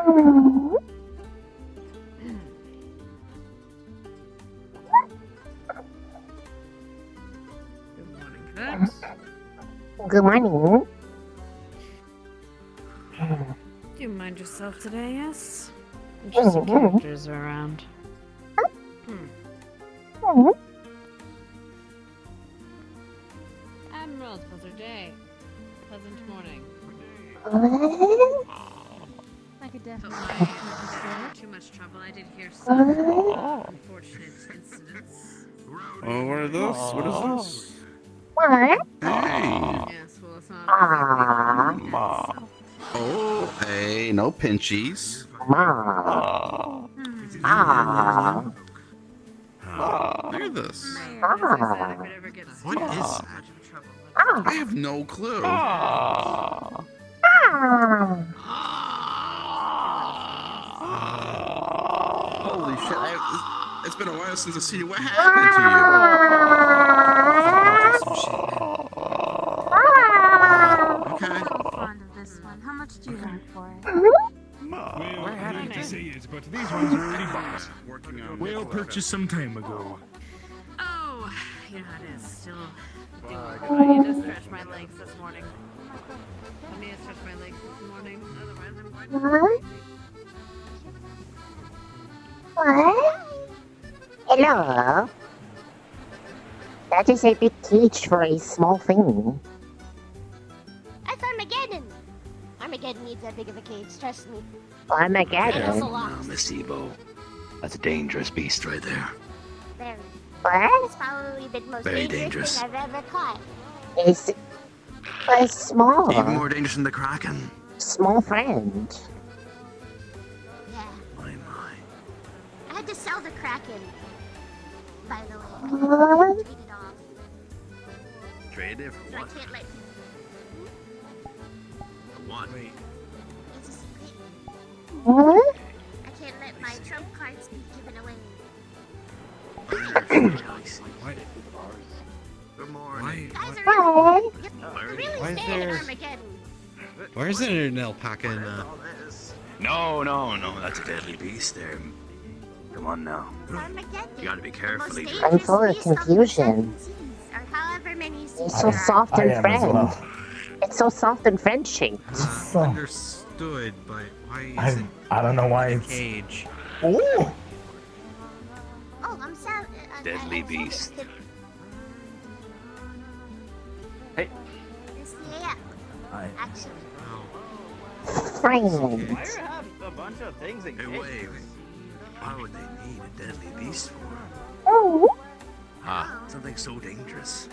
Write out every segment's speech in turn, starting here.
Good morning. Do you mind yourself today, yes? Interesting characters are around. Admiral, pleasant day. Pleasant morning. I could definitely too much trouble. I did hear some unfortunate incidents. Oh, what are those? What is this? What? Hey! Yes, well, it's not exactly. Oh, hey, no pinchies. Look at this. What is that? I have no clue. Holy shit, it's been a while since I've seen you. What happened to you? Okay. Fond of this one. How much do you want for it? We're happy to see it, but these ones are already bought. We'll purchase some time ago. Oh, you know how it is. Still I need to stretch my legs this morning. Otherwise I'm going to... What? Hello? That is a big cage for a small thing. That's Armageddon! Armageddon needs that big of a cage, trust me. Armageddon? No, Miss Evo. That's a dangerous beast right there. Very. What? It's probably the most Very dangerous dangerous. thing I've ever caught. It's a small. Even more dangerous than the Kraken. Small friend. Yeah. My. I had to sell the Kraken, by the way. What? Trade it off. Trade it for So I what? can't let people... For what? It's a secret. What? I can't let my trump cards be given away. Good morning. Guys are What? really Why is staying there- in Armageddon. Why is there an alpaca in No, that's a deadly beast there. Come on now. Armageddon. You gotta be careful, The most Adrian. I'm full of dangerous beast the confusion. 7 seas, or however many seas It's so there are. soft and I am as friend. well. It's so soft and friend shaped. So, understood, but why is it I don't know why a it's... cage? Ooh! Oh, I'm sad. Deadly beast. Hey. It's the app, I... actually. Friend. A bunch of things in Hey, wait. Why would they need a deadly beast for? Oh. Something so dangerous.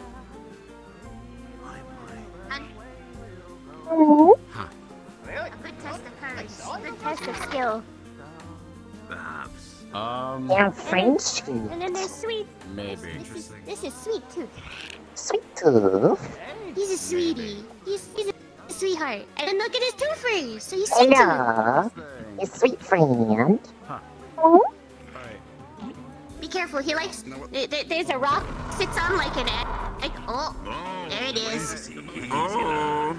My. Oh. A good test of courage. Good test of skill. Perhaps. They're friendship. And then there's Sweet. Maybe. This is Sweet Tooth. Sweet tooth. He's a sweetie. He's a sweetheart. And then look at his tooth rings. So he's Sweet Tooth. Hello. Your sweet friend. Oh. Be careful. He likes... There's a rock sits on like an egg. Oh, there it is. Oh.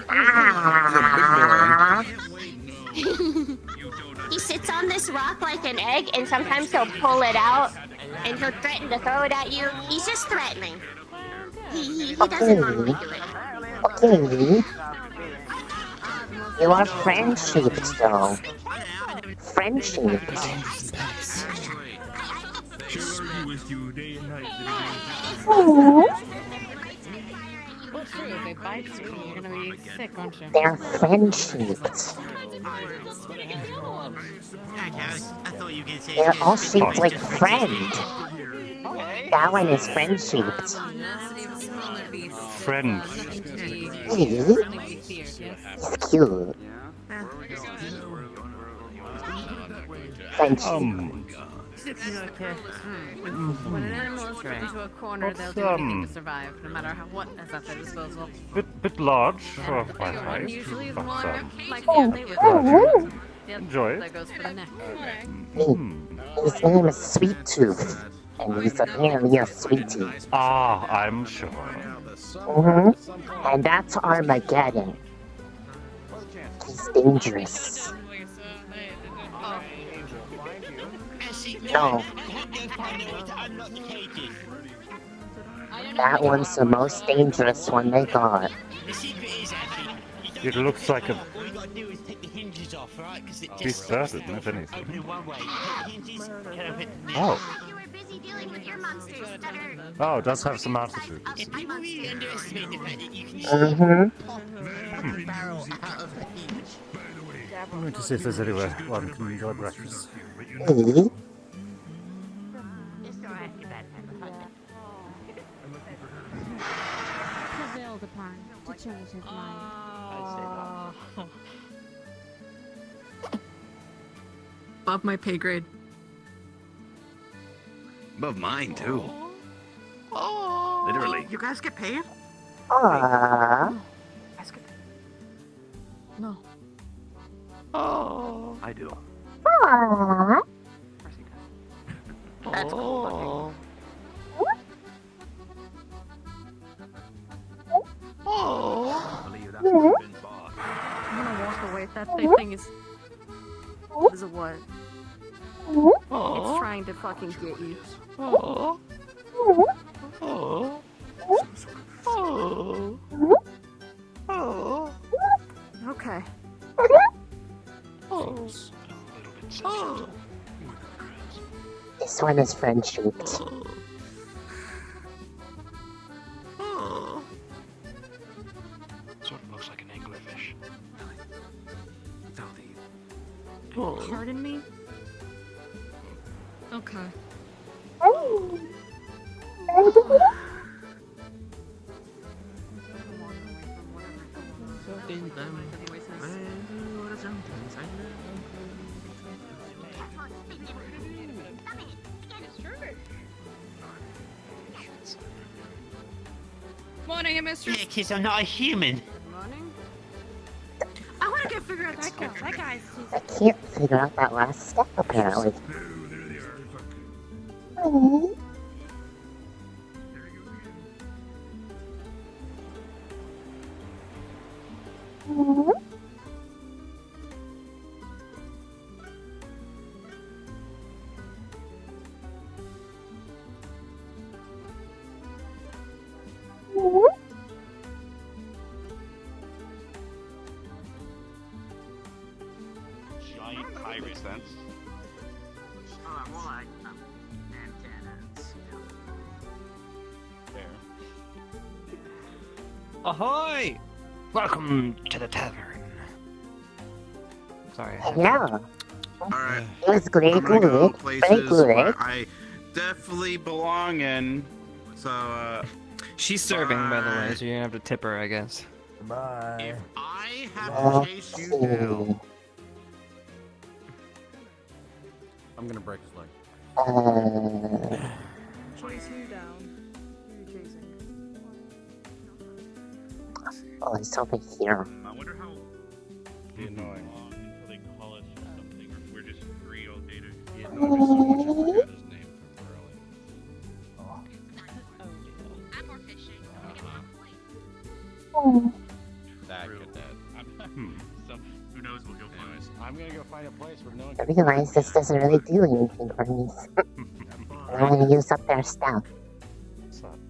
Ah. He sits on this rock like an egg, and sometimes he'll pull it out, and he'll threaten to throw it at you. He's just threatening. He doesn't want to do it. Okay. You are friend-shaped, though. Friend-shaped. She'll argue with you day and night. Oh. Well, true. If they bite you, you're gonna be sick, aren't you? They're friend-shaped. They're all shaped like friend. That one is friend-shaped. Friend. He's cute. Friend-shaped. When an animal is put into a corner, they'll do anything to survive, no matter what is at their disposal. Bit large for my height, Usually the but one like family with enjoy it. that goes for the neck. His name is Sweet Tooth, and he's apparently a sweetie. Ah, I'm sure. And that's Armageddon. He's dangerous. No. That one's the most dangerous one they got. It looks like a All you gotta do is take the hinges off, right? Because it beast just burden, if anything. open it one way. Take the hinges, get over it. Oh. You were busy dealing with your monsters, Stutter. Oh, it does have some altitude. If people really underestimate the fact that you can just pop the barrel out of the hinge. I'm going to see if there's anywhere one can enjoy breakfast. Hey. Prevailed upon to change his mind. Above my pay grade. Above mine, too. Literally. You guys get paid? Aww. No. I do. Aww. That's cool. Believe that's Ben's boss. I'm gonna walk away. That thing is. What is it? What? It's trying to fucking get you. Okay. This one is friend-shaped. Sort of looks like an anglerfish. Pardon me? Okay. Morning, Mistress. Yeah, because I'm not a human. Morning. I want to figure out that guy. That guy's. I can't figure out that last step, apparently. Oh. Giant pirate sense. More like antennas. There. Ahoy! Welcome to the tavern. Sorry. Hello. Alright. It was great, I'm gonna go good. Very places good. where I definitely belong in. So, She's serving, by the way, so you're gonna have to tip her, I guess. if I have to Let's chase you see. down, I'm gonna break his leg. Chase you down. Who are you chasing? Oh, it's over here. I wonder how Annoying. long until they call us something, or we're just free all day to He annoyed me so much I forgot his name from I'm more fishing. Oh. That could that. Who knows what you'll find. I'm gonna go find a place where no one I realize this doesn't really do anything for me. I'm gonna use up their stuff.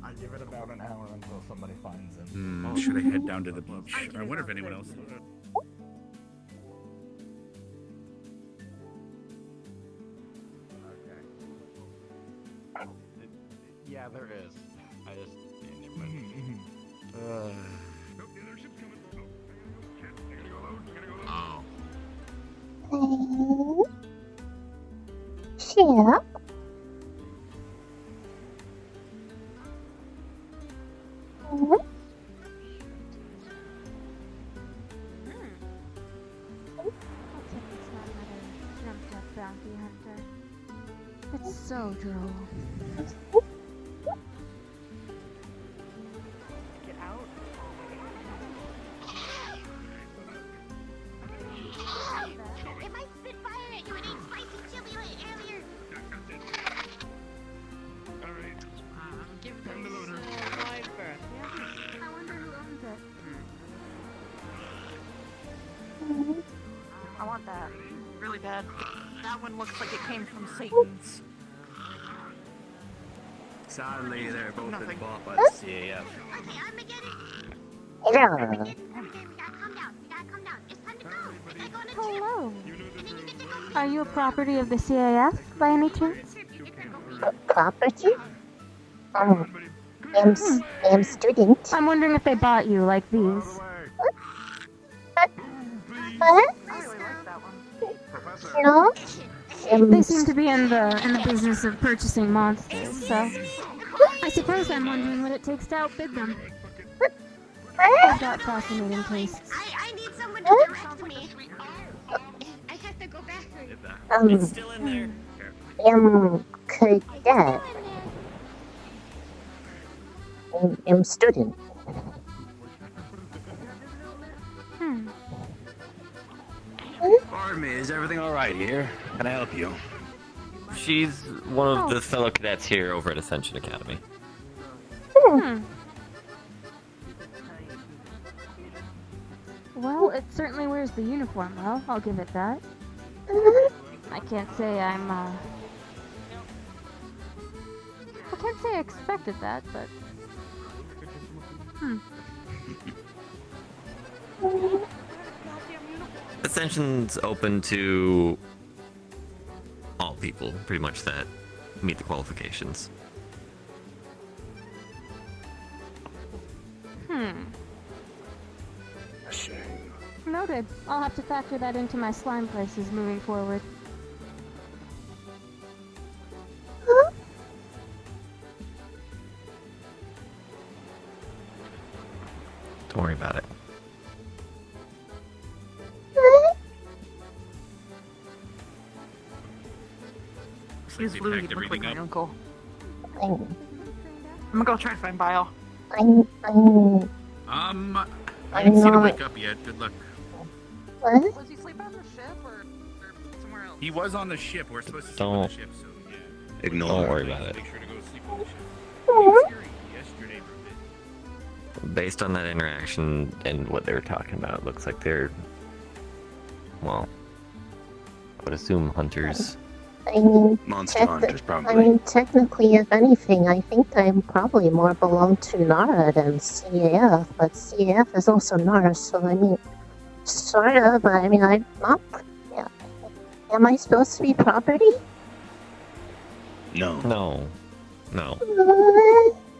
I give it about an hour until somebody finds him. Oh, should I head down to the beach? I wonder if anyone else. Yeah, there is. I just. Never Mm-hmm. mind. oh, Ship. Bounty hunter. It's so droll. Get out. It might spit fire at you and eat spicy chili like earlier. Alright. Give Come to loader. wide berth. Yeah. I wonder who owns it. want that. Really bad. That one looks like it came from Satan's. Sadly, they're both Nothing. been bought by the CAF. Okay, Armageddon. Hello. Armageddon, we gotta calm down. We gotta calm down. It's time to go. We gotta go on a trip. Hello. And then you get to go. Are you a property of the CAF by any chance? Property? I'm student. I'm wondering if they bought you like these. What? I really like that one. No? They seem to be in the business of purchasing monsters, so I suppose I'm wondering what it takes to outbid them. I've got fascinating tastes. I need someone to direct me. I have to go back. It's still in there. Cadet. I'm student. Pardon me, is everything alright here? Can I help you? She's one of the fellow cadets here over at Ascension Academy. Well, it certainly wears the uniform well, I'll give it that. I can't say I can't say I expected that, but... Ascension's open to all people, pretty much, that meet the qualifications. A shame. Noted. I'll have to factor that into my slime prices moving forward. Don't worry about it. He's blue, you look like my uncle. I'm I'm gonna go try to find Bile. I I'm didn't see him not- wake up yet. Good luck. What? Was he sleeping on the ship or somewhere else? He was on the ship. We're supposed to sleep on Don't- the ship, so yeah. Ignore. Don't worry about it. Make sure to go sleep on the ship. It was scary yesterday for a bit. Based on that interaction and what they were talking about, it looks like they're, well, I would assume hunters. I mean, Monster hunters, I probably. mean, technically, if anything, I think I probably more belong to NARA than CAF, but CAF is also NARA, so I mean, sort of, but I mean, I'm not. Yeah. Am I supposed to be property? No. No.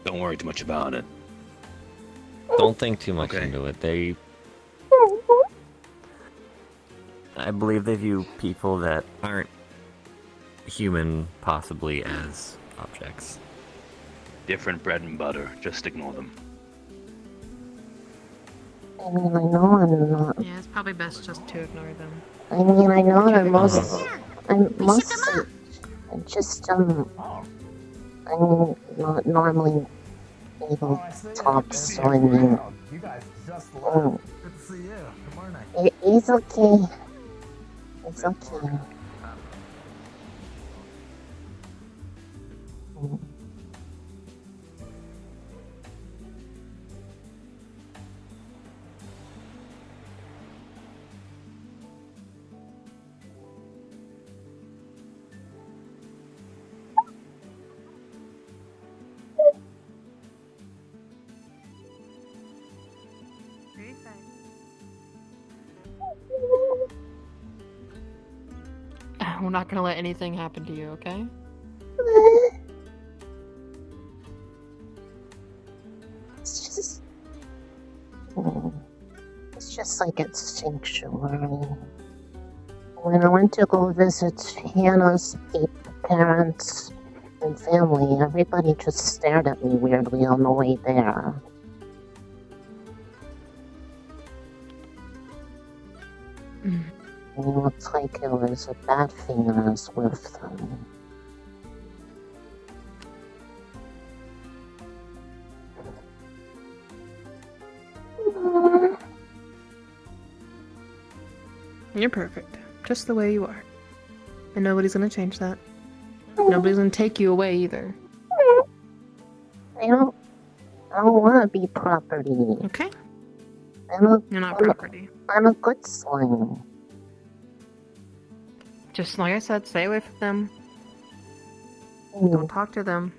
Don't worry too much about it. Don't think too much Okay. into it. I believe they view people that aren't human possibly as objects. Different bread and butter. Just ignore them. I mean, I know I'm not. Yeah, it's probably best just to ignore them. I mean, I know that I'm mostly just, I mean, not normally able to talk, so I mean, it's okay. It's okay. We're not gonna let anything happen to you, okay? It's just like a sanctuary. When I went to go visit Hannah's parents and family, everybody just stared at me weirdly on the way there. It looked like it was a bad thing I was with them. You're perfect. Just the way you are. And nobody's gonna change that. Nobody's gonna take you away either. I don't want to be property. Okay? You're not property. I'm a good slime. Just like I said, stay away from them. Mm. Don't talk to them.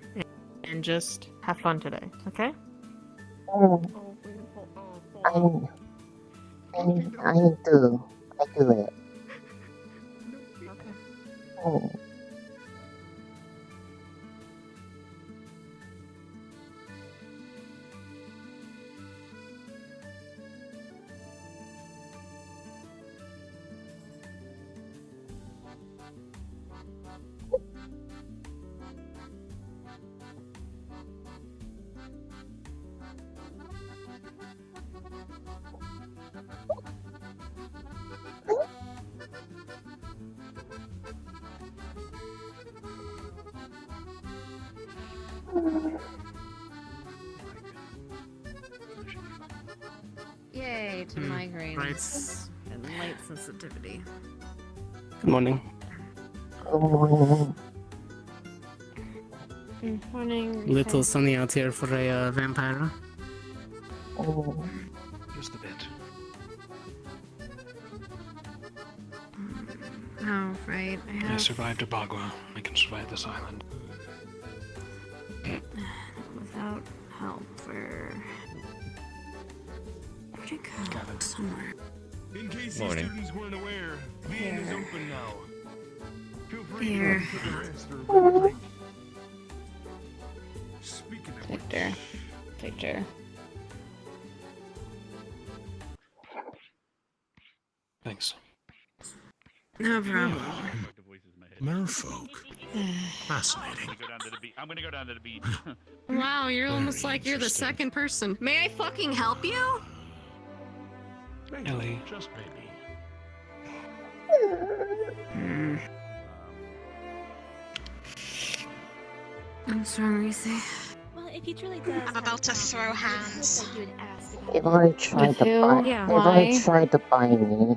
And just have fun today, okay? Mm. I do. I do it. Okay. Mm. Yay to migraines and light sensitivity. Good morning. Good morning. Good morning. Little sunny out here for a vampire. Mm. Just a bit. Oh, right. I survived a Bagua. I can survive this island. Without help, where'd it go? Somewhere. In case Morning. these students weren't aware, the inn is open now. Feel free Here. to take a rest or a drink. Speaking of Victor. Thanks. No problem. Merfolk. Fascinating. I'm gonna go down to the beach. Wow, you're almost like you're the second person. May I fucking help you? Ellie. Just maybe. I'm sorry, Reese. Well, if he truly does, I'm about to throw hands. you would ask. They've already tried to who? buy. Yeah, They've already why? tried to buy me.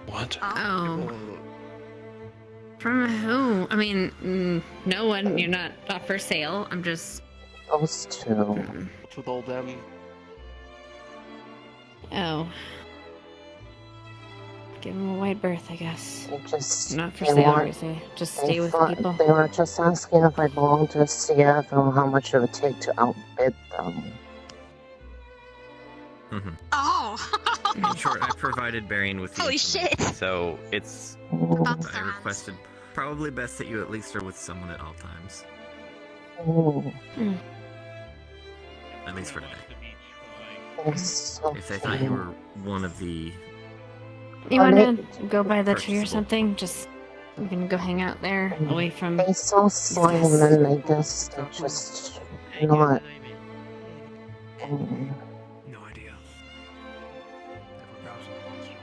What? Oh. From who? I mean, no one. You're not for sale. I'm just. Those two. What's with all them? Oh. Give him a wide berth, I guess. They just. Not for they sale, want- Reese. Just They stay with thought people. they were just asking if I belonged to CF and how much it would take to outbid them. Oh! In short, I provided Barian with the Holy information, shit. so it's. About to I throw hands. requested probably best that you at least are with someone at all times, Mm. at least for today. It's so If they thought you were one of the You Are wanna they- go by the tree or Purchasable. something? Just we can go hang out there, away from. They saw slime and they just not. Mm. No idea. Never browsed the monsters.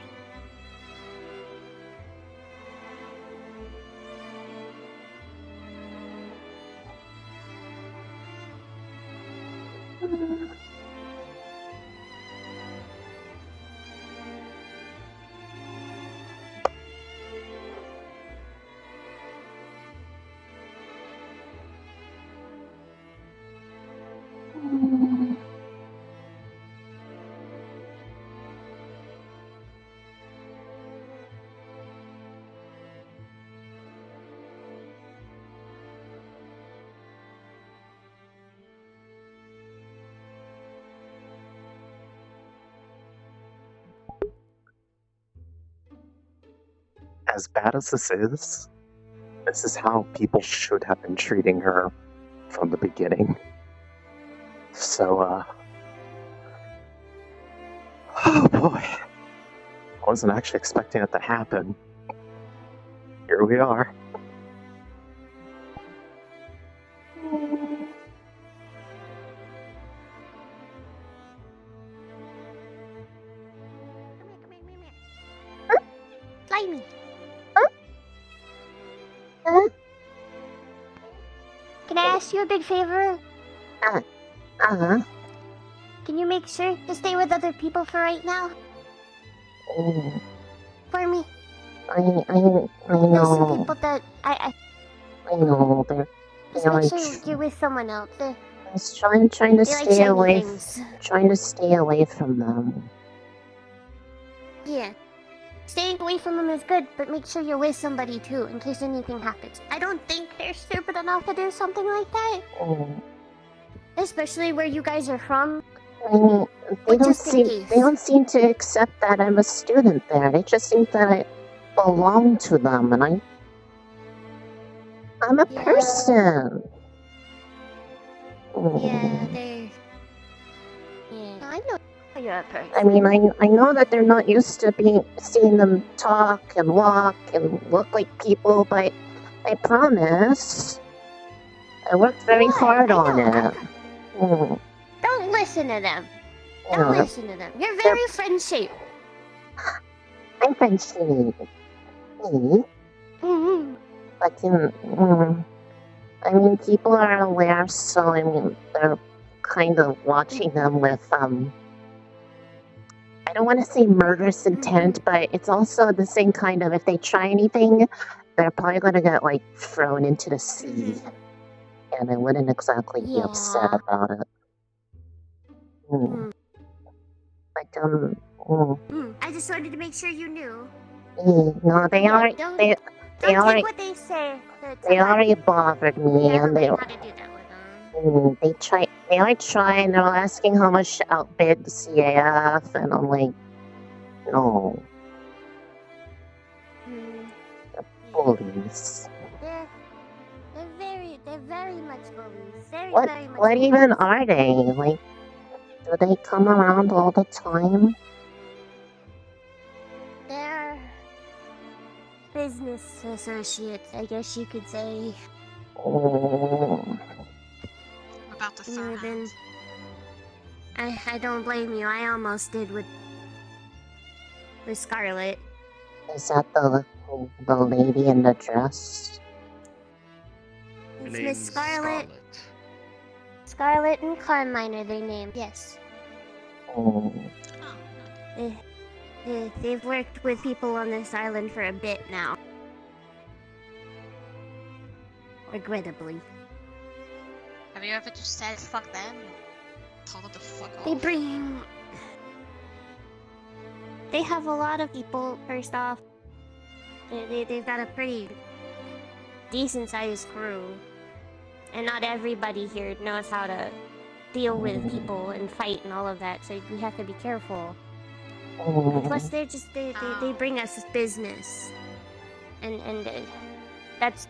As bad as this is how people should have been treating her from the beginning. So, oh boy. I wasn't actually expecting it to happen. Here we are. Slimy. Can I ask you a big favor? Can you make sure to stay with other people for right now? For me. I There's some know. people that I know. just make sure you're with someone else. I was trying to They like stay shiny away. things. Trying to stay away from them. Yeah. staying away from them is good, but make sure you're with somebody too, in case anything happens. I don't think they're stupid enough to do something like that. Especially where you guys are from. I mean, they just in case. don't seem to accept that I'm a student there. They just think that I belong to them, and I'm a person. Yeah, I know you're a person. I mean, I know that they're not used to seeing them talk and walk and look like people, but I promise, I worked very hard on it. Don't listen to them. Don't listen to them. You're very friend-shaped. I'm friend-shaped. But I mean, people are aware, so I mean, they're kind of watching them with I don't want to say murderous intent, but it's also the same kind of, if they try anything, they're probably going to get like thrown into the sea, and I wouldn't exactly be upset about it. But I just wanted to make sure you knew. no, they are. Don't They take already. what they say. They already bothered me, and they. They try. They are trying. They're asking how much to outbid the CAF, and I'm like, no. The bullies. They're very much bullies. Very What? much What even are they? Like, do they come around all the time? They're business associates, I guess you could say. About to throw hands. I don't blame you. I almost did with Scarlet. Is that the lady in the dress? It's Miss Scarlet. Scarlet and Carmine are their names. Yes. They've worked with people on this island for a bit now. Regrettably. Have you ever just said fuck them and told them to fuck off? They have a lot of people, first off. They've got a pretty decent sized crew. And not everybody here knows how to deal with people and fight and all of that, so we have to be careful. And plus, they bring us business, and that's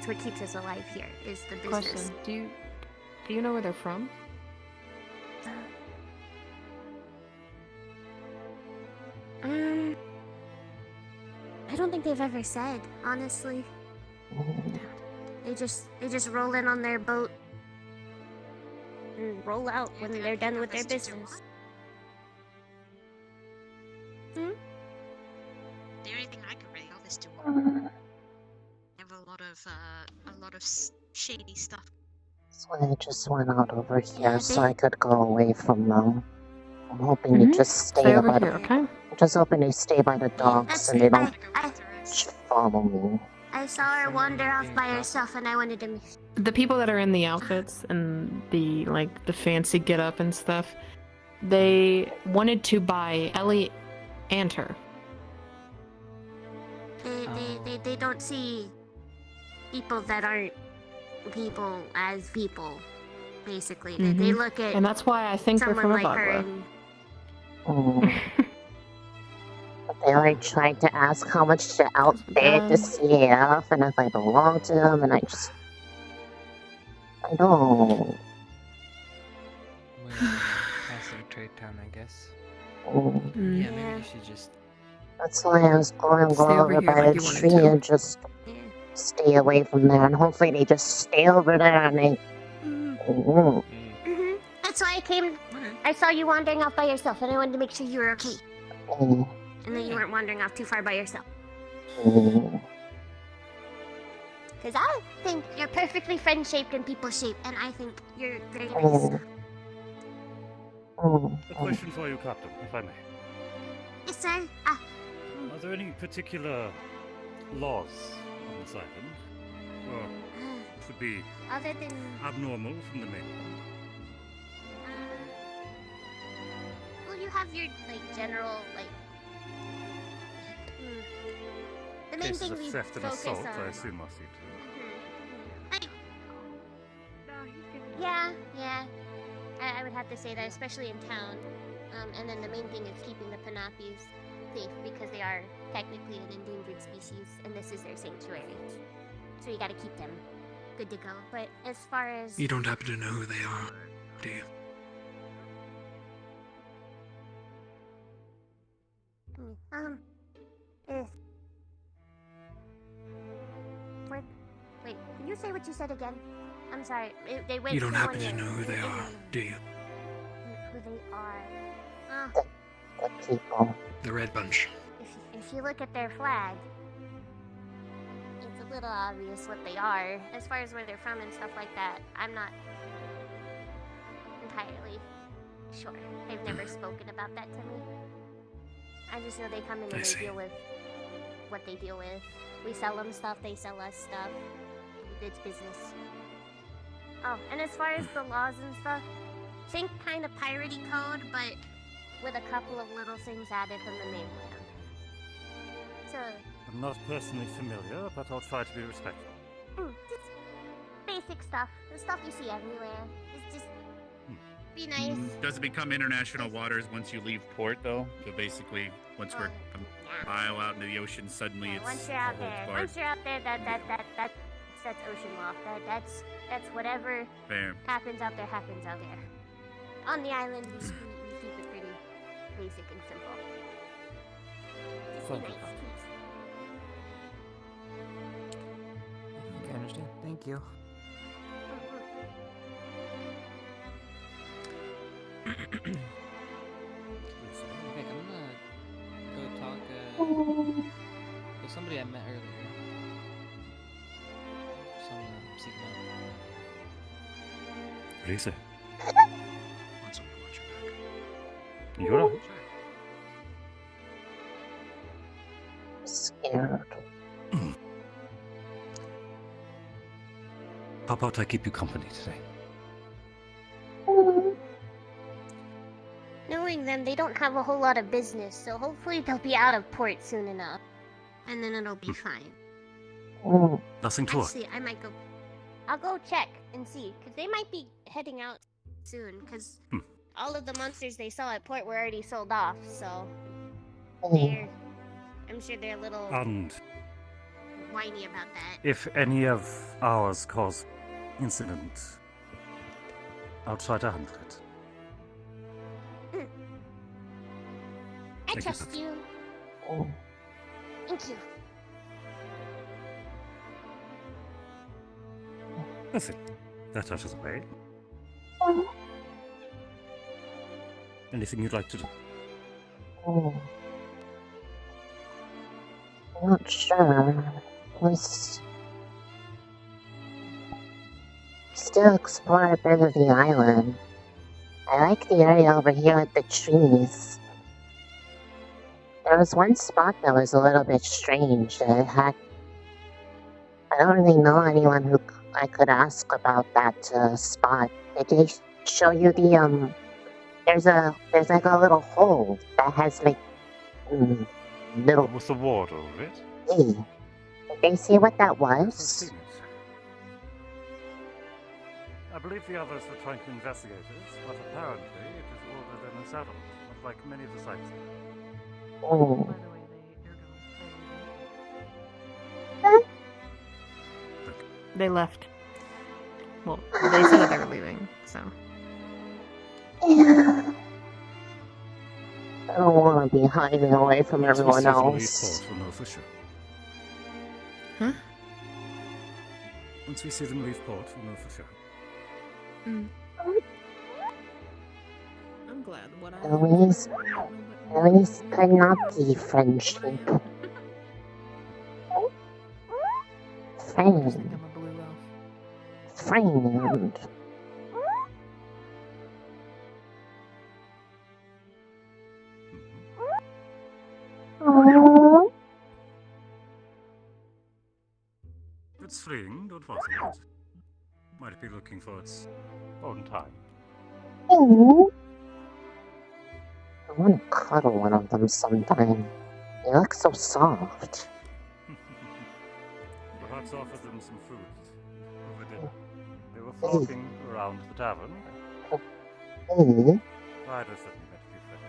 what keeps us alive here, is the business. Question: Do you know where they're from? I don't think they've ever said, honestly. They just roll in on their boat and roll out when they're done with their business. The only thing I can really have is to have a lot of shady stuff. So I just went out over here so I could go away from them. I'm hoping to just stay over by here, okay? I'm just hoping to stay by the dogs and they don't follow me. I saw her wander off by herself, and I wanted to. The people that are in the outfits and the fancy get up and stuff, they wanted to buy Ellie and her. They don't see people that aren't people as people, basically. They look at and that's why I think they're from someone like her Abagua. But they already tried to ask how much to outbid the CAF and if I belong to them, and I don't. Passive trade town, I guess. Yeah, maybe you should just. That's why I was going over by the tree and just stay away from there, and hopefully they just stay over there and they. That's why I came. I saw you wandering off by yourself, and I wanted to make sure you were okay. And that you weren't wandering off too far by yourself. Because I think you're perfectly friend-shaped and people-shaped, and I think you're very nice. A question for you, Captain, if I may. Yes, sir. Are there any particular laws on this island? Or would be Other than abnormal from the mainland? well, you have your general main cases thing of we theft and focus assault, on. I assume must see to. Yeah, yeah. I would have to say that, especially in town. And then the main thing is keeping the Panapis safe because they are technically an endangered species, and this is their sanctuary. So you gotta keep them good to go. But as far as You don't happen to know who they are, do you? Wait, can you say what you said again? I'm sorry. They went. You don't to happen one to ear. know who they are, do you? Who they are? The people. The Red Bunch. If you look at their flag, it's a little obvious what they are. As far as where they're from and stuff like that, I'm not entirely sure. They've never spoken about that to me. I just know they come in and they deal with what they deal with. We sell them stuff, they sell us stuff. It's business. Oh, and as far as the laws and stuff, think kind of piratey code, but with a couple of little things added from the mainland. So, I'm not personally familiar, but I'll try to be respectful. just basic stuff. The stuff you see everywhere. It's just be nice. Does it become international waters once you leave port, though? So basically, once we're a mile out into the ocean, suddenly it's Once you're out a whole there, bar. once you're out there, that's ocean law. That's whatever Fair. happens out there happens out there. On the island, we keep it pretty basic and simple. Just be Fun. nice. I think I understand. Thank you. Okay, I'm gonna go talk. With somebody I met earlier. Some Sigma. What do you say? Want someone to watch your back? You're right. Scared. How about I keep you company today? Knowing them, they don't have a whole lot of business, so hopefully they'll be out of port soon enough. And then it'll be fine. Nothing to Actually, I might go. I'll go check and see, because they might be heading out soon, because all of the monsters they saw at port were already sold off, so I'm sure they're a little And whiny about that. if any of ours cause incident I'll try to handle it. I Thank you, trust Patsy. you. Thank you. That's it. That out of the way. Anything you'd like to do? Not sure. Let's still explore a bit of the island. I like the area over here with the trees. There was one spot that was a little bit strange. I don't really know anyone who I could ask about that spot. Did they show you the There's like a little hole that has like little. With the ward over it? Did they say what that I've was? seen it. I believe the others were trying to investigate it, but apparently it is ordered and settled, like many of the sites here. Oh. They left. Well, they said they were leaving, so. Yeah. I don't want to be hiding away from Once we everyone see them leave else. port, we'll know for sure. Huh? Once we see them leave port, we'll know for sure. I'm glad what I At least could not be friendship. Friend. Friend. If it's freeing, don't bother it. Might be looking for its own time. Oh. I want to cuddle one of them sometime. They look so soft. Let's offer them some food over dinner. They were flocking around the tavern. Riders said we met a few friends.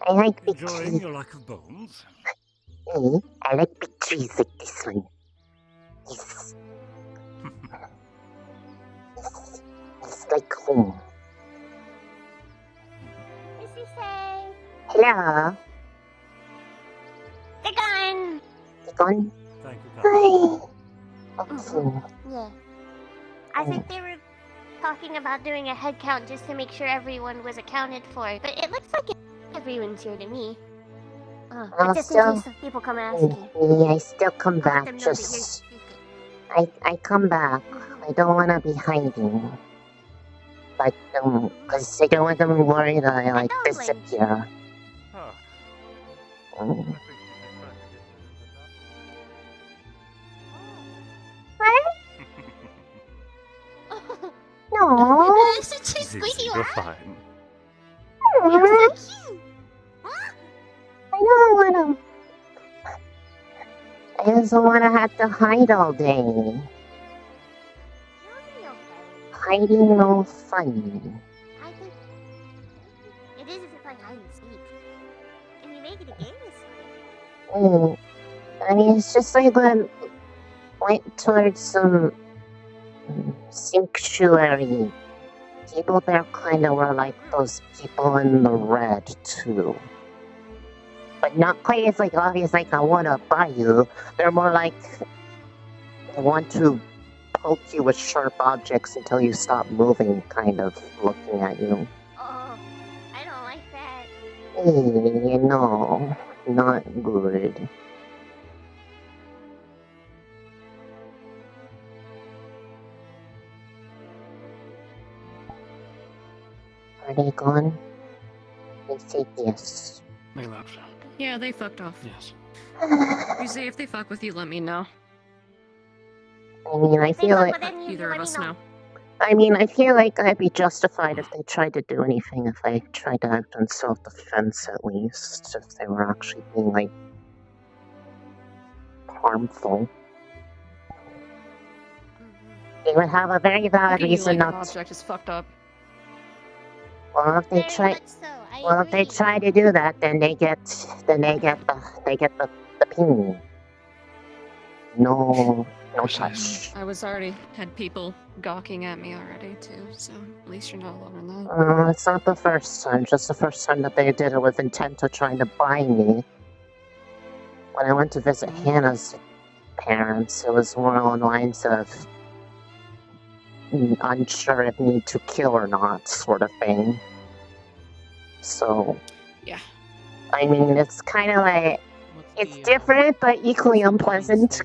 I like big Enjoying trees. your lack of bones? I like big trees like this one. It's like home. Missy say, Hello. they're gone. You gone? Thank you, Hi. Captain. Okay. Yeah. I think they were talking about doing a head count just to make sure everyone was accounted for, but it looks like everyone's here to me. But just in case people come asking. I still come I'll let back. them know that Just you're I come back. I don't want to be hiding. But because I don't want them to worry that I like disappear. No. That's such a squeaky You're fine. You're so cute. I don't want to. I just don't want to have to hide all day. Hiding no fun. I think it is if you're playing hide and seek. If you make it a game this way. I mean, it's just like when went towards some sanctuary. People there kind of were like those people in the red too. But not quite as like obvious like I want to buy you. They're more like they want to poke you with sharp objects until you stop moving, kind of looking at you. Oh, I don't like that. No, not good. Are they gone? They said yes. They left. Yeah, they fucked off. Yes. You see, if they fuck with you, let me know. I mean, I feel like Either of us know. I feel like I'd be justified if they tried to do anything, if I tried to act in self-defense at least, if they were actually being, like, harmful. They would have a very valid reason like, not an object is fucked up. Well, if they try to do that, then they get the ping. No touch. I was already had people gawking at me already too, so at least you're not alone in that. It's not the first time, just the first time that they did it with intent of trying to buy me. When I went to visit Hannah's parents, it was more along the lines of unsure if need to kill or not, sort of thing. So, yeah. I mean, it's kind of like, it's different, but equally unpleasant.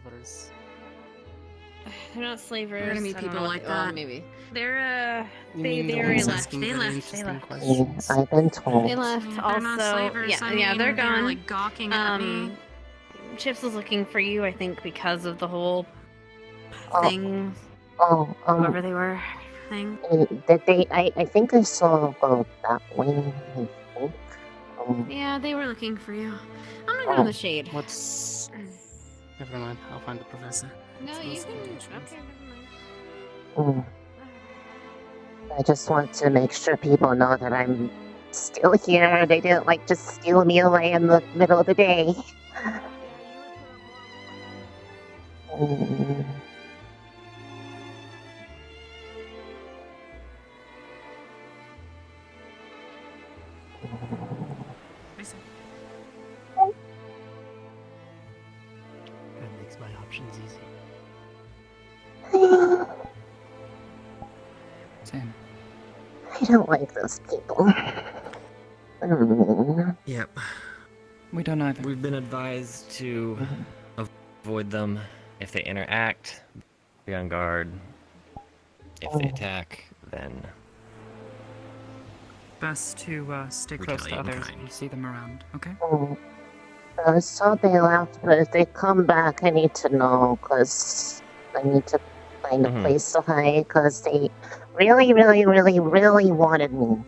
They're not slavers. We're gonna meet I don't people know like what, that. Maybe. They're You they mean the already ones left. asking They very left. They interesting left. questions? I've been told. They left. They're Also, not slavers. yeah, I yeah, mean, they're they were, gone. like gawking at me. Chips was looking for you, I think, because of the whole thing. Whoever they were. Thing. Did they? I think I saw go that way. I think. Yeah, they were looking for you. I'm gonna go in the shade. What's... Never mind, I'll find the professor. No, It's you those can. engagements. Okay, never mind. I just want to make sure people know that I'm still here. They didn't like just steal me away in the middle of the day. That makes my options easy. Same. I don't like those people. Yep. We don't either. We've been advised to avoid them. If they interact, be on guard. If they attack, then Best to stay close to retaliate in others kind. if you see them around, okay? I saw they left, but if they come back, I need to know, because I need to find a place to hide, because they really, really, really, really wanted me.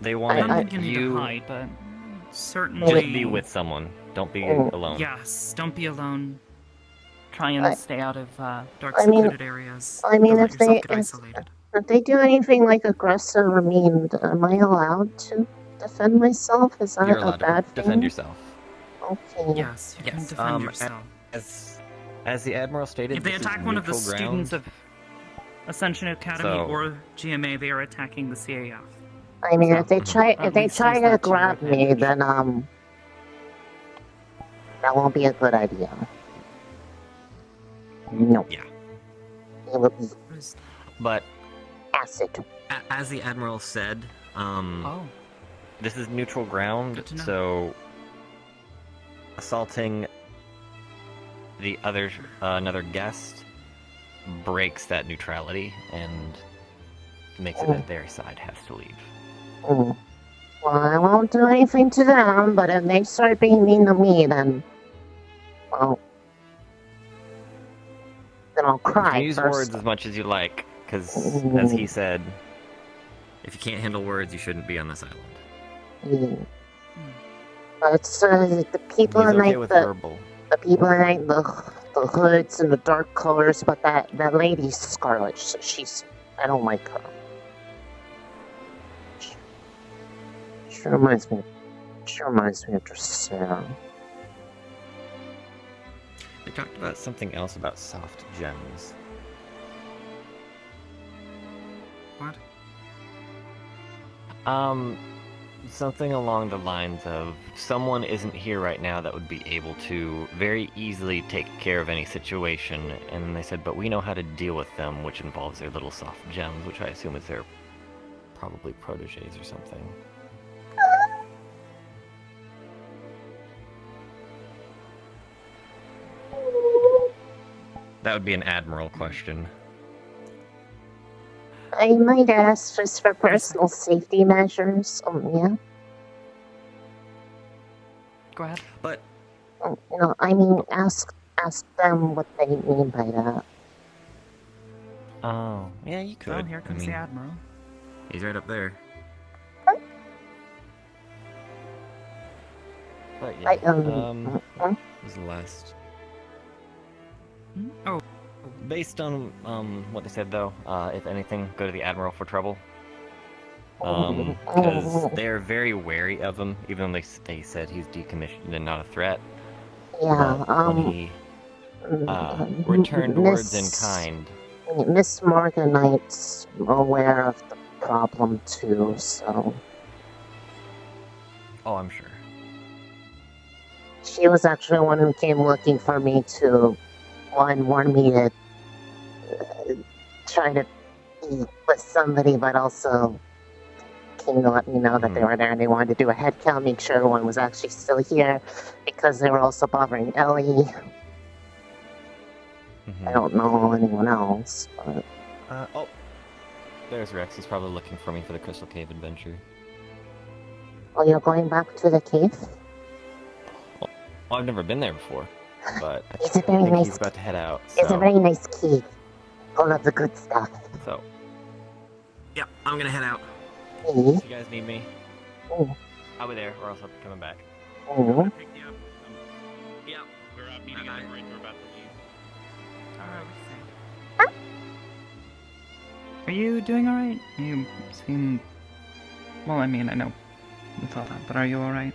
They wanted I don't think you need to you hide, but just certainly... be with someone. Don't be alone. Yes, don't be alone. Try and stay out of dark, I mean- secluded areas. I mean, Don't let if yourself they get isolated. if they do anything like aggressive or mean, am I allowed to defend myself? Is that You're a allowed bad to thing? defend yourself. Okay. Yes, you can defend um, yourself. As the Admiral stated, If they this is attack one of the neutral students ground. of Ascension Academy So- or GMA, they are attacking the CAF. I mean, if they try At if they least try use to that to your grab me, then that won't be a good idea. No. Yeah. It will be But acid. As the Admiral said, Oh. this is neutral ground, Good to know. so assaulting the other another guest breaks that neutrality and makes it that their side has to leave. Well, I won't do anything to them, but if they start being mean to me, then, well, then I'll You cry can use first. words as much as you like, because as he said, if you can't handle words, you shouldn't be on this island. But the people He's in okay like with the verbal. people in like the hoods and the dark colors, but that lady's Scarlet. She's I don't like her. She reminds me of Dracera. They talked about something else about soft gems. What? Something along the lines of someone isn't here right now that would be able to very easily take care of any situation, and then they said, but we know how to deal with them, which involves their little soft gems, which I assume is their probably proteges or something. That would be an Admiral question. I might ask just for personal safety measures. Yeah. Go ahead. But No, I mean ask them what they mean by that. Oh, yeah, you could. Oh, here comes the Admiral. He's right up there. But yeah, this is the last. Oh. Based on what they said, though, if anything, go to the Admiral for trouble. Because they're very wary of him, even though they said he's decommissioned and not a threat. Yeah, But when he returned words in kind. Miss Morganite's aware of the problem too, so Oh, I'm sure. she was actually the one who came looking for me to warn me to try to be with somebody, but also came to let me know that they were there and they wanted to do a head count, make sure everyone was actually still here, because they were also bothering Ellie. Mhm. I don't know anyone else, but... Oh, there's Rex. He's probably looking for me for the Crystal Cave adventure. Oh, you're going back to the cave? Well, I've never been there before, but I It's a very think nice. he's about to head out. It's a So, very nice cave. Full of the good stuff. so Yep, I'm gonna head out. Mm-hmm. if you guys need me, I'll be there, or else I'll be coming back. Mm-hmm. Pick you up. Yep. We're meeting at the bridge. We're about to leave. Are you doing alright? You seem... Well, I mean, I know with all that, but are you alright?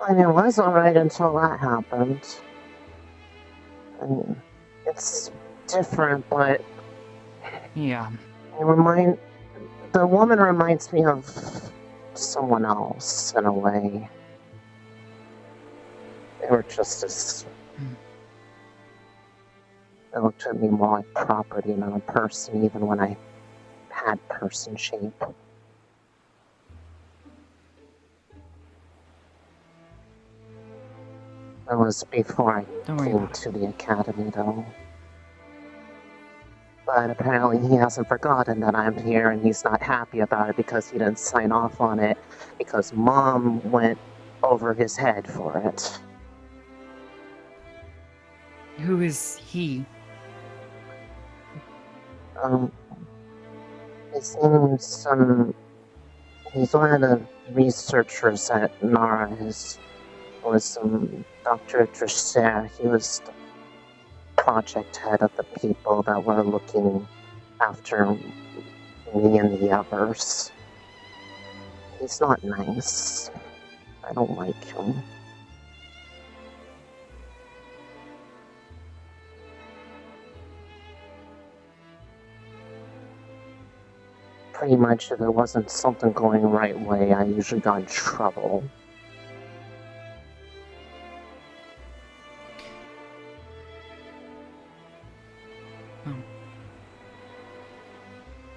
I mean, it was alright until that happened. I mean, it's different, but Yeah. the woman reminds me of someone else in a way. They were just as... They looked at me more like property, not a person, even when I had person shape. That was before I came to the academy, though. But apparently he hasn't forgotten that I'm here, and he's not happy about it because he didn't sign off on it, because Mom went over his head for it. Who is he? His name's, he's one of the researchers at NARA. His was Dr. Dresser. He was the project head of the people that were looking after me and the others. He's not nice. I don't like him. Pretty much, if there wasn't something going the right way, I usually got in trouble.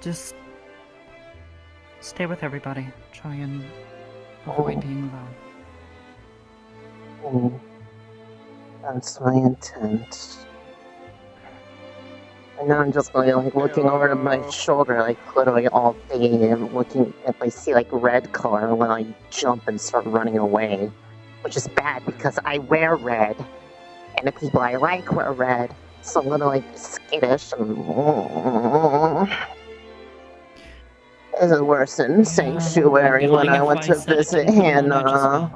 Just stay with everybody. Try and avoid being alone. That's my intent. And now I'm just like looking over to my shoulder, like literally all day, and looking if I see like red color when I jump and start running away, which is bad because I wear red, and the people I like wear red, so I'm gonna like skittish and. This is worse than Sanctuary when I went to visit Hannah.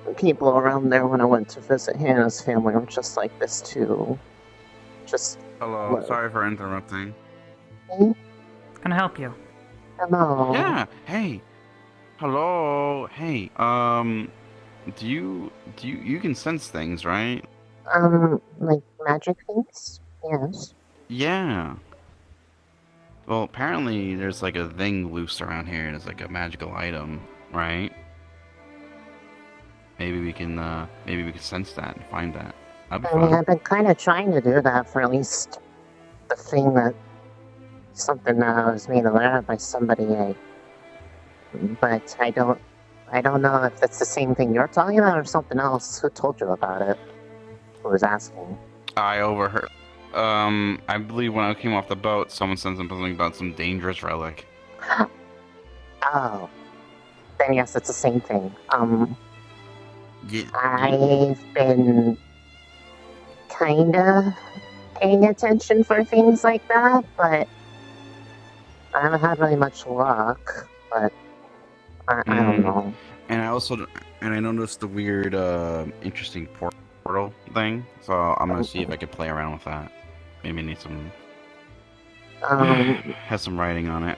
The people around there when I went to visit Hannah's family were just like this too. Just. Hello, sorry for interrupting. Can I help you? Hello. Yeah, hey. Hello, hey. Do you can sense things, right? Like magic things? Yes. Yeah. Well, apparently there's like a thing loose around here, and it's like a magical item, right? Maybe we can sense that and find that. That'd be I mean, fun. I've been kind of trying to do that for at least the thing that something that I was made aware of by somebody. But I don't know if that's the same thing you're talking about or something else. Who told you about it? Who was asking? I overheard. I believe when I came off the boat, someone said something about some dangerous relic. Oh. Then yes, it's the same thing. Yeah. I've been kinda paying attention for things like that, but I haven't had really much luck, but I don't know. And I noticed the weird, interesting portal thing, so I'm gonna see if I could play around with that. Maybe need some... has some writing on it.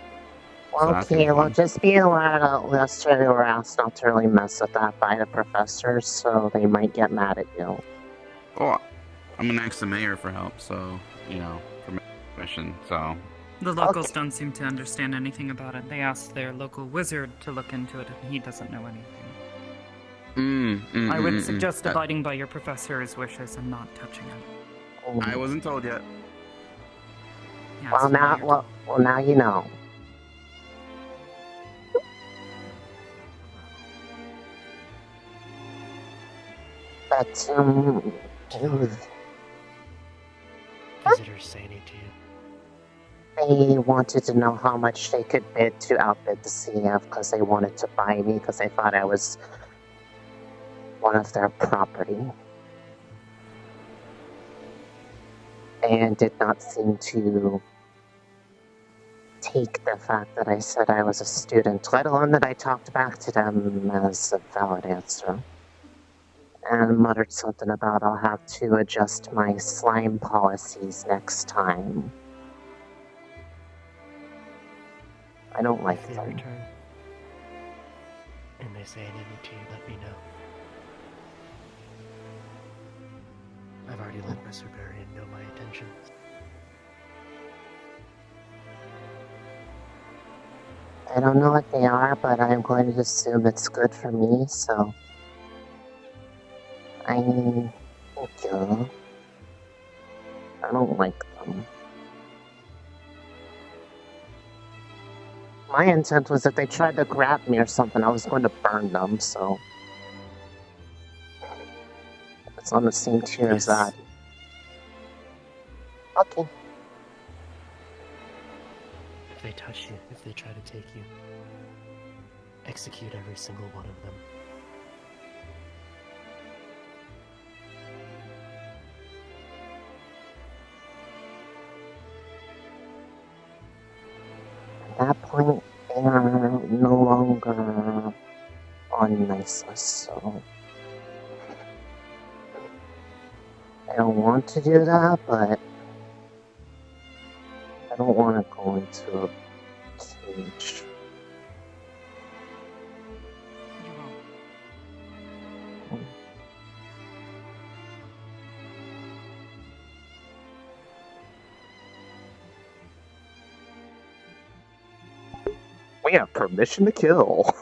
So that's gonna be Okay, well, fun. just be aware that yesterday we were asked not to really mess with that by the professors, so they might get mad at you. Oh, I'm gonna ask the mayor for help, so, you know, for permission, so... The locals don't seem to understand anything about it. They asked their local wizard to look into it, and he doesn't know anything. I would suggest abiding by your professor's wishes and not touching it. I wasn't told yet. Yes, Well, now you know. But, visitors say anything to you? They wanted to know how much they could bid to outbid the CF because they wanted to buy me because they thought I was one of their property. And did not seem to take the fact that I said I was a student, let alone that I talked back to them as a valid answer. And muttered something about I'll have to adjust my slime policies next time. I don't like If they them. return and they say anything to you, let me know. I've already let my Superior know my intentions. I don't know what they are, but I'm going to assume it's good for me, so... thank you. I don't like them. My intent was that they tried to grab me or something, I was going to burn them, so... it's on the same tier as that. Okay. If they touch you, if they try to take you, execute every single one of them. At that point, they are no longer on nice list, so... I don't want to do that, but... I don't want to go into a cage. We have permission to kill.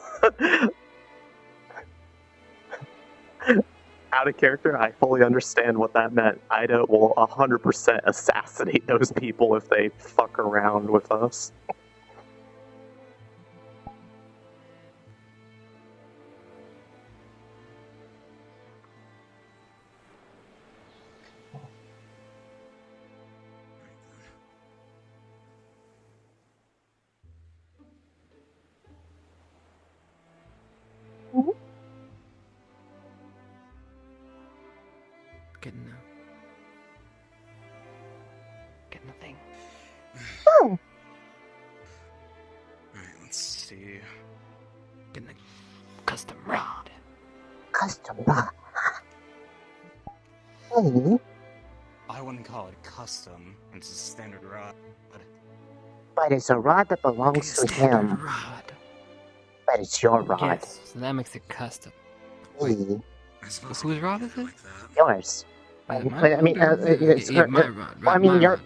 Out of character, I fully understand what that meant. Ida will 100% assassinate those people if they fuck around with us. Getting out. Getting the thing. Oh! Alright, let's see. Getting the custom rod. Custom rod. Hey. I wouldn't call it custom. It's a standard rod. But it's a rod that belongs to him. Rod. But it's your rod. Yes, so that makes it custom. Hey. Whose rod is it? Yours. My I mean, rod? it's Yeah, her, my rod. well, I mean, my you're rod.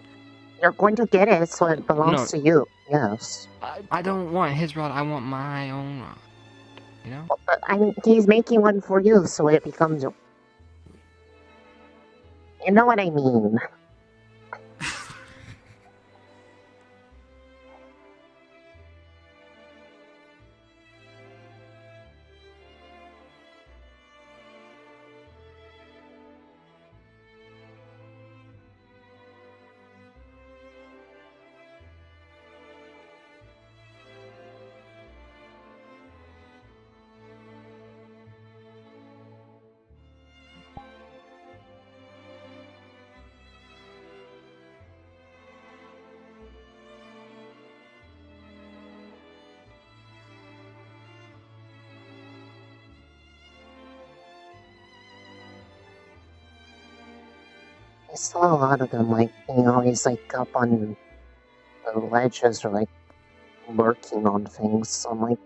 you're going to get it, so it belongs No. to you. Yes. I don't want his rod. I want my own rod. You know? But, I mean, he's making one for you, so it becomes. You know what I mean. I saw a lot of them, like, always, like, up on the ledges or, like, lurking on things, so I'm, like,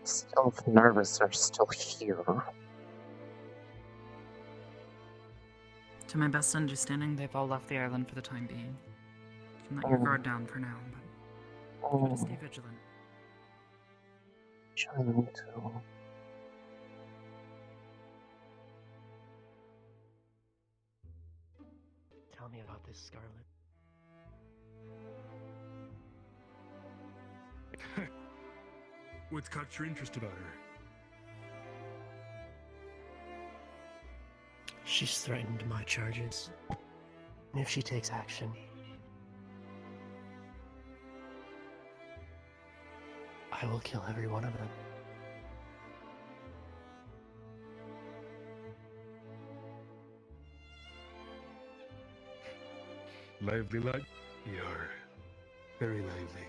still nervous they're still here. To my best understanding, they've all left the island for the time being. You can let your guard down for now, but try to stay vigilant. Trying to... Tell me about this, Scarlet. What's caught your interest about her? She's threatened my charges. And if she takes action, I will kill every one of them. Lively lad? You are. Very lively.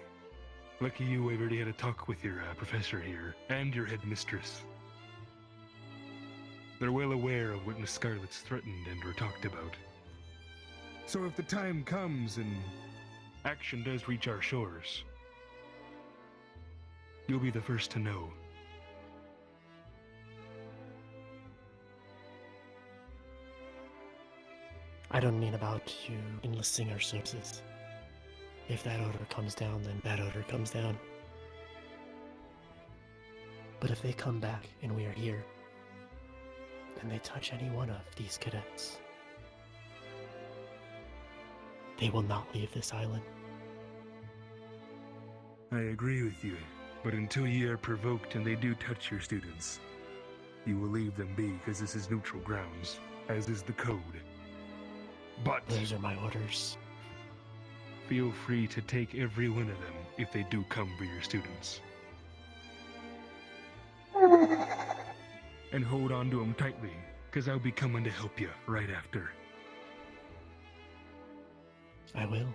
Lucky you, I've already had a talk with your professor here, and your headmistress. They're well aware of what Miss Scarlet's threatened and were talked about. So if the time comes and action does reach our shores, you'll be the first to know. I don't mean about you enlisting our services. If that order comes down, then that order comes down. But if they come back and we are here, and they touch any one of these cadets, they will not leave this island. I agree with you, but until you are provoked and they do touch your students, you will leave them be, because this is neutral grounds, as is the code. But those are my orders. Feel free to take every one of them if they do come for your students. And hold on to them tightly, because I'll be coming to help you right after. I will.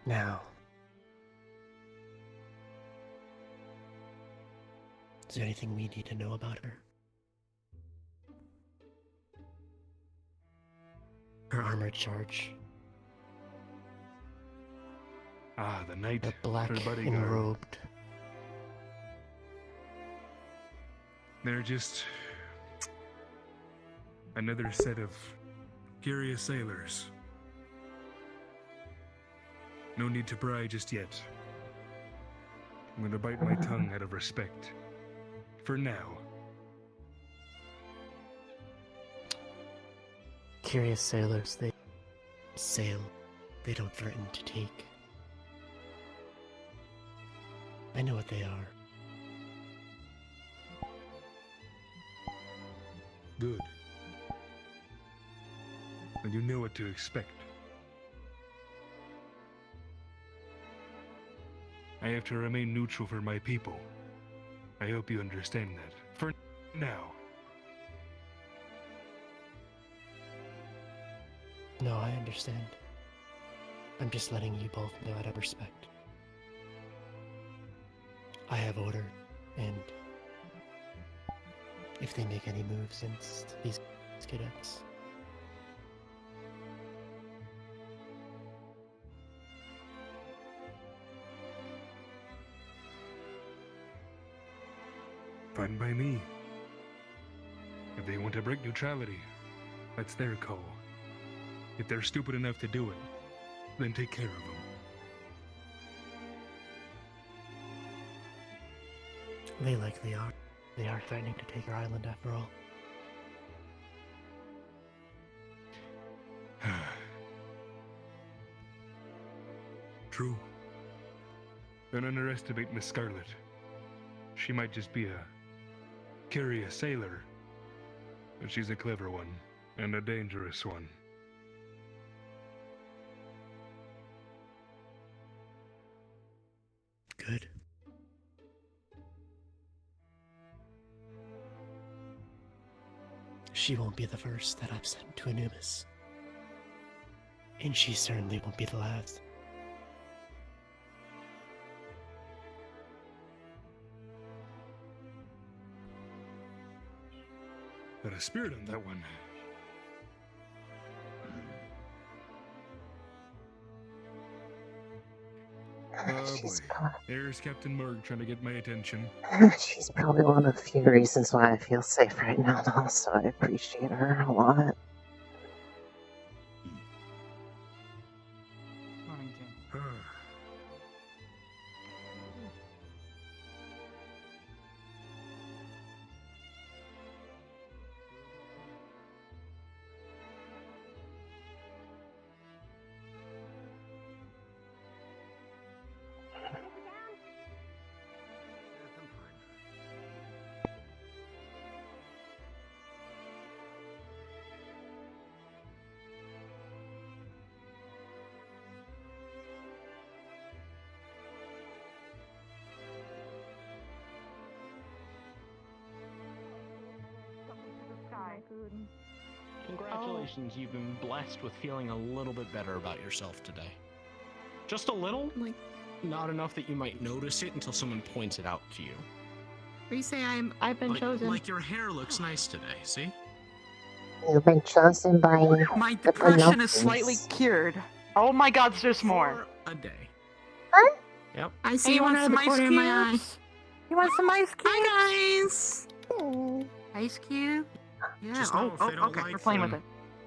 Now, is there anything we need to know about her? Her armored charge. Ah, the knight, the black her bodyguard. enrobed. They're just another set of curious sailors. No need to pry just yet. I'm gonna bite my tongue out of respect. For now. Curious sailors, they sail. They don't threaten to take. I know what they are. Good. And you know what to expect. I have to remain neutral for my people. I hope you understand that. For now. No, I understand. I'm just letting you both know out of respect. I have order, and if they make any moves against these cadets, fine by me. If they want to break neutrality, that's their call. If they're stupid enough to do it, then take care of them. they likely are. They are threatening to take our island after all. True. Don't underestimate Miss Scarlet. She might just be a curious sailor, but she's a clever one, and a dangerous one. Good. She won't be the first that I've sent to Anubis. And she certainly won't be the last. Got a spirit on that one. Oh boy. There's Captain Morg trying to get my attention. She's probably one of the few reasons why I feel safe right now, though, so I appreciate her a lot. Morning, Jim. food. Congratulations, you've been blessed with feeling a little bit better about yourself today. Just a little? Like, not enough that you might notice it until someone points it out to you. or you say I've been chosen. Like your hair looks nice today, see? You've been chosen by My the depression is slightly Pinocchios. cured. Oh my god, there's more. A day. Huh? Yep. I see you want some ice corner of my eye. cubes. You want some ice cubes? Hi guys. Ice cube. Yeah. Just know if they don't okay, like we're playing with them,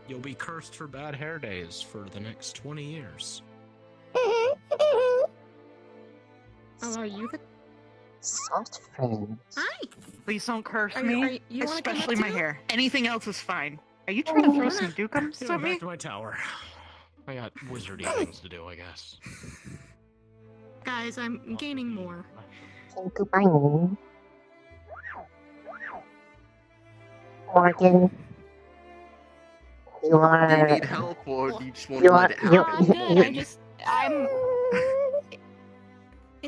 it. You'll be cursed for bad hair days for the next 20 years. Oh, are you the? Soft friends. Hi. Please don't curse Are me, you- you wanna come up especially my too? hair. Anything else is fine. Are you trying to throw some dukums Go at me? back to my tower. I got wizardy things to do, I guess. Guys, I'm gaining more. Goodbye. Morgan. You are. Do you need help, or do you just want You to are. let it You, happen? I'm good. I'm.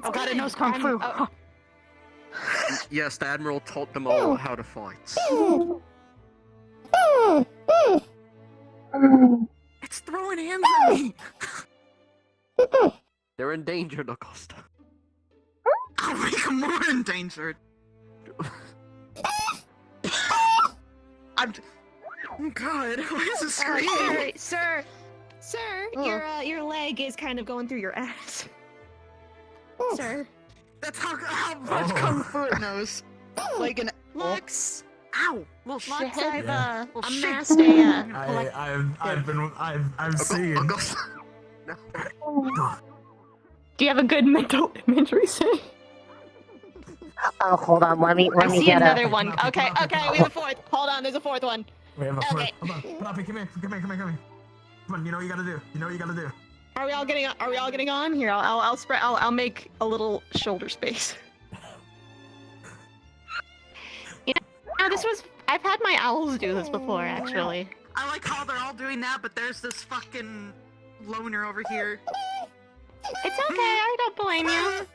Oh god, it knows kung fu. Yes, the Admiral taught them all how to fight. It's throwing hands at me. They're endangered, Acosta. I'll make them more endangered. I'm. Oh god, why is it screaming? Sir, your leg is kind of going through your ass. Sir. That's how much kung fu it knows. Like an Lux. Ow! Little Lux, shit. I've Little shit. amassed a I've seen. Do you have a good mental imagery, say? Oh, hold on. Let me I see get another a. one. Okay, we have a fourth. Hold on, there's a fourth one. We have a foot. Okay. Hold on. Poppy, come here. Come on, you know what you gotta do. Are we all getting on? Here, I'll spread. I'll make a little shoulder space. You know, this was. I've had my owls do this before, actually. I like how they're all doing that, but there's this fucking loner over here. It's okay. I don't blame you.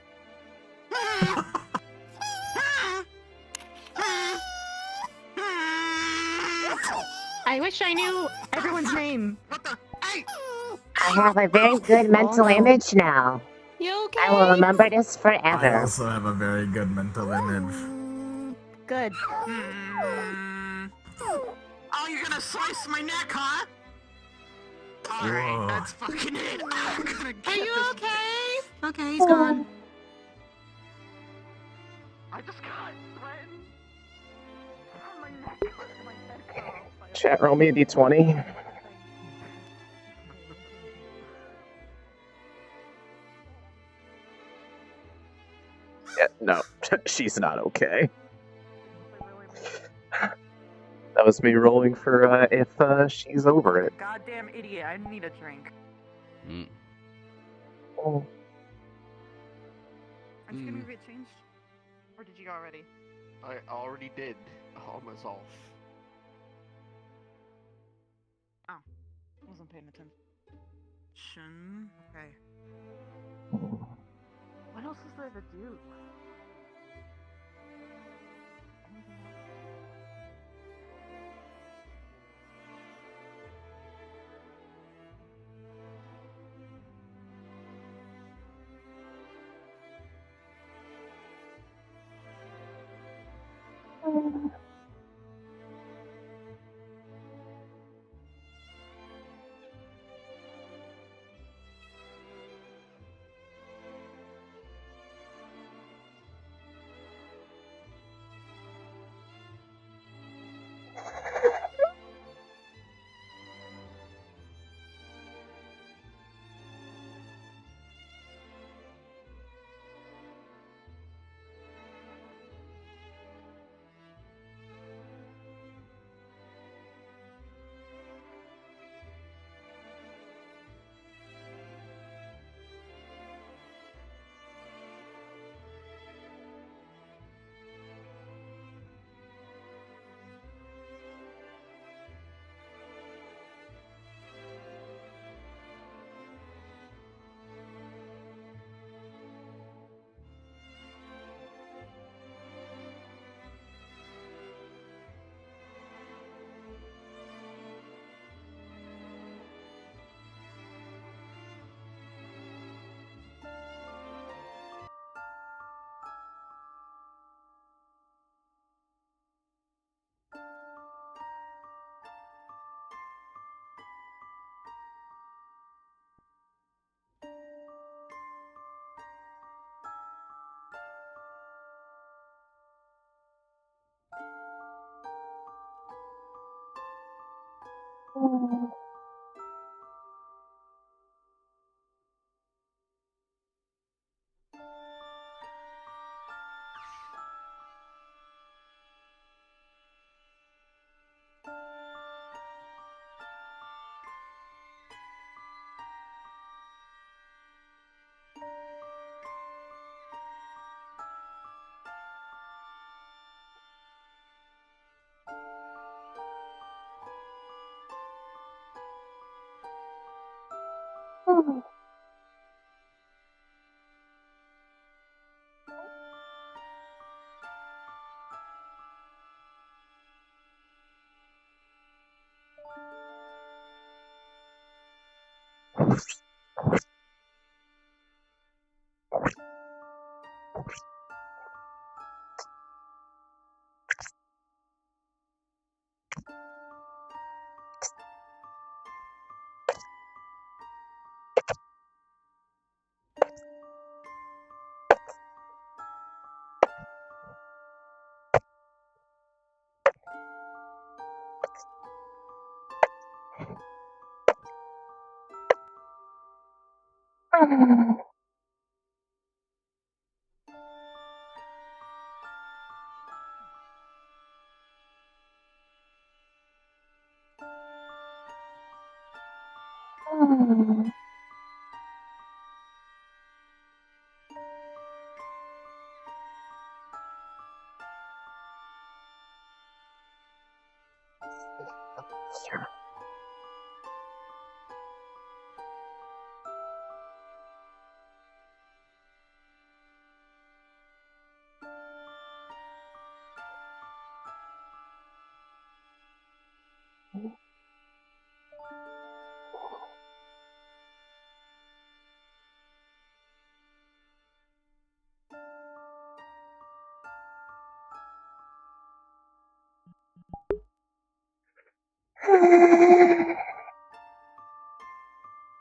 I wish I knew everyone's name. What the? Hey! I have a very good mental image now. You okay? I will remember this I forever. also have a very good mental image. Good. Oh, you're gonna slice my neck, huh? Alright, Whoa. that's fucking it. I'm gonna get Are you this. okay? Okay, he's gone. I just got threatened. My neck hurts, my head hurts. Chat, roll me a d20. Yeah, no, she's not okay. That was me rolling for if she's over it. Goddamn idiot, I need a drink. Oh. Aren't you gonna get changed? Or did you already? I already did. Almost off. Oh. Wasn't paying attention. Okay. What else is there to do?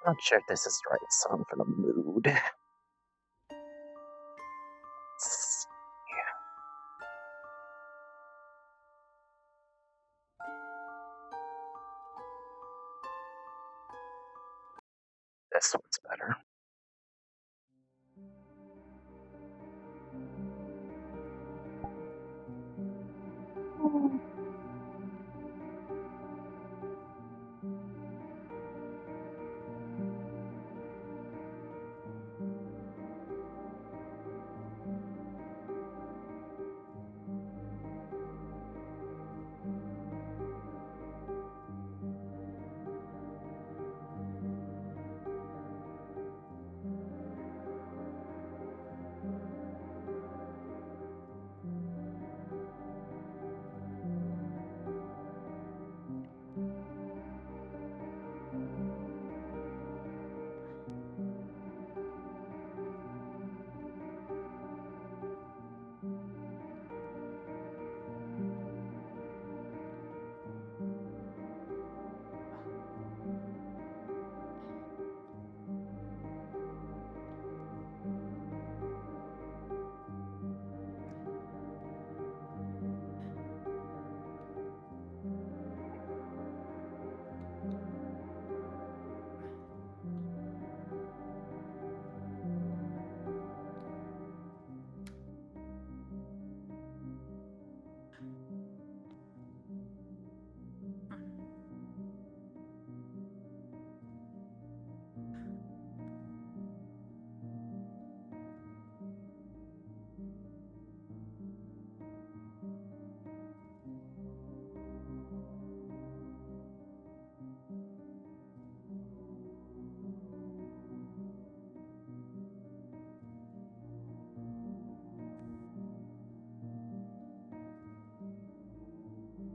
Not sure if this is the right song for the mood. This one's better.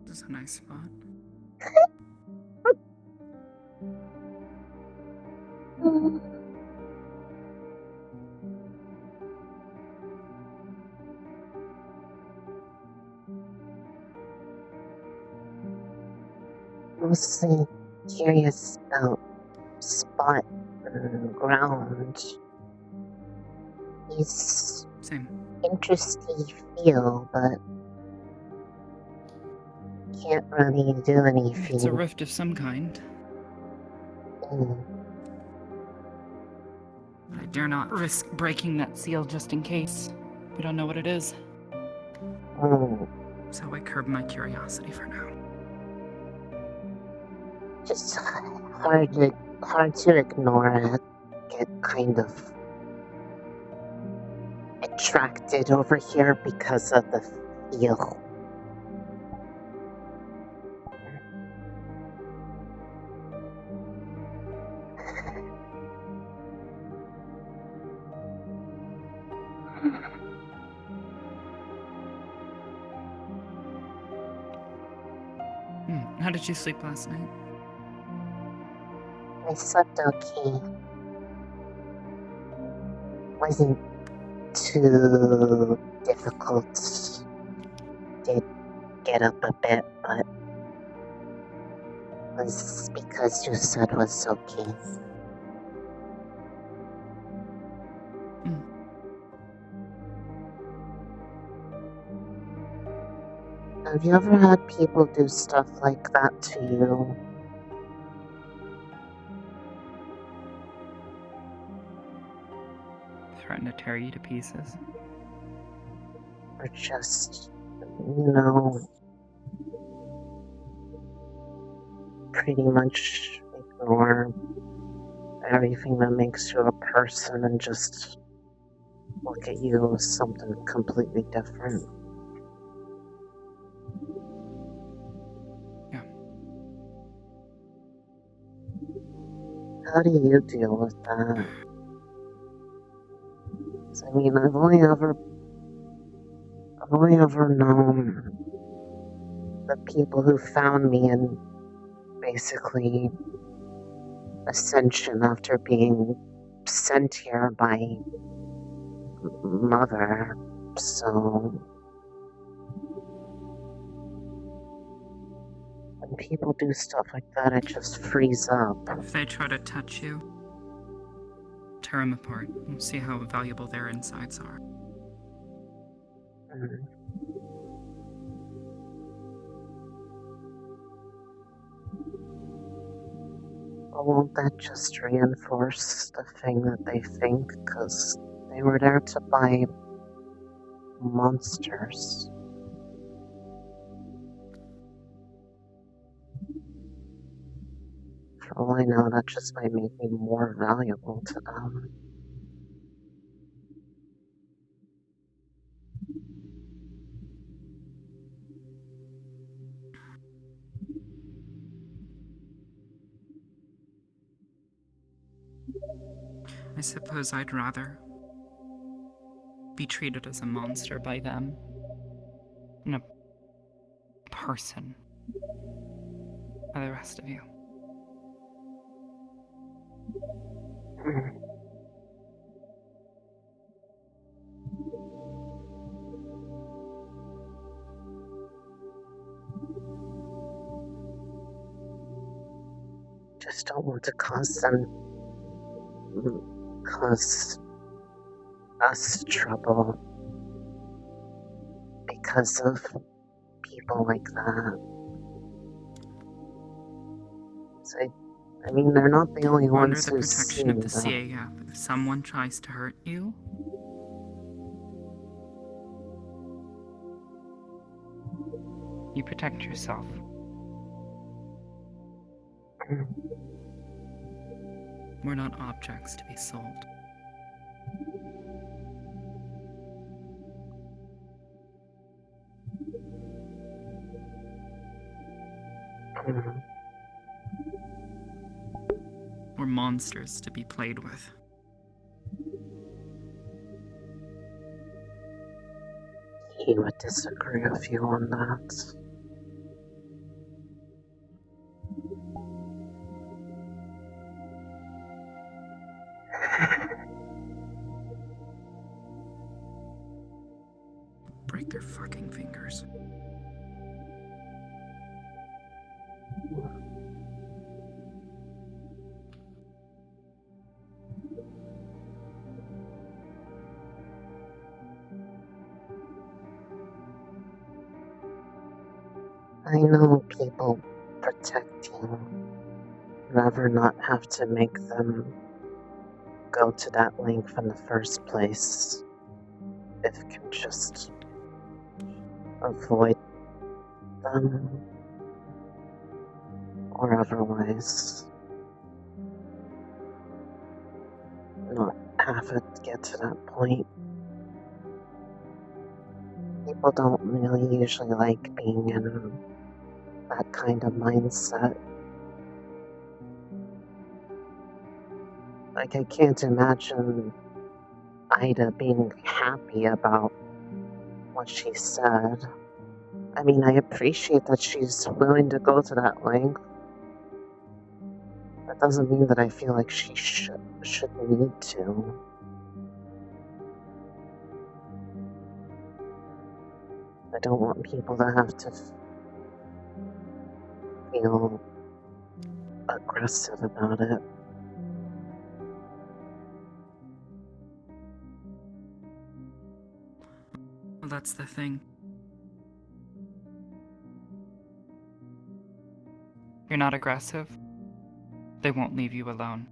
This is a nice spot. Mostly curious about spot and ground. He's Same. interesting feel, but can't really do anything. It's a rift of some kind. Mm. But I dare not risk breaking that seal just in case. We don't know what it is. Mm. So I curb my curiosity for now. Just hard to ignore it. Get kind of attracted over here because of the feel. How did you sleep last night? I slept okay. Wasn't too difficult. Did get up a bit, but was because you said was okay. Have you ever had people do stuff like that to you? Threaten to tear you to pieces? Or just, you know, pretty much ignore everything that makes you a person and just look at you as something completely different? Yeah. How do you deal with that? 'Cause, I mean, I've only ever known the people who found me in basically Ascension after being sent here by Mother, so when people do stuff like that, I just freeze up. If they try to touch you, tear them apart and see how valuable their insides are. Mm. Well, won't that just reinforce the thing that they think? Because they were there to buy monsters. For all I know, that just might make me more valuable to them. I suppose I'd rather be treated as a monster by them than a person by the rest of you. Mm. Just don't want to cause us trouble because of people like that. So, I mean, they're not the only Under ones the who've protection of seen the that. CAF, if someone tries to hurt you, you protect yourself. Mm. We're not objects to be sold. Mm. We're monsters to be played with. He would disagree with you on that. Break their fucking fingers. I know people protecting rather not have to make them go to that length in the first place if it can just avoid them or otherwise not have it get to that point. People don't really usually like being in that kind of mindset. Like, I can't imagine Ida being happy about what she said. I mean, I appreciate that she's willing to go to that length. That doesn't mean that I feel like she should need to. I don't want people to have to feel aggressive about it. Well, that's the thing. You're not aggressive. They won't leave you alone.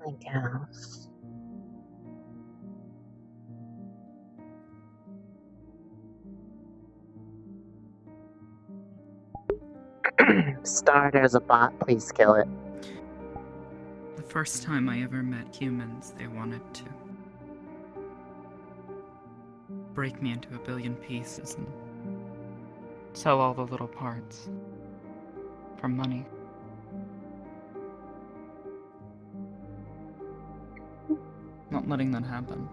I guess. Star, there's a bot. Please kill it. The first time I ever met humans, they wanted to break me into a billion pieces and sell all the little parts for money. Not letting that happen.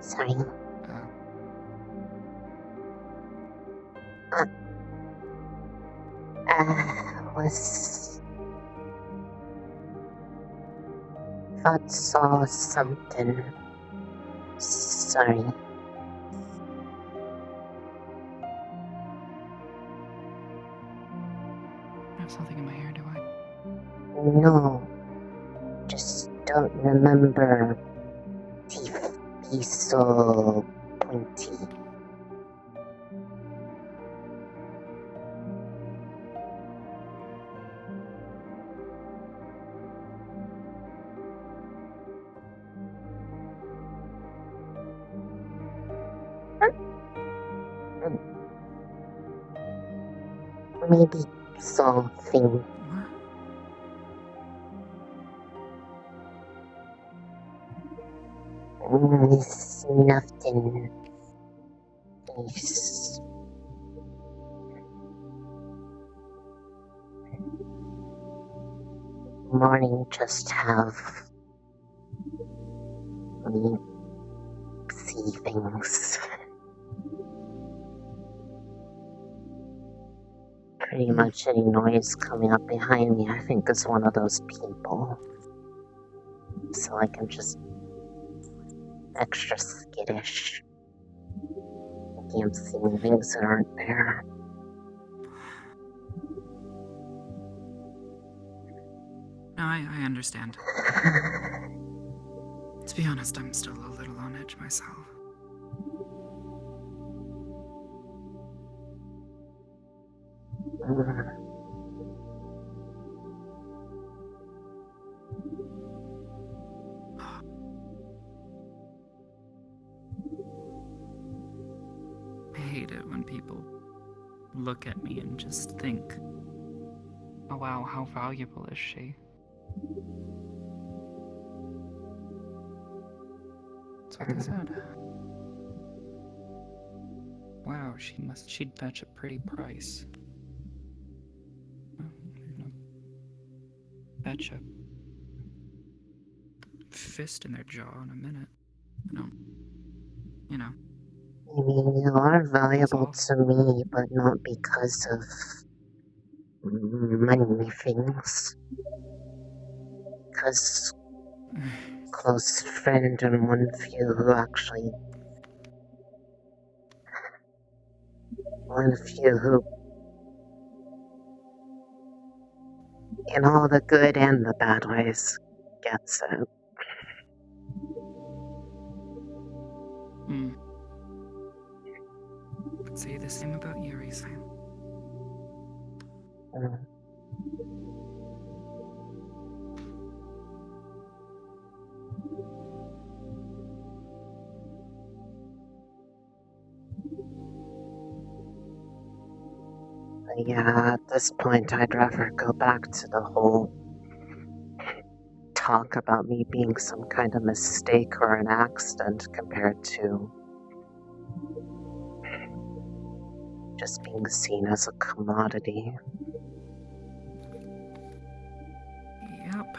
Sorry. Thought saw something. Sorry. I have something in my hair, do I? No. Just don't remember teeth be so pointy. Maybe something. It's nothing. It's... Morning just have me see things. Pretty much any noise coming up behind me, I think, is one of those people. So I can just extra skittish. I can't see things that aren't there. No, I understand. To be honest, I'm still a little on edge myself. I hate it when people look at me and just think, oh wow, how valuable is she? That's what they said. Wow, she'd fetch a pretty price. Betcha. Fist in their jaw in a minute. I don't. You know. I mean, you are valuable to me, but not because of money things. Because close friend and one few who actually. One few who. In all the good and the bad ways, gets it. I'd say the same about Yuri-san. Yeah, at this point, I'd rather go back to the whole talk about me being some kind of mistake or an accident compared to just being seen as a commodity. Yep.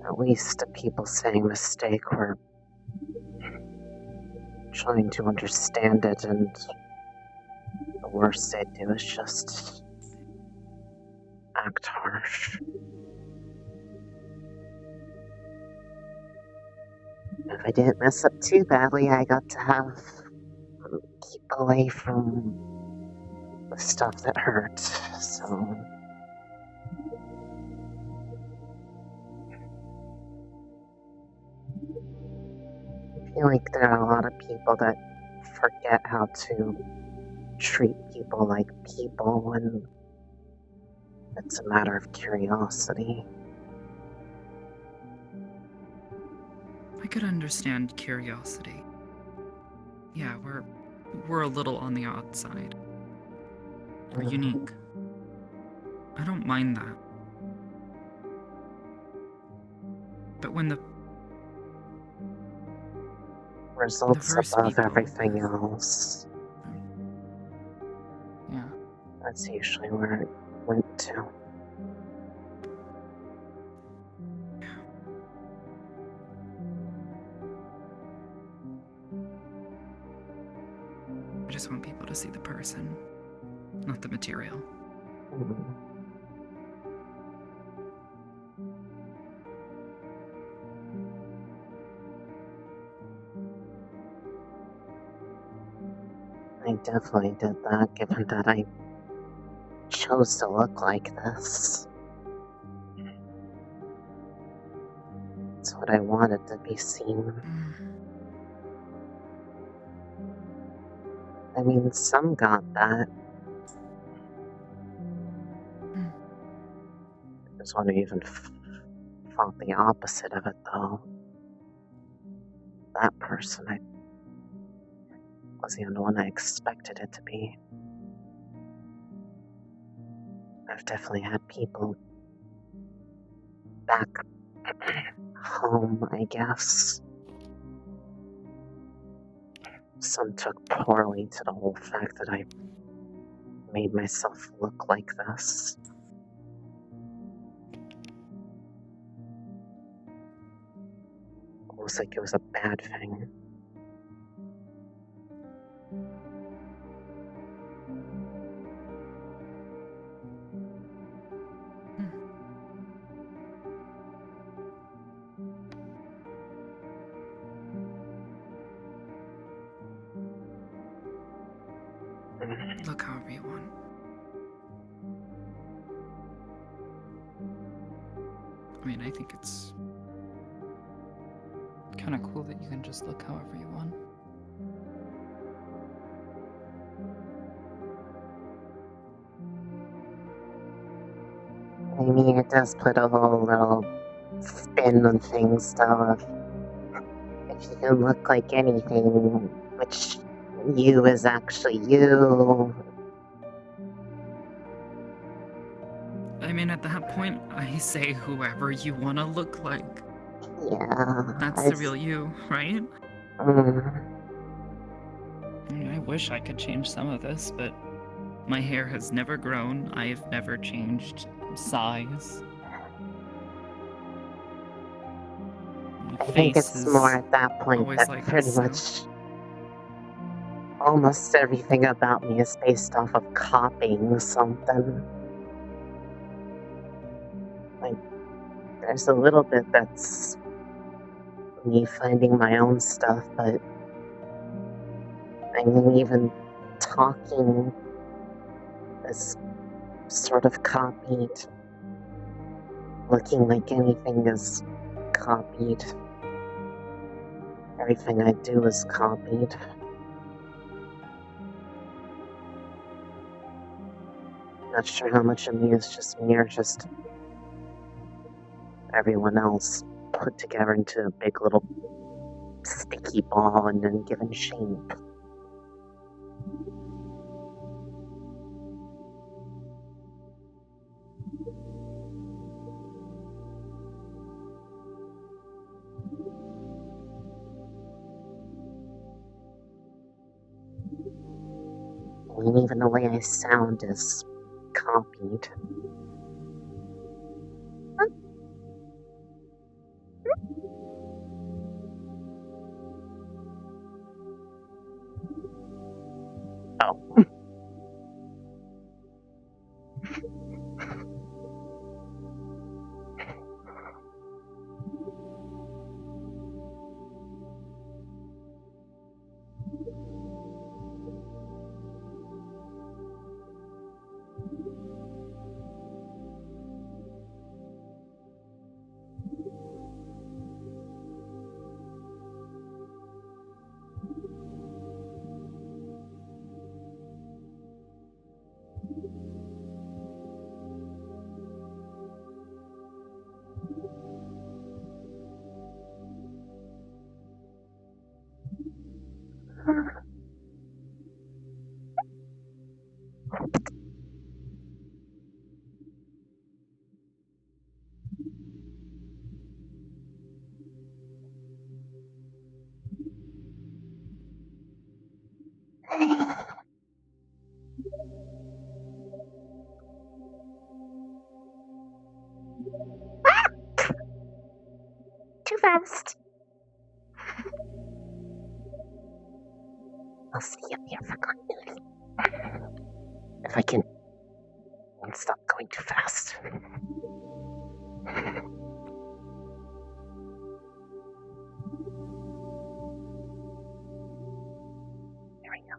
At least the people saying mistake were trying to understand it, and the worst they do is just act harsh. If I didn't mess up too badly, I got to keep away from the stuff that hurt, so. I feel like there are a lot of people that forget how to treat people like people when it's a matter of curiosity. I could understand curiosity. Yeah, we're a little on the odd side. We're unique. I don't mind that. But when the results verse above people- everything else. Yeah. That's usually where it went to. I just want people to see the person, not the material. I definitely did that, given that I chose to look like this. It's what I wanted to be seen. I mean, some got that. There's one who even thought the opposite of it, though. That person, I wasn't the one I expected it to be. I've definitely had people back home, I guess. Some took poorly to the whole fact that I made myself look like this. Almost like it was a bad thing. Look however you want. I mean, I think it's kind of cool that you can just look however you want. I mean, it does put a whole little spin on things, though. If you can look like anything, which you is actually you. I mean, at that point, I say whoever you want to look like. Yeah. That's the real you, right? I mean, I wish I could change some of this, but My hair has never grown. I have never changed size. My I think face it's is more at that point always that like pretty this. So. much almost everything about me is based off of copying something. Like, there's a little bit that's me finding my own stuff, but I mean, even talking is sort of copied. Looking like anything is copied. Everything I do is copied. Not sure how much of me is just me or just everyone else put together into a big little sticky ball and then given shape. I mean, even the way I sound is copied. Oh. Too fast. I'll stay up here for continuity. If I can stop going too fast. There we go.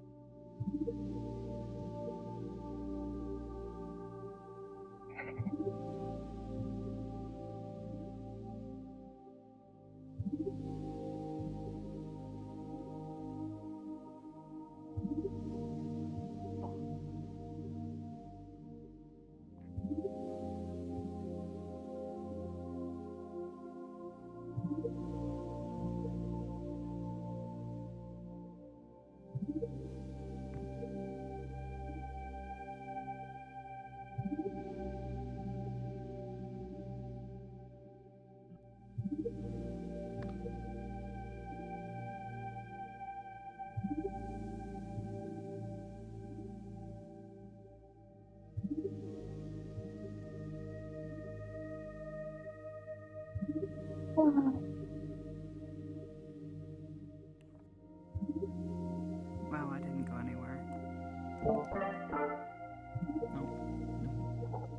Wow, I didn't go anywhere.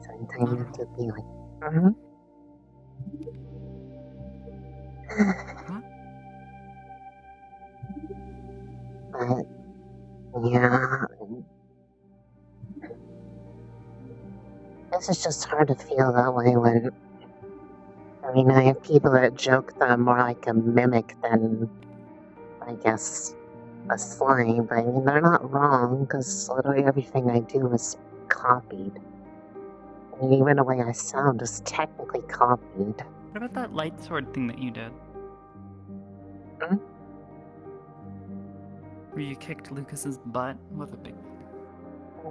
Sometimes you have to be like, But, yeah. This is just hard to feel that way when, I mean, I have people that joke that I'm more like a mimic than, I guess, a slime, but I mean, they're not wrong, because literally everything I do is copied. I mean, even the way I sound is technically copied. What about that light sword thing that you did? Hmm? Where you kicked Lucas's butt with a big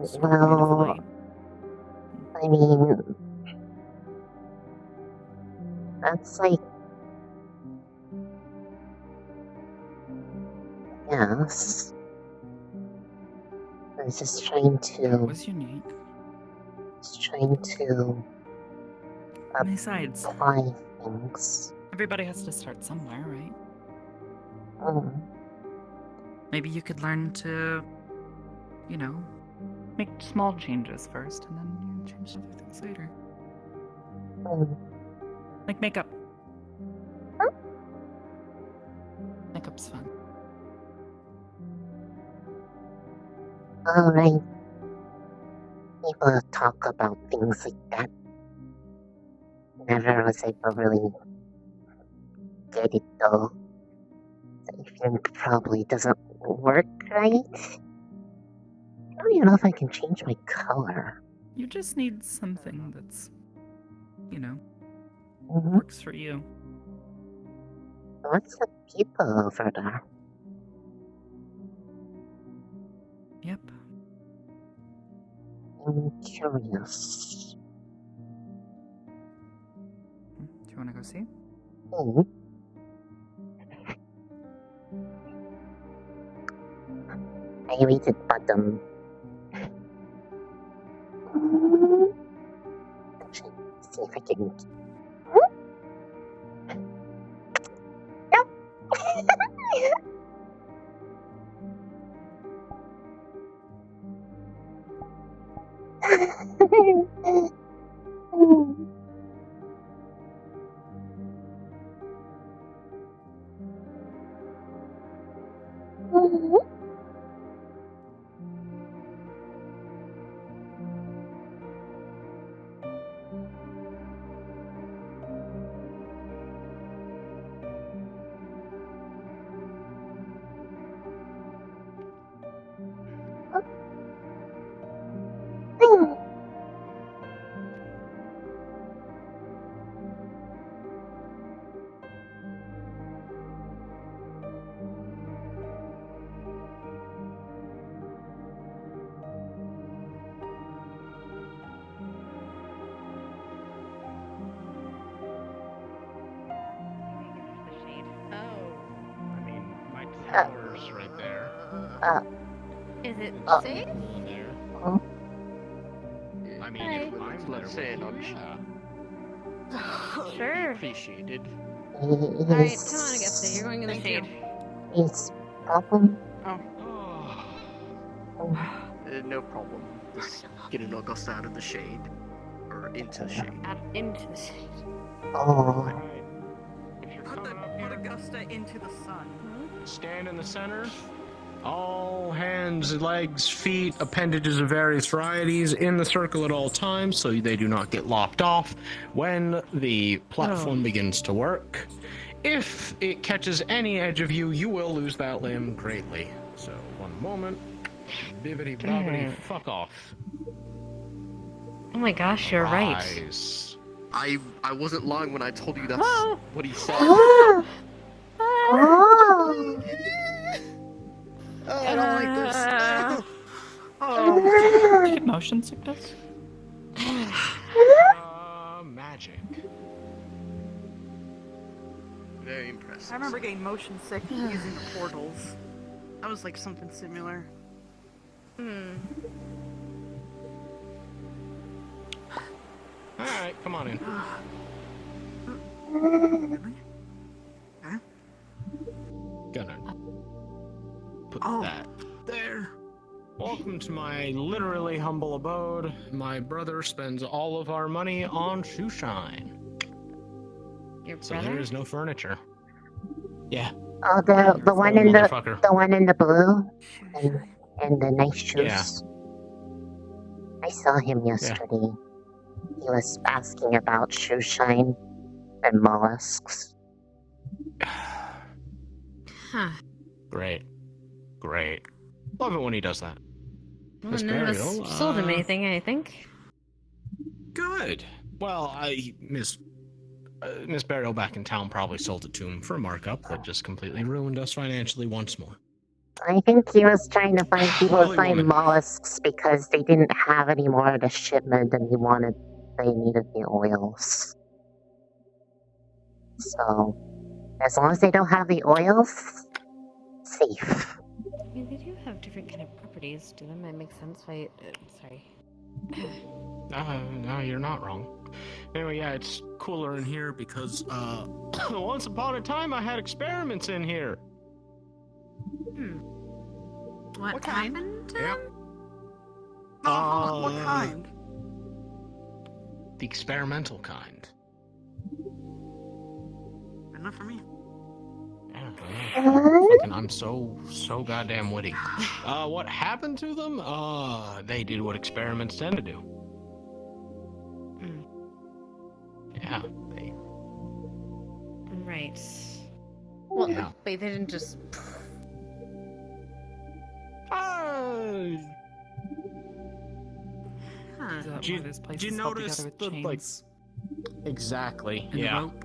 sword made of Well, light? I mean, that's like, yes. was just trying That to. was unique. Just trying to Besides, apply things. everybody has to start somewhere, right? Mm. Maybe you could learn to, you know, make small changes first and then change other things later. Mm. Like makeup. Makeup's fun. Alright. People talk about things like that. Never was able to really get it though. I think probably doesn't work right. I don't even know if I can change my color. You just need something that's, you know, Mm-hmm. works for you. What's the people over there? Yep. I'm curious. Do you want to go see? Mm. I read it bottom. Actually, see if I can. I mean, my tower's right there. Is it safe? There. Oh. I mean, Hey. if I'm Let's there say with not you, Sure. appreciated. Alright, come on, Augusta. You're going in the shade. It's problem. No problem. Just getting Augusta out of the shade. Or into the shade. Into the shade. Oh. if you're Put coming up here, Augusta into the sun. stand in the center. All hands, legs, feet, appendages of various varieties in the circle at all times so they do not get lopped off when the platform begins to work. If it catches any edge of you, you will lose that limb greatly. So, one moment. Bibbity bobbity, fuck off. Oh my gosh, you're right. Rise. I wasn't lying when I told you that's what he said. Oh. Oh, I don't like this. Did you get motion sickness? Magic. Very impressive. I remember getting motion sick using the portals. That was like something similar. Alright, come on in. Gonna put that there. Welcome to my literally humble abode. My brother spends all of our money on shoe shine. Your So brother? there is no furniture. Yeah. Oh, the one in Motherfucker. the one in the blue and the nice shoes. Yeah. I saw him yesterday. He was asking about shoe shine and mollusks. Huh. Great. Great. Love it when he does that. Well, Miss none of us Burial, sold him anything, I think. Good. Well, Miss Burial back in town probably sold it to him for a markup that just completely ruined us financially once more. I think he was trying to find people to Lovely find woman. mollusks because they didn't have any more of the shipment and they needed the oils. So, as long as they don't have the oils, safe. I mean, they do have different kind of properties. properties. Do them? It makes sense. Wait, sorry. No, you're not wrong. Anyway, yeah, it's cooler in here because, once upon a time I had experiments in here. What happened? Yep. What kind? The experimental kind. Enough for me. Fucking, I'm so goddamn witty. What happened to them? They did what experiments tend to do. Yeah, they... Right. Well, Yeah. wait, they didn't just... Did you notice the, like... Exactly, And yeah. rope.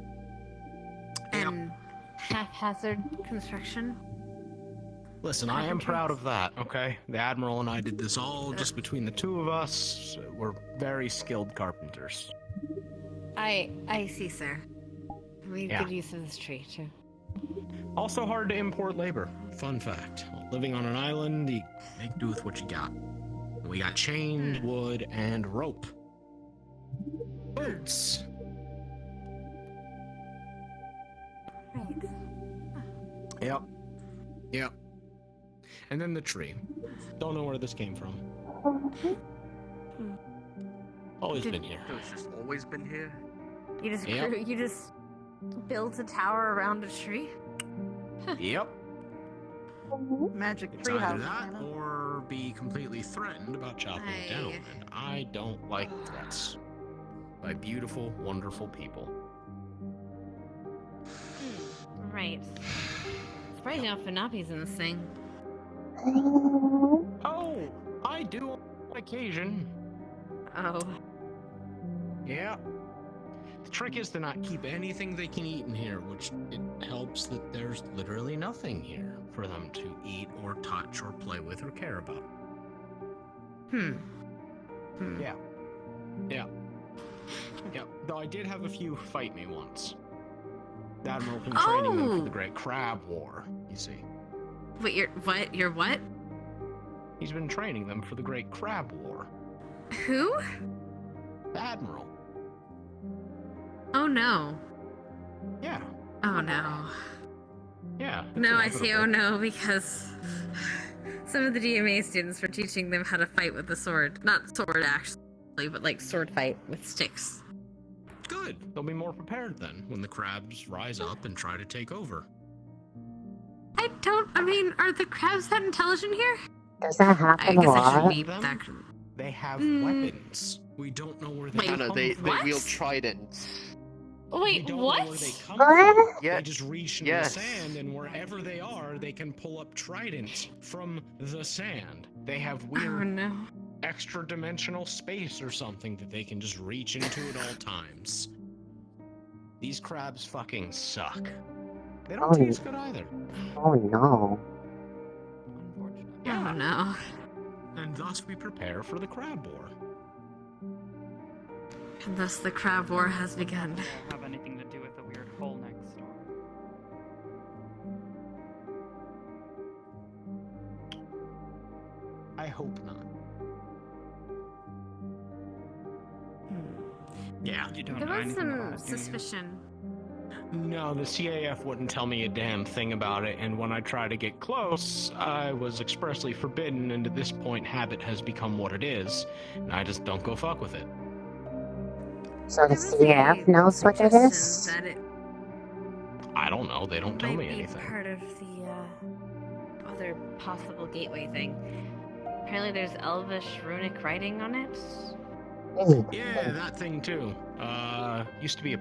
And haphazard construction? Listen, I am proud of that, okay? The Admiral and I did this all just between the two of us. We're very skilled carpenters. I see, sir. We Yeah. could use of this tree, too. Also hard to import labor. Fun fact. Living on an island, you make do with what you got. We got chain, wood, and rope. Birds. Yep. Yep. And then the tree. Don't know where this came from. Always been here. It's just always been here. You just Yep. you just built a tower around a tree? Yep. Magic It's either treehouse. that Hannah. or be completely threatened about chopping it down, and I don't like threats. By beautiful, wonderful people. Right. Surprised you don't Fanapi's in this thing. Oh, I do on occasion. Oh. Yeah. The trick is to not keep anything they can eat in here, which it helps that there's literally nothing here for them to eat or touch or play with or care about. Yeah. Yeah. Yeah. Though I did have a few fight me once. The Admiral been training them for the Great Crab War, you see. Wait, You're what? He's been training them for the Great Crab War. Who? The Admiral. Oh no. Yeah. Oh no. Yeah. it's No, I say oh inevitable. no because some of the DMA students were teaching them how to fight with the sword. Not sword actually, but like sword fight with sticks. Good. They'll be more prepared then when the crabs rise up and try to take over. I mean, are the crabs that intelligent here? Does that I happen a guess I should lot? be that. They have weapons. We don't know where they Wait, come No, from. they what? wield tridents. We Wait, don't what? know where they come What? from. Yeah. They just reach into Yes. the sand, and wherever they are, they can pull up tridents from the sand. They have Oh weird no. extra-dimensional space or something that they can just reach into at all times. These crabs fucking suck. They don't Oh. taste good either. Oh no. Oh no. And thus we prepare for the crab war. And thus the crab war has begun. It won't have anything to do with the weird hole next door. I hope not. Yeah. You don't There know was anything about some it, do you? suspicion. No, the CAF wouldn't tell me a damn thing about it, and when I try to get close, I was expressly forbidden, and to this point, habit has become what it is, and I just don't go fuck with it. So the There was CF a knows what it suggestion is? That it I don't know, they don't tell might me be anything. part of the other possible gateway thing. Apparently there's Elvish runic writing on it. Yeah, that thing too. Used to be a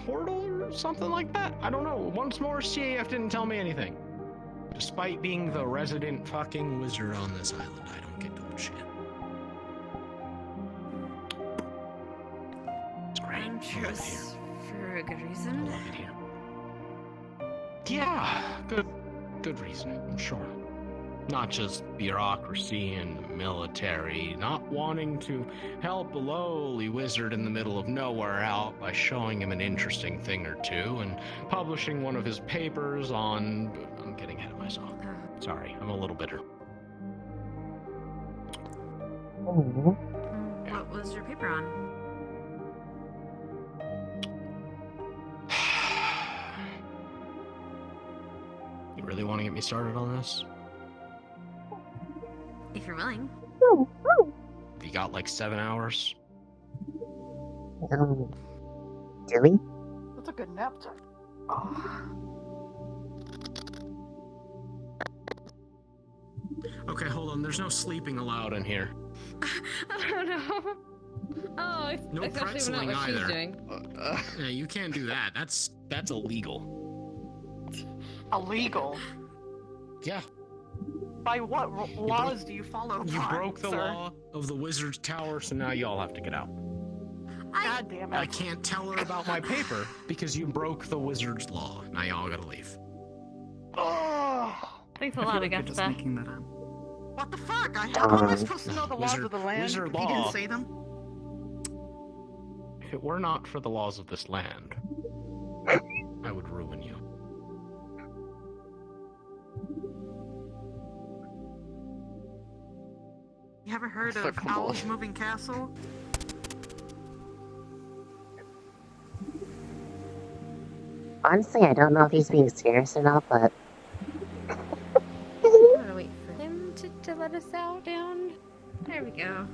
portal or something like that? I don't know. Once more, CAF didn't tell me anything. Despite being the resident fucking wizard on this island, I don't get told shit. It's great. I'm I sure love it here. it's for a good reason. I love it here. Yeah, good reason, I'm sure. Not just bureaucracy and military, not wanting to help a lowly wizard in the middle of nowhere out by showing him an interesting thing or two and publishing one of his papers on... I'm getting ahead of myself. Sorry, I'm a little bitter. What was your paper on? You really want to get me started on this? If you're willing. You got like 7 hours? Do we? That's a good nap time. Okay, hold on. There's no sleeping allowed in here. Oh no. Oh, No that's actually pretzeling not what she's either. doing. Yeah, you can't do that. That's illegal. Illegal? Yeah. By what laws do you follow? You broke the law of the wizard's tower, so now y'all have to get out. God damn it. I can't tell her about my paper because you broke the wizard's law. Now y'all gotta leave. Thanks a I lot, feel like you're Augusta. just making that up. What the fuck? How am I supposed to know the laws Wizard- of the land wizard if you law. didn't say them? If it were not for the laws of this land, I would ruin you. You ever heard of Fuck, come Owl's on. Moving Castle? Honestly, I don't know if he's being serious or not, but I'm gonna wait for him to let us out down. There we go.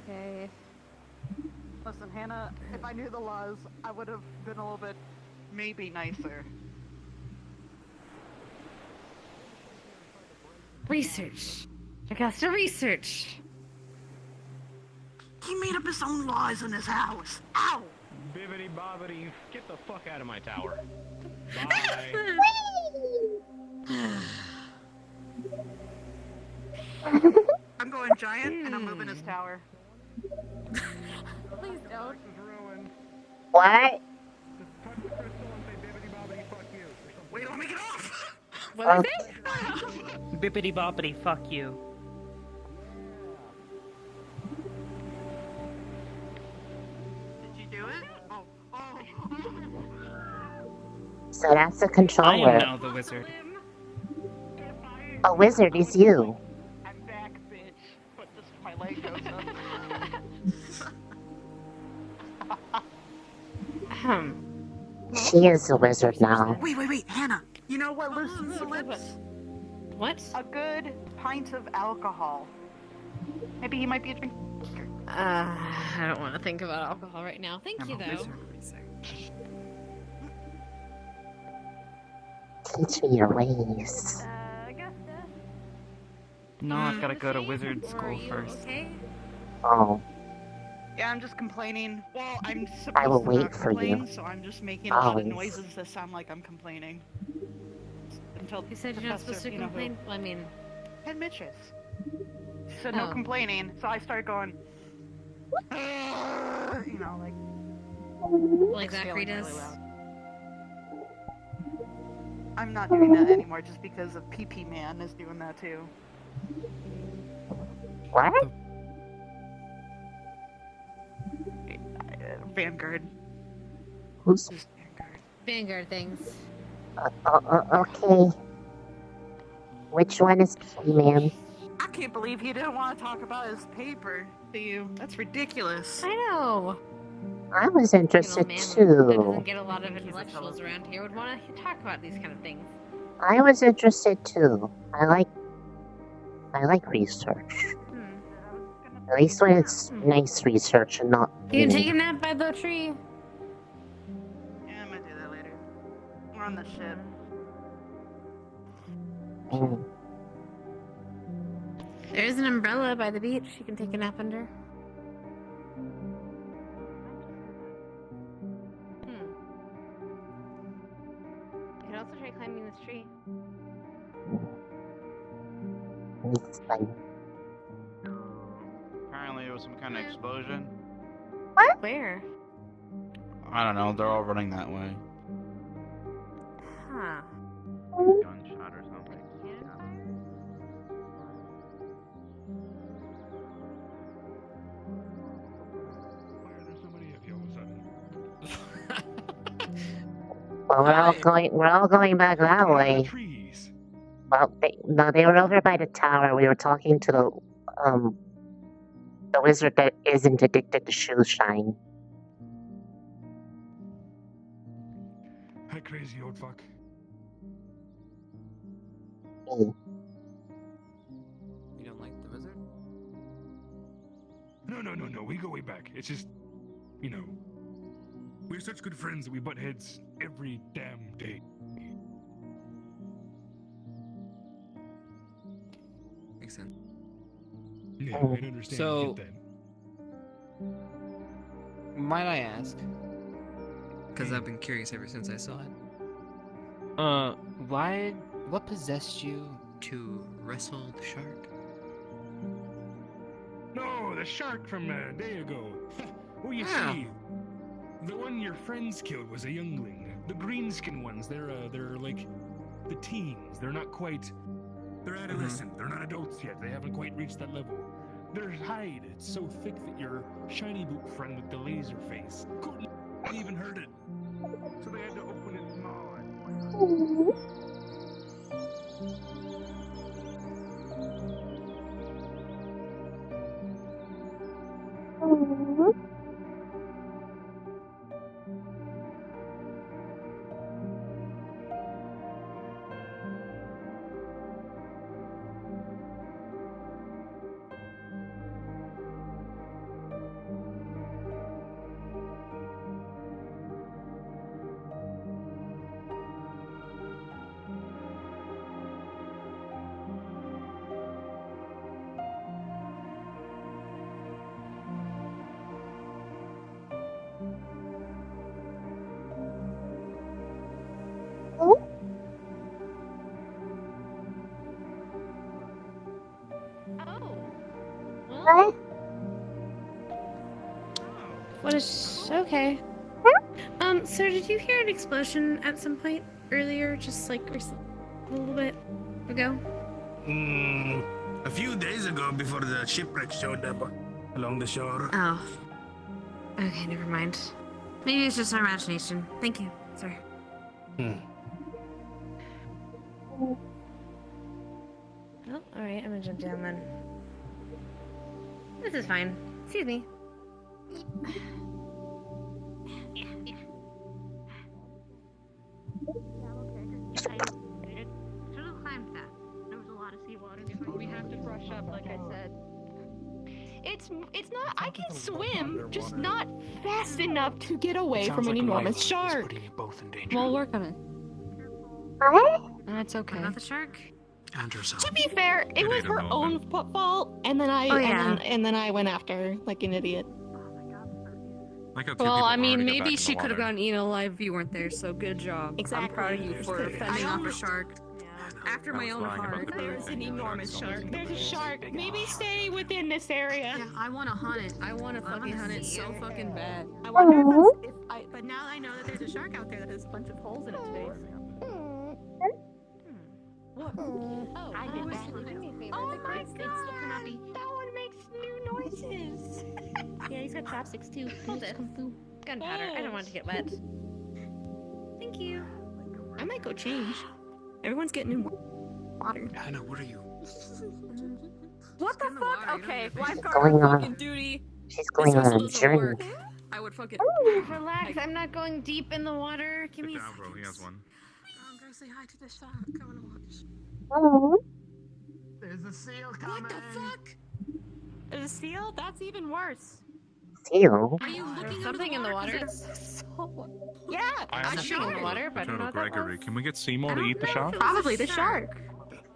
Okay. Listen, Hannah, if I knew the laws, I would have been a little bit, maybe nicer. Research. Augusta, research. He made up his own laws in his house. Ow! Bibbity bobbity, get the fuck out of my tower. Bye. I'm going giant and I'm moving his tower. Please don't. what? Wait, let me get off! What is it? Bippity boppity, fuck you. Did you do it? Oh. So that's the I am controller. now the wizard. A wizard is you. I'm back, bitch. But this my leg goes up. She is a wizard now. Wait, Hannah. You know what loosens the lips? What? A good pint of alcohol. Maybe he might be a drink. I don't want to think about alcohol right now. Thank you, though. Teach me your ways. No, I've got to go to wizard Or are school you first. okay? Oh, Yeah, I'm just complaining. Well, I'm supposed I will to wait not for you. complain, so I'm just making a lot of Always. noises that sound like I'm complaining. Until You said you're not supposed to complain? Well, I mean... Headmistress. She said no Oh. complaining, so I started going... you know, like... Like Zachary exhaling does? really loud. I'm not doing that anymore just because of PP Man is doing that too. what? Vanguard. Who's? Vanguard things. Okay. Which one is P-Man? I can't believe he didn't want to talk about his paper to you. That's ridiculous. I know. I was interested man that too. doesn't get a lot of intellectuals around here would want to talk about these kind of things. I was interested too. I like research. At least when it's nice research and not. You can take a nap by the tree. Yeah, I'm gonna do that later. We're on the ship. Mm. There's an umbrella by the beach you can take a nap under. You can also try climbing this tree. It's fine. Apparently it was some kind of explosion. What? Where? I don't know, they're all running that way. Huh. Gunshot or something. Well, we're all going back that way. Well, they were over by the tower. We were talking to the wizard that isn't addicted to shoe shine. Hi, crazy old fuck. Me. You don't like the wizard? No. We go way back. It's just, you know, we're such good friends that we butt heads every damn day. Makes sense. Yeah, I understand. So, Get that. might I ask? Because I've been curious ever since I saw it. What possessed you to wrestle the shark? No, the shark from a day ago. Well, you Ah. see, the one your friends killed was a youngling. The greenskin ones, they're like the teens. They're not quite. They're adolescent. They're not adults yet. They haven't quite reached that level. Their hide, it's so thick that your shiny boot friend with the laser face couldn't even hurt it. So they had to open it and gnaw it. What? What is okay? Sir, did you hear an explosion at some point earlier? Just like a little bit ago? A few days ago, before the shipwreck showed up along the shore. Oh. Okay, never mind. Maybe it's just our imagination. Thank you, sir. Oh, alright, I'm gonna jump down then. This is fine. Excuse me. Should have climbed that. There was a lot of seawater. We have to brush up, like I said. It's not. I can swim, just not fast enough to get away from an enormous shark. We'll work on it. What? That's okay. Not the shark? To be fair, it was her own fault, and then and then I went after her like an idiot. Well, I mean, maybe she could have gotten eaten alive if you weren't there, so good job. Exactly. I'm proud of you for fending off a shark. After my own heart. There's an enormous shark. There's a shark. Maybe stay within this area. Yeah, I want to hunt it. I want to fucking hunt it so fucking bad. I wonder but now I know that there's a shark out there that has a bunch of holes in its face. What? Oh, I did that. Oh my god! That one makes new noises. Yeah, he's got chopsticks too. Hold it. Gunpowder. I don't want it to get wet. Thank you. I might go change. Everyone's getting new water. Hannah, what are you? What the fuck? Okay, lifeguard going on on- fucking duty. She's going on a doesn't journey. work. I would fucking. Relax, I'm not going deep in the water. Give me a second. Bro, he has one. I'm gonna say hi to the shark. I wanna watch. Oh. There's a seal coming. What the fuck? There's a seal? That's even worse. Seal? Are you looking There's something in the water. Yeah, I a Something in the shark. water, but I don't know what that Gregory, was. can we get Seymour to eat the shark? Probably the shark.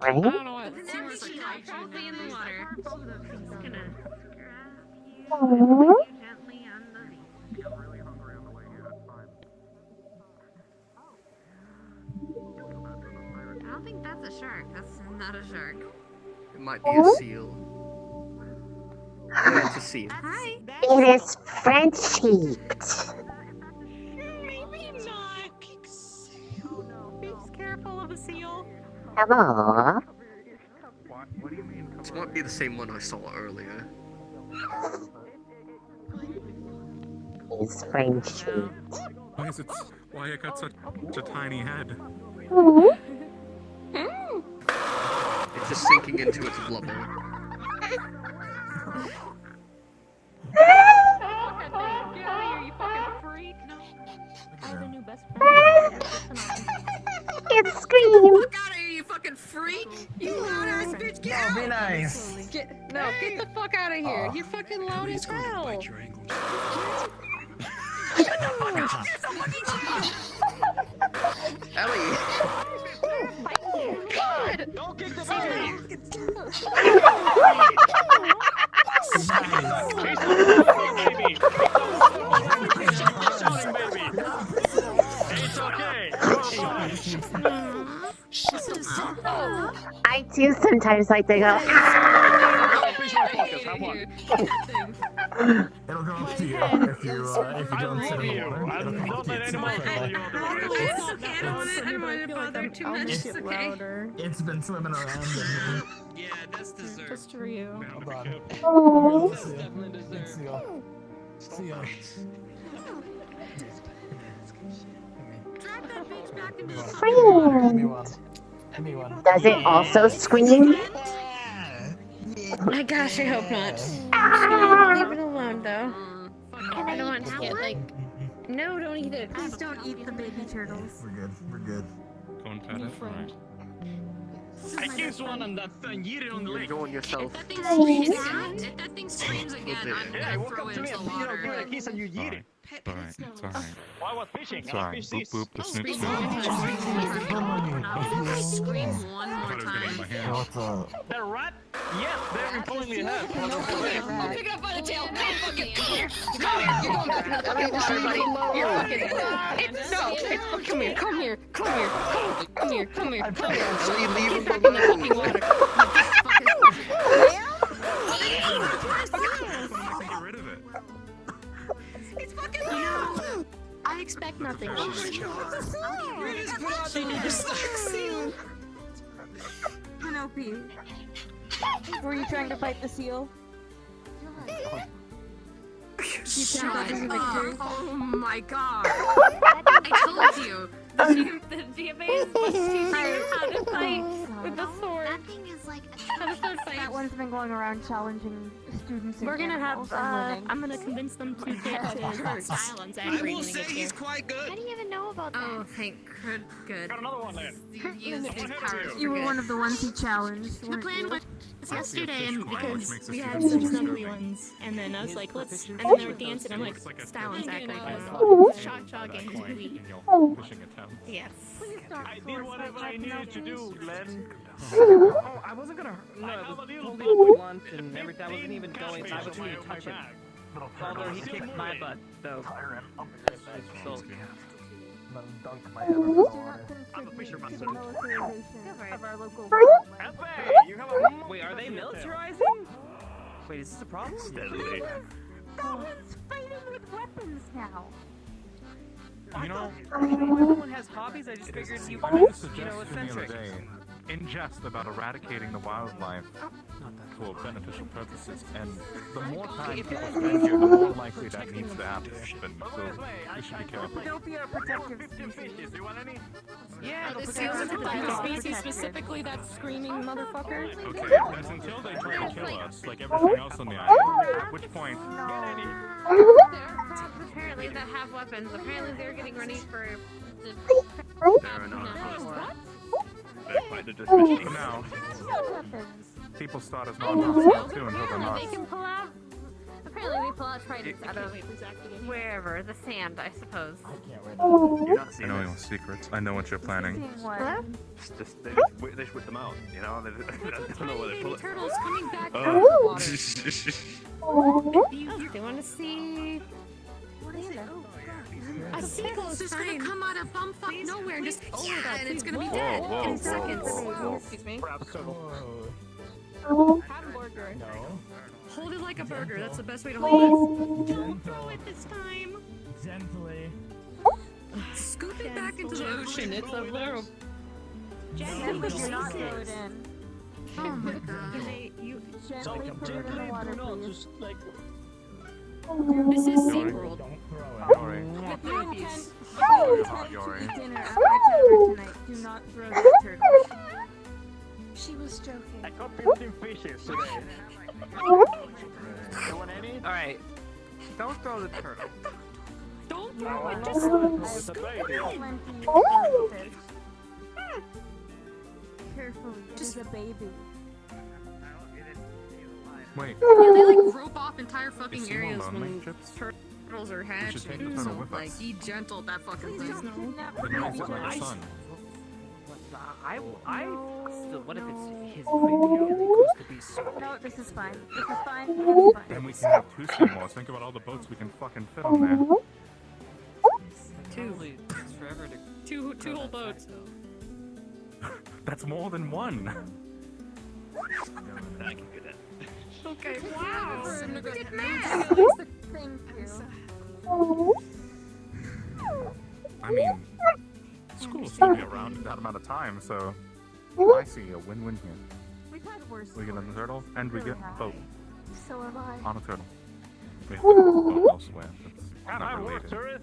Right? I don't know what. Seems like probably in the water. Just gonna Oh. gently underneath. I don't think that's a shark. That's not a shark. It might be a seal. Yeah, it's a seal. Hi. It is French-cheeked. Maybe not. Be careful of the seal. Hello? This might be the same one I saw earlier. He's French-cheeked. Why it got such a tiny head? Oh. just sinking into its blubber. It screamed. Fuck out of here, you fucking freak! You loud ass bitch, get out! Be nice. Get the fuck out of here. You're fucking loud as hell. Ellie! God! Don't kick the I too sometimes like to go. It'll go up to you if you don't sit in the water. I don't want to bother too much. It's okay. It's been swimming around in here. Yeah, that's dessert. Just for you. Hold on. Oh. It's definitely dessert. See ya. Drop that bitch back into the Give me one. Does it also scream? My gosh, I hope not. Leave it alone, though. I don't want to get like. No, don't eat it. Please don't eat the baby turtles. We're good. Don't pet it. Alright. I kissed one on that thing, yeet it on the You're lake. going yourself. If that thing screams again, I'm Yeah, I gonna walk throw up it to me into and the you know, water. give it a kiss and you yeet it. It's alright. It's alright. Well, I was fishing. It's And I alright. fished Boop this. boop. The snoop Scream snoop. one more time. What's up? The rat? Yes, they've been pulling me ahead. I'll pick it up by the tail. Come fucking come here. Come here. You're going back into the fucking water, buddy. You're fucking. Come here. Come here. Come here. Come here. Come here. Come here. Leave him Get back in the fucking water. Get rid of it. It's fucking loud! I expect nothing less. Penelope, were you trying to fight the seal? Shut up! Oh my god! I told you! The GMA is much teaching how to fight with the sword. That thing is like How to sword fight. That one's been going around challenging students. We're gonna have. and winning. I'm gonna convince them to get to silence. I will say he's quite good! How do you even know about that? Oh, thank good. Got another one then. You used his powers for You were good. one of the ones he challenged. The plan was yesterday, and because makes we us had feel some disturbing. snuggly ones, and then I was like, let's, and then they were dancing. I'm like, silence, act like shock jogging is really. Fishing attempt. Yes. I did whatever I needed to do, Glenn. Oh, I wasn't gonna. No, I was holding up blunt, and every time I wasn't even going. I wasn't even touching. Although he kicked my butt, though. So. Dunk my head over the water. I'm a fisherman. To the militarization of our local. You have a. Wait, are they militarizing? Wait, is this a problem? Steadily. Goblins fighting with weapons now. You know, everyone has hobbies. I just figured you were, eccentric. In jest about eradicating the wildlife for beneficial purposes, and the more time people spend here, the more likely that needs to happen. So we should be careful. Don't be a protective species. Do you want any? Yeah, the seals are the species, specifically that screaming motherfucker. Okay, that's until they try to kill us, like everything else on the island. At which point, Apparently, that have weapons. Apparently, they're getting ready for the. Fair enough. now, people start as non-hostile too until they're not. They can pull out. Apparently, they pull out tridents out of wherever the sand, I suppose. You're not seeing I know your secrets. I know what you're planning. They just whip them out, you know? They don't know where they pull it. Turtles coming back Oh. from the water. They want to see. What is it? A seagull is just gonna come out of bumfuck nowhere and just and it's gonna be dead in seconds. Excuse me. Hamburger. No. Hold it like a burger. That's the best way to hold it. Don't throw it this time. Gently. Scoop it back into the ocean. It's a little. Gently, do not throw it in. Oh my god. Gently put it in the water, please. Just like. This is SeaWorld. Don't throw it. Yori. If you intend Hot, Yori. to eat dinner after dinner tonight, do not throw the turtle. She was joking. I caught 15 fishes today. You want any? Alright. Don't throw the turtle. Don't throw it, just It's a baby. Carefully, it is a baby. Wait. Yeah, they like rope off entire fucking Is he areas lonely, when Chips? turtles are should take the hatching. turtle So, with like, us. be gentle with that fucking thing. It might look like a son. Still, what if it's his No, this is fine. This is fine. This is fine. Then we can have 2 Seymours. Think about all the boats we can fucking fit on there. Two. It's forever to Two whole boats. That's more than one. I can do that. Okay, wow. Good math. Thank you. I mean, school's gonna be around in that amount of time, so I see a win-win here. We've had worse. We get on the turtle, and we get a boat So am I. on a turtle. We have to go boat elsewhere. It's kind of related.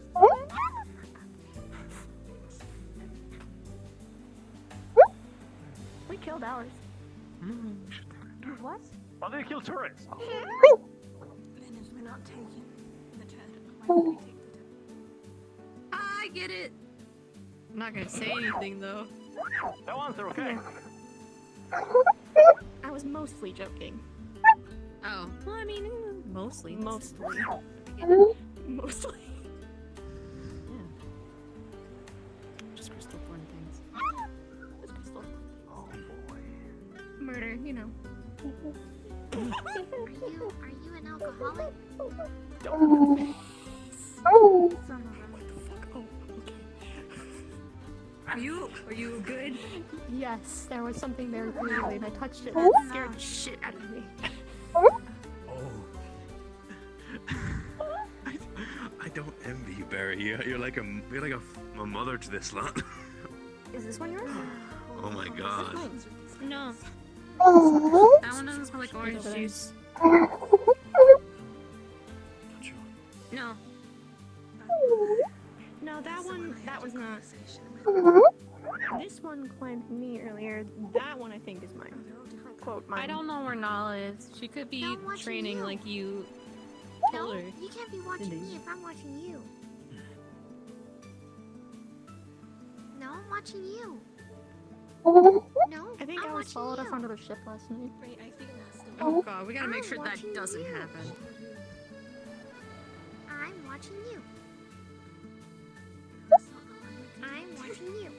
We killed ours. What? Why do you kill tourists? We're not taking the turtle. I get it. I'm not gonna say anything though. That one's okay. I was mostly joking. Oh, well, I mean, mostly. Mostly. Mostly. Just crystal fun things. Just crystal. Murder, you know. Are you an alcoholic? Are you good? Yes, there was something there clearly, and I touched it, and it scared the shit out of me. I don't envy you, Barry. You're like a mother to this lot. Is this one yours? Oh my god. No. That one doesn't smell like orange juice. No. No, that was not. This one climbed me earlier. That one I think is mine. Quote mine. I don't know where Nala is. She could be No, I'm watching training you. like you told No, her. you can't be watching me if I'm watching you. No, I'm watching you. No, I think I was followed off onto the ship last night. Right, I think that's the Oh god, we gotta make I'm sure that watching doesn't you. happen. I'm watching you. I'm watching you.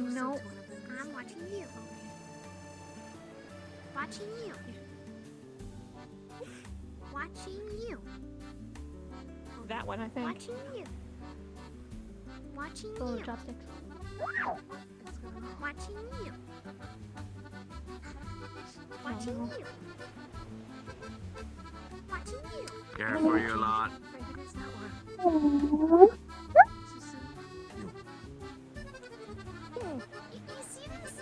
No. I'm watching you. Watching you. Watching you. That one I think. Watching you. Watching Full you. of chopsticks. Watching you. Watching you. Watching you. Careful, you lot. Wait, who's that one? You see this?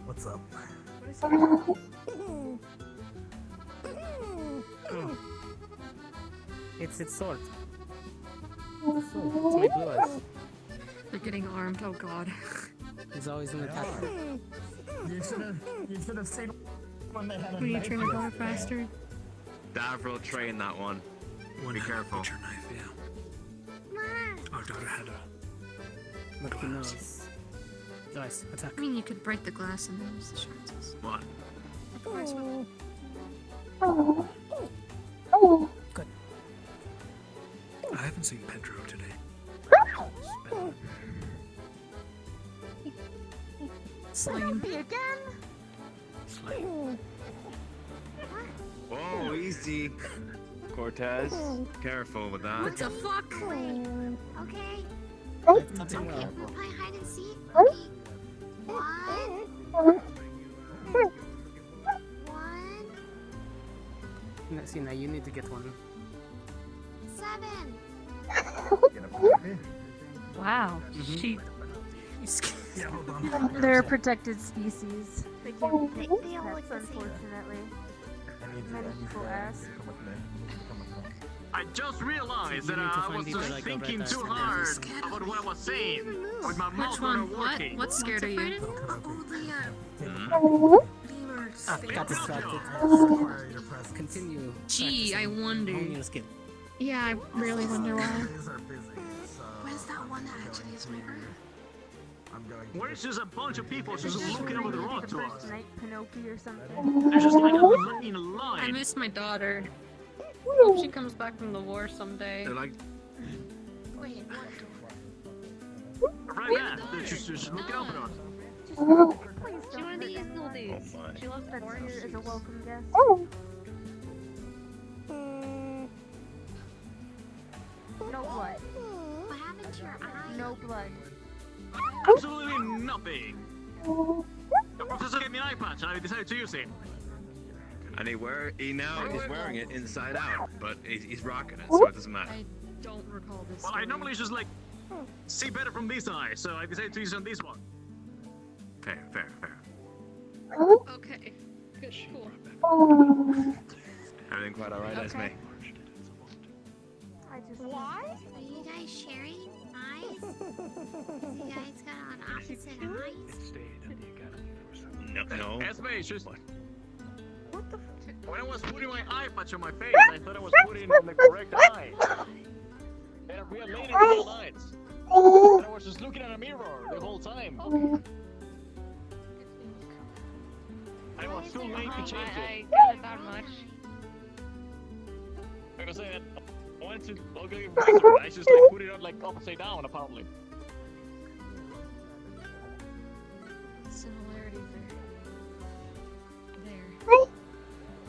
What's up? It's sword. It's my blue eyes. They're getting armed, oh god. He's always in the top. You should have seen when they had a Will you knife turn the in bar his hand. faster? Davro trained that one. Be careful. Your knife, yeah. Our daughter had a Look, he knows. Nice, attack. I mean, you could break the glass and then use the shards. What? Of course. Good. I haven't seen Pedro today. Slain. Me again? Slay. Whoa, easy. Cortez, careful with that. What the fuck? Okay. Nothing Okay, well. we'll play hide and seek. Okay. One. See, now you need to get one. 7. Wow. She. Yeah, hold on. They're a protected species. They can't They take all pets, look the same. unfortunately. Many people ask. I just realized that You need to I find was either, just like, a thinking red too vest or hard something. about what I was saying. With my mouth Which not one? working. What scared of you? Got distracted. Continue. Gee, I practicing wonder. honing your skill. Yeah, I really wonder why. Where's that one that actually is my friend? Where's just a bunch of people just looking over the road to us? Pinocchio or something. They're just like in a line. I miss my daughter. Hope she comes back from the war someday. They're like, Wait, Right there. They're just looking over at us. She wanted these little dudes. She loves the Warrior is a welcome guest. No blood. What happened to your eye? No blood. Absolutely nothing. The professor gave me an eye patch and I decided to use it. and he now is wearing it inside out, but he's rocking it, so it doesn't matter. I don't recall this. Well, I normally just like see better from this eye, so I decided to use it on this one. Fair. Okay. Good. Cool. Everything quite alright, Esme? Why? Are you guys sharing eyes? You guys got on opposite eyes? No. Esme, it's just when I was putting my eye patch on my face, I thought I was putting on the correct eye. And we are late in real nights. And I was just looking at a mirror the whole time. I was too late to change I it. got it that much. Because I wanted to look at it, I just like put it on like upside down apparently. Similarities there.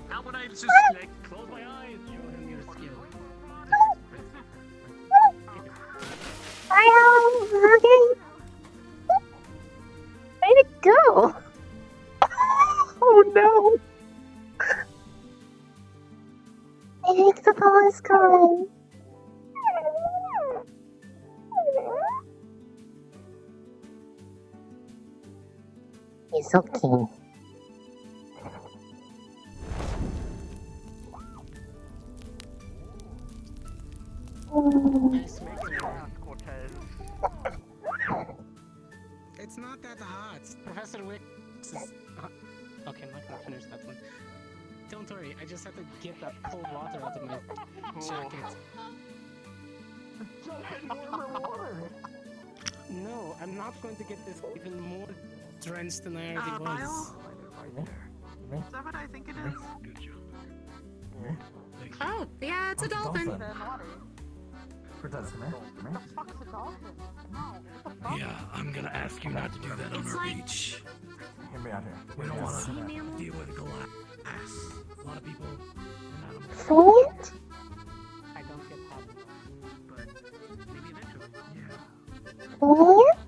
Now when I just like close my eyes, Show him your skill. Okay. Way to go! Oh no! I think the ball is gone. He's okay. It's not that hot. Professor Wicks is... Okay, I'm not gonna finish that one. Don't worry, I just had to get that cold water out of my jacket. No, I'm not going to get this even more drenched than I already was. Is that what I think it is? Good job. Oh, yeah, it's a dolphin. Yeah, I'm gonna ask you not to do that on our beach. Get me out here. We don't wanna deal with glass. A lot of people and animals. What? I don't get hot, but maybe eventually. Yeah. What?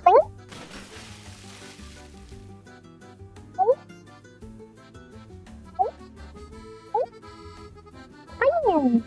Thank you.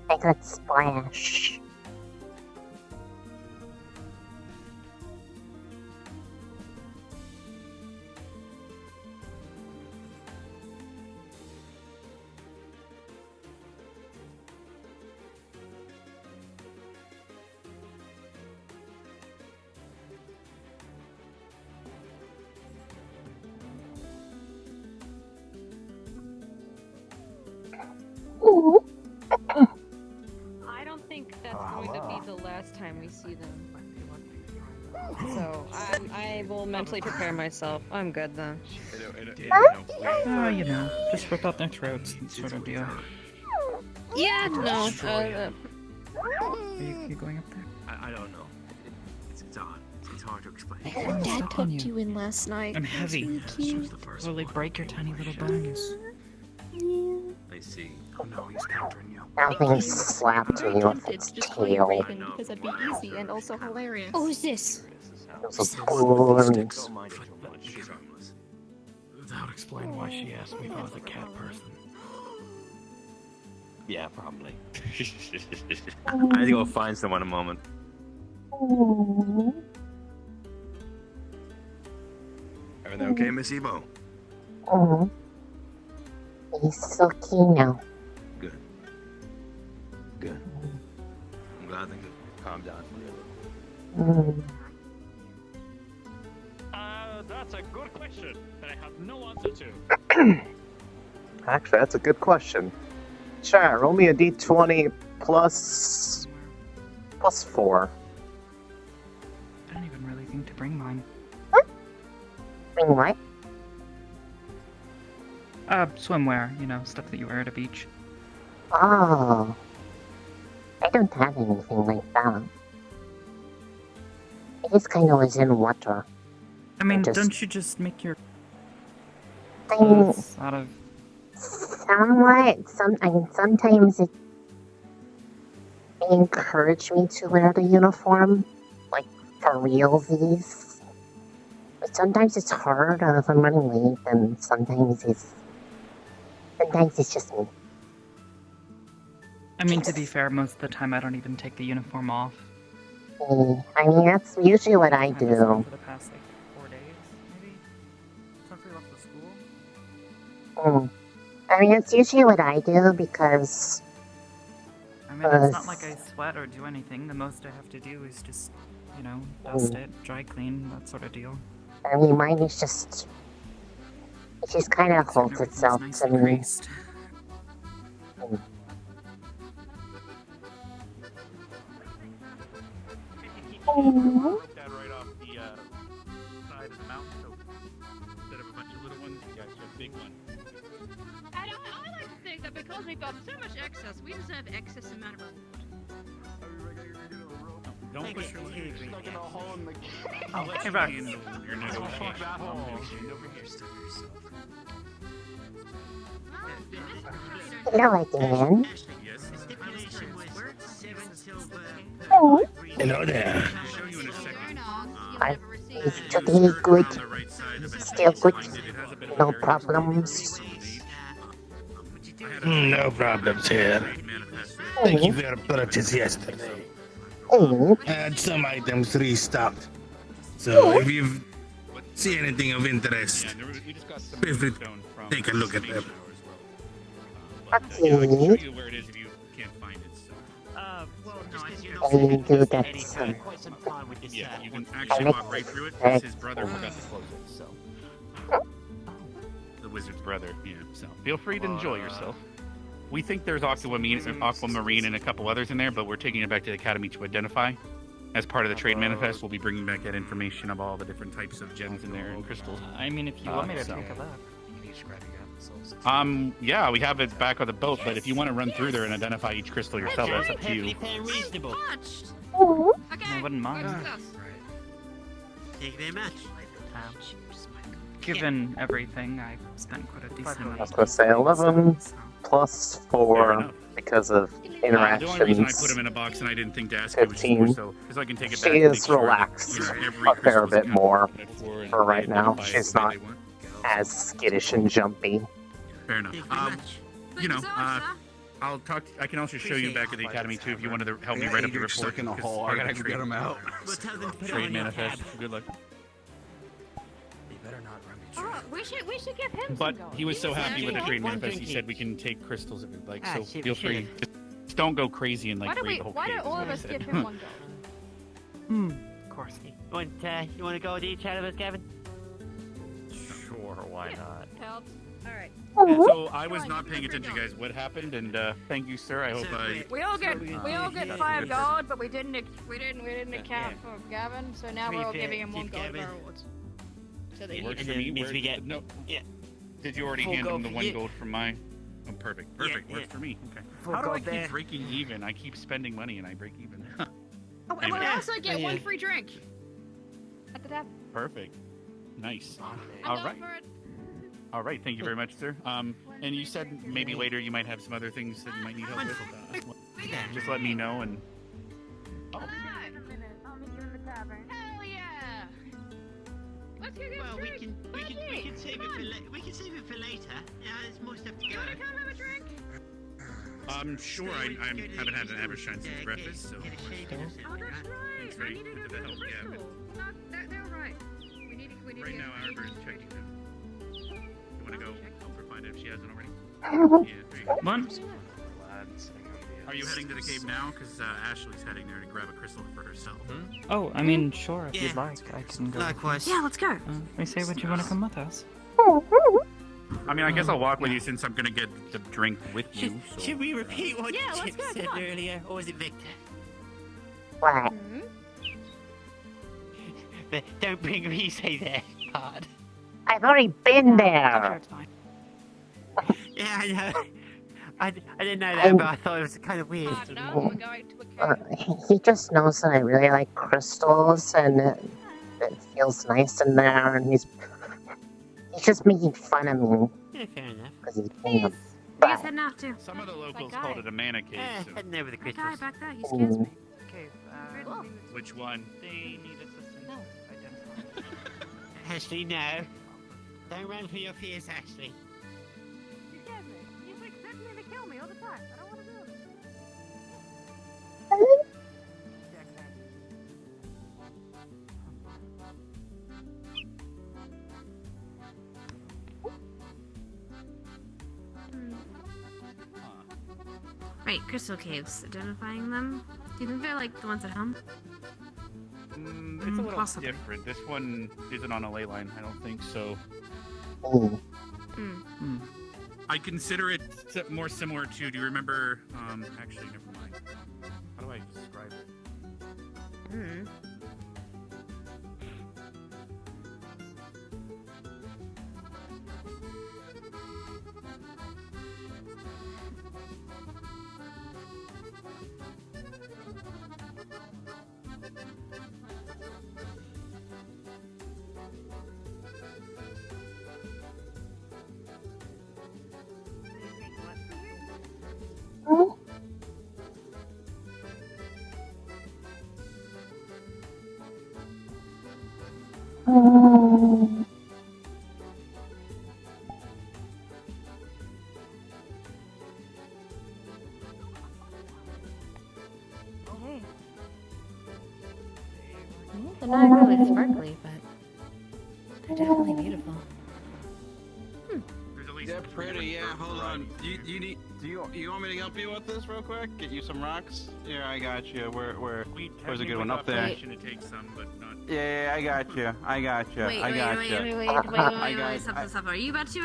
A good splash. I don't think that's going to be the last time we see them. So I will mentally prepare myself. I'm good then. You know, just rip out their throats, sort of deal. Yeah, no. You going up there? I don't know. It's odd. It's hard to explain. Dad poked you in last night. I'm heavy. Slowly break your tiny little bones. I see. Oh no, he's countering you. That thing slapped me with its tail. Because that'd be easy and also hilarious. Oh, who's this? It was boring. That would explain why she asked me if I was a cat person. Yeah, probably. I need to go find someone in a moment. Everything okay, Miss Ebo? He's so keen now. Good. Good. I'm glad things have calmed down for you. That's a good question that I have no answer to. Actually, that's a good question. Sure, roll me a d20 plus 4. I don't even really think to bring mine. Bring what? Swimwear, you know, stuff that you wear at a beach. Oh. I don't have anything like that. I just kind of was in water. I mean, don't you just make your I mean, clothes out of... somewhat. Sometimes they encourage me to wear the uniform, like for realsies. But sometimes it's hard if I'm running late, and sometimes it's just me. I mean, to be fair, most of the time I don't even take the uniform off. I mean, that's usually what I do. For the past, like, 4 days, maybe? Since we left the school? I mean, it's usually what I do because... I mean, it's not like I sweat or do anything. The most I have to do is just, you know, dust it, dry clean, that sort of deal. I mean, mine is just... It just kind of holds itself to me. That right off the side of the mountain, so instead of a bunch of little ones, you guys have a big one. I like to think that because we've got so much excess, we deserve excess amount of reward. Don't push your leg. Stuck in a hole in the... I'll let Hey, you back. be in your negotiation. Fuck that hole. Over here, stuck yourself. Hello again. Hello there. Are you today good? Still good? No problems? No problems here. Thank you for your purchase yesterday. Had some items restocked. So if you see anything of interest, feel free to take a look at them. Okay. Show you where it is if you can't find it. I will do that soon. Yeah, you can actually walk right through it because his brother forgot to close it, so. The wizard's brother, yeah. So feel free to enjoy yourself. We think there's aquamarine and a couple others in there, but we're taking it back to the academy to identify. As part of the trade manifest, we'll be bringing back that information of all the different types of gems in there and crystals. I mean, if you want me to take a look. Yeah, we have it back on the boat, but if you want to run through there and identify each crystal yourself, that's up to you. I wouldn't mind. Thank you very much. Given everything, I've spent quite a decent amount I was of going to say 11 plus 4 because of The only reason I put interactions. them in a box and I didn't think to ask you was 15. more so because I can take it back. She and is make sure that, relaxed you know, every a fair crystal's bit accounted more for and for right they now. identify it She's the way not they want. as skittish and jumpy. Fair enough. You know, I'll talk. I can also show you back at the academy too if you wanted to help me write up the report. Stuck in a 'cause hole. part I of gotta the get trade- him out. Let's have them put it Trade on your manifest. tab. Good luck. They better not run me. Oh, we should give him But some he was so happy with the trade One manifest. drink He said we can take crystals if we'd like. Ah, So shit, feel we free. should've. Just don't go crazy and Why like don't raid the whole why cave. don't all of us is what I give said. him one go? Of course. You want to go with each out of us, Kevin? Sure, why not? Helps. Alright. Yeah, so I was not paying attention, guys. What happened? And thank you, sir. I hope We all get $5, but we didn't account for Gavin, so now we're all giving him $1 of our rewards. So that Works he for me. No. Yeah. Did you already hand him the 1 gold from my? Oh, perfect. Perfect. Works for me. Okay. How do I keep breaking even? I keep spending money and I break even. Oh, and we also get 1 free drink. At the tap. Perfect. Nice. All right. All right. Thank you very much, sir. And you said maybe later you might have some other things that you might need help with. Just let me know and. Oh. Hell yeah! Let's go get Well, we can save it for we can save it for later. Yeah, there's more stuff to go. You wanna come have a drink? Sure. I haven't had an Abershine since breakfast, so. Oh, that's right. Thanks I needed for a the help, crystal. Gavin. No, they're right. We need to Right now, Arbor is checking them. You want to go help her find it if she hasn't already? Yeah, there you go. Are you heading to the cave now? Because Ashley's heading there to grab a crystal for herself. Oh, I mean, sure, if you'd like, I can go. Likewise. Yeah, let's go. We say, would you want to come with us? I mean, I guess I'll walk with you since I'm gonna get the drink with you. So. Should we repeat what Yeah, let's Chip go, said come on. earlier, or was it Victor? What? Don't bring me say there hard. I've already been there. Yeah, I know. I didn't know that, but I thought it was kind of weird. He just knows that I really like crystals, and it feels nice in there, and he's just making fun of me. Yeah, fair enough. Because he's being a He's heading out too. Some of the locals called it a mana cave. So. Heading over the That guy crystals. back there, he scares me. Okay, Which one? they need assistance identifying. Ashley, no. Don't run for your fears, Ashley. He scares me. He's like threatening to kill me all the time. I don't want to do it. Right, crystal caves. Identifying them. Do you think they're like the ones at home? It's a little Possibly. different. This one isn't on a ley line, I don't think so. I consider it more similar to. Do you remember? Actually, never mind. How do I describe it? They're not really sparkly, but they're definitely beautiful. They're pretty, yeah. Hold on. Do you want me to help you with this real quick? Get you some rocks? Here, I got you. Where's a good one? Up there. To take some, but not. Yeah, I got you. Wait, stop. Are you about to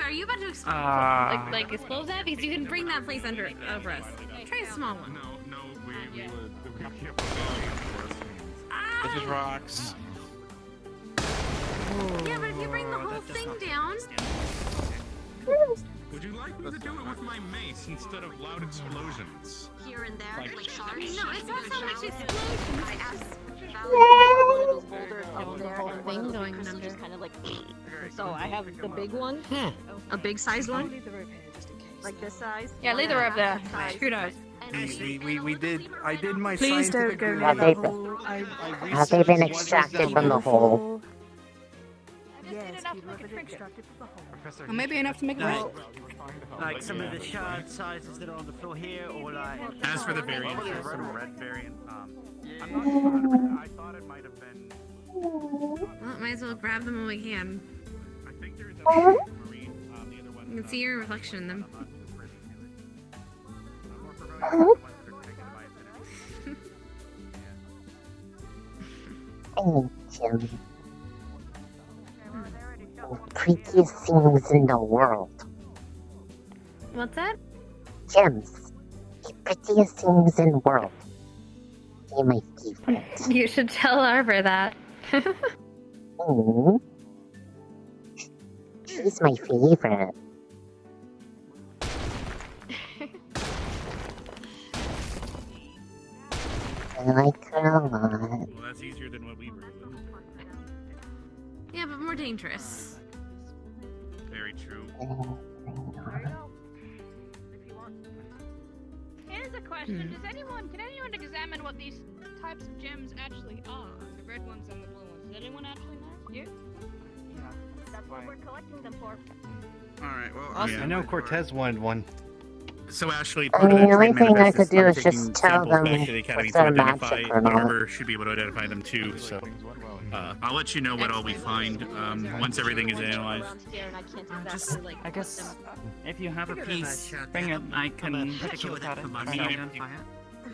explode? Like explode that? Because you can bring that place under over us. Try a small one. No, we would. This is rocks. Yeah, but if you bring the whole thing down. Would you like me to do it with my mace instead of loud explosions? Here and there, like shards. No, it's not so much explosions. I asked The whole thing going under. Kind of like. So I have the big one. A big size one. Like this size? Yeah, leave the rope there. Who knows? We did. I did my Please don't scientific go Have they been, have they been extracted from the hole? Yes, people have been extracted from the hole. Or maybe enough to make a rope. Like some of the shard sizes that are on the floor here, or like. As for the variant, there's some red variant. I'm not sure. I thought it might have been. Well, might as well grab them when we can. I think there's a marine. The other one. You can see your reflection in them. Ancient. Prettiest things in the world. What's that? Gems. The prettiest things in the world. They're my favorite. You should tell Arbor that. She's my favorite. I like her a lot. Well, that's easier than what we were doing. Yeah, but more dangerous. Very true. Here's a question: can anyone examine what these types of gems actually are? The red ones and the blue ones. Does anyone actually know? You? Yeah. That's what we're collecting them for. Alright, well, I know Cortez wanted one. So Ashley, I part mean, of the that only trade thing I manifest could is do I'm is just taking tell samples them back to the academy if to they're identify. magic or not. Arbor should be able to identify them too. So I'll let you know what all we find once everything is analyzed. I guess if you have a piece, bring it. I can take a look at it.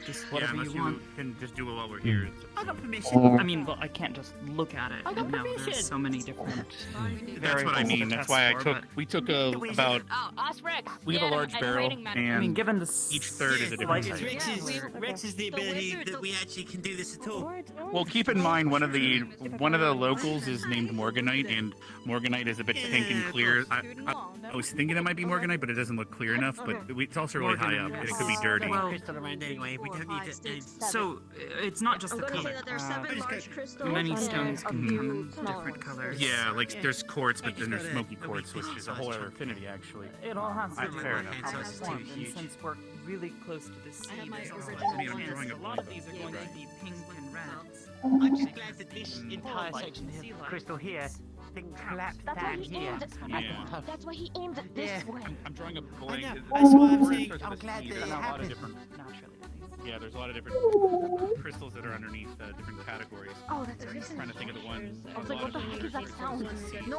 Just whatever unless you want. can just do it while we're here. I got permission. I mean, well, I can't just look at it. I got and know permission. there's so many different. That's what I variables to mean. That's test why for, we took about. Ask Rex. We have a large barrel, and I mean, given each third is a different type. Rex is the ability that we actually can do this at all. Well, keep in mind one of the locals is named Morganite, and Morganite is a bit pink and clear. I was thinking it might be Morganite, but it doesn't look clear enough. But it's also really high up, and it could be dirty. Well, crystal around anyway. We don't need to. So it's not just the color. Many stones can come in different colors. Yeah, like there's quartz, but then there's smoky quartz, which is a whole other affinity, actually. It all has to do fair with enough. how it's formed, and since we're really close to the sea, drawing a lot of these are going to be pink and red. I'm just glad that this entire section of crystal here didn't collapse That's why down he here. aimed at. That's why he aimed at this way. I'm drawing a blank. That's why I'm saying I'm glad that it happened. Yeah, there's a lot of different crystals that are underneath different categories. Oh, that's I'm reason. trying to think of the ones. I was like, what the heck is that sound? No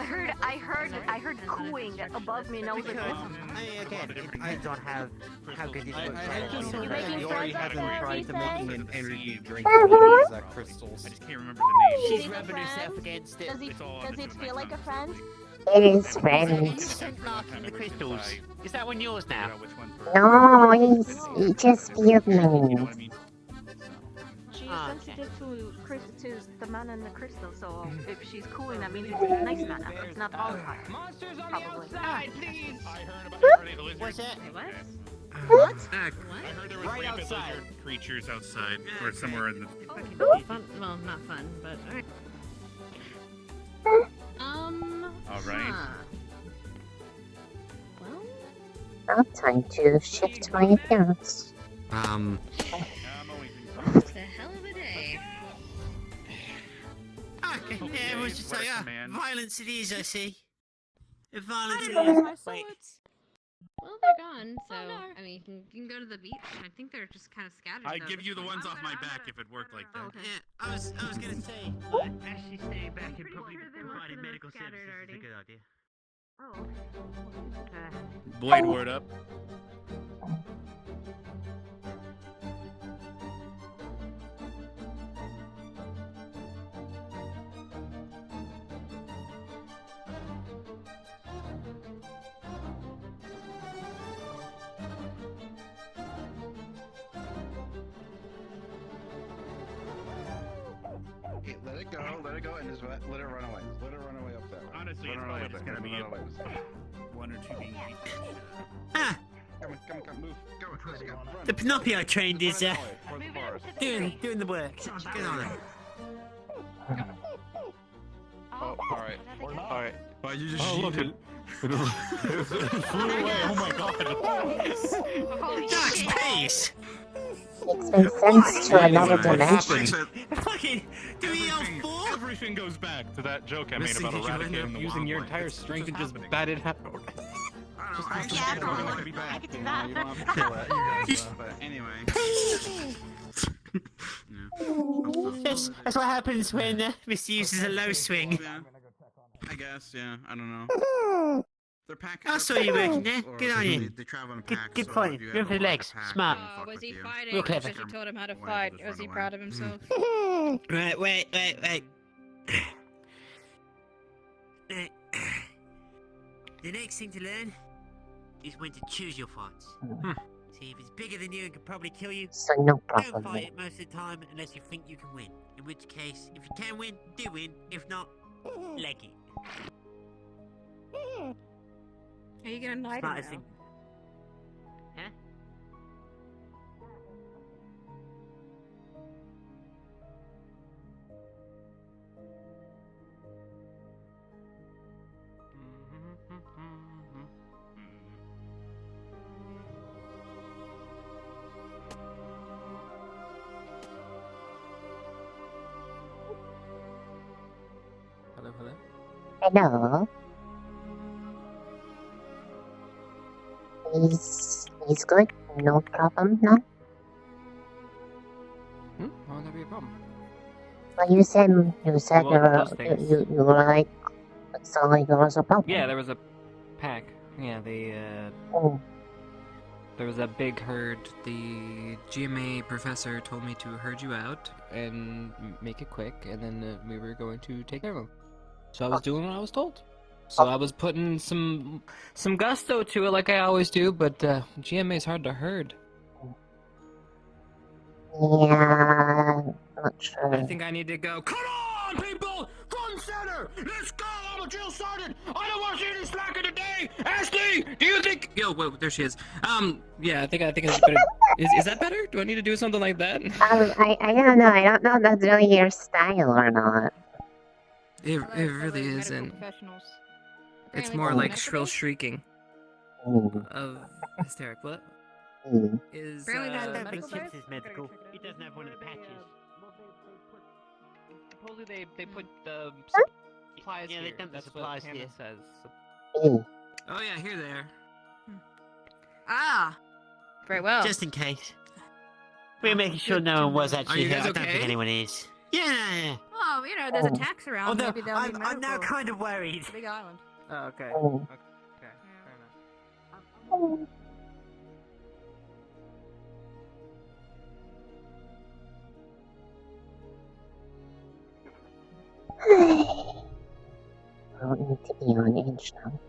I heard cooing above me, and I was like, Again, it depends on how good this looks. We already have them try to making an energy drink Mhm. with these crystals. I just can't remember the name. She's rubbing herself against it. Does it feel like a friend? It is friends. The crystals. Is that one yours now? No, he just feels me. She's sensitive to the mana in the crystal, so if she's cooling, that means it's a nice mana. It's not volatile. Monsters on Probably. the outside, please! I heard about the lizard. What's that? What? What? I heard there was right rapid outside. lizard creatures outside, or somewhere in the. Fun. Well, not fun, but alright. All right. Now time to shift my appearance. It's a hell of a day. Okay, yeah, it was just like, violence it is, I see. Violence it know. is. Wait. Well, they're gone, so I mean, you can go to the beach. I think they're just kind of scattered. I'd though. give you the ones off my back if it worked like that. Yeah, I was gonna say, actually staying back and probably providing medical services is a good idea. Oh. Blade word up. Okay, let it go, and just let it run away. Let it run away up there. Honestly, it's probably just gonna be one or two being Ah! Come, move. Go, let's go. Run. The Pinocchio trained is Run away towards the forest. doing the work. Good on it. Oh, alright. Alright. Oh, you just look it. It flew away. Oh my god. Dark space! Makes no sense to another dimension. Fucking, do we all fall? Everything goes back to that joke I made Missing, about did you end eradicating up the using your wildlife. entire strength and just bat it out? I could do that. You don't have to kill it. You guys, but anyway. That's what happens when Mr. uses a low swing. Yeah. I guess, yeah. I don't know. They're packing. I saw you working there. Good on you. They travel in Good, packs. good so point. if you Good ever for the want legs. to pack, Smart. they fuck Was with he you. fighting Real clever. because you told him how to Why, fight? just Was he run proud away. of himself? Right, wait. The next thing to learn is when to choose your fights. See, if it's bigger than you and can probably kill you, So no don't problem. fight it most of the time unless you think you can win. In which case, if you can win, do win. If not, leg it. Are you gonna knight him Smartest now? thing. Huh? Hello, hello. Hello. He's good. No problem, no? Why would that be a problem? Well, you said Well, those things. you were like, it sounded like there was a problem. Yeah, there was a pack. Yeah, there was a big herd. The GMA professor told me to herd you out and make it quick, and then we were going to take care of them. So I was doing what I was told. So I was putting some gusto to it, like I always do. But GMA is hard to herd. Yeah, not sure. I think I need to go. Come on, people! Front and center! Let's go! I'm a drill sergeant! I don't want to see any slacker today! Ashley! Do you think... Yo, whoa, there she is. Yeah, I think it's better. Is that better? Do I need to do something like that? I don't know. I don't know if that's really your style or not. It really isn't. It's more like shrill shrieking of hysteric. What? Is Apparently that But medical Chips is medical. He doesn't have one of the patches. Supposedly they put the supplies Yeah, here. they dumped the That's supplies what Hannah here. says. Oh yeah, here they are. Ah, very well. Just in case. We're making sure no one was actually you here. guys I don't think okay? anyone is. Yeah. Oh, you know, there's attacks around. Although, Maybe they'll need medical. I'm now kind of worried. It's a big island. Oh, okay. Oh. Okay, fair enough. I don't need to be on edge now.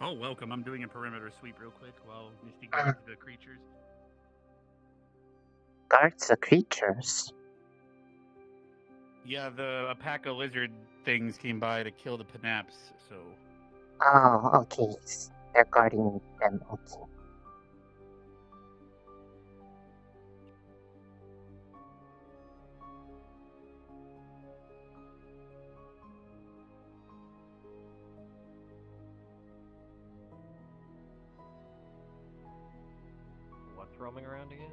Oh, welcome. I'm doing a perimeter sweep real quick while Misty guards the creatures. Guards the creatures. Yeah, a pack of lizard things came by to kill the panaps, so... Oh, okay. They're guarding them. Okay. What's roaming around again?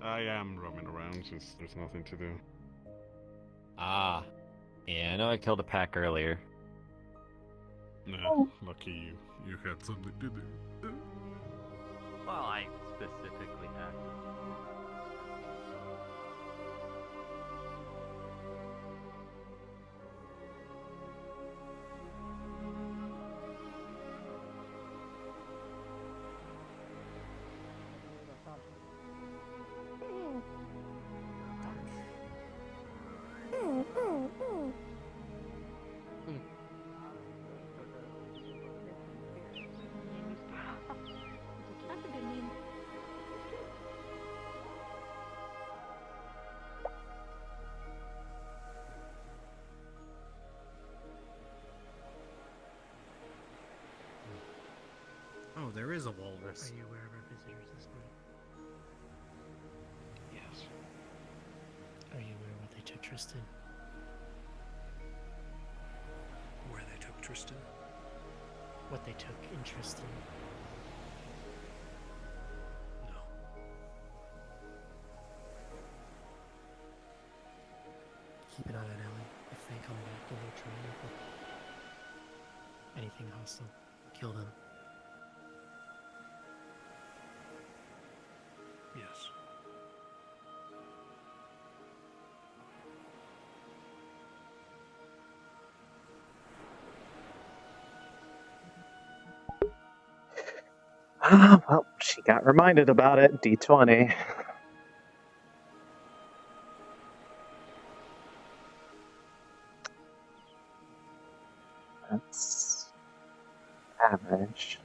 I am roaming around since there's nothing to do. Ah. Yeah, I know I killed a pack earlier. No, lucky you. You had something to do. Well, I specifically had. That's a good name. Oh, there is a walrus. Are you aware of our visitors this night? Yes. Are you aware what they took Tristan? Where they took Tristan? What they took in Tristan? No. Keep an eye on Ellie. If they come back and they're trying to anything hostile, kill them. Yes. Ah, well, she got reminded about it. D20. That's average.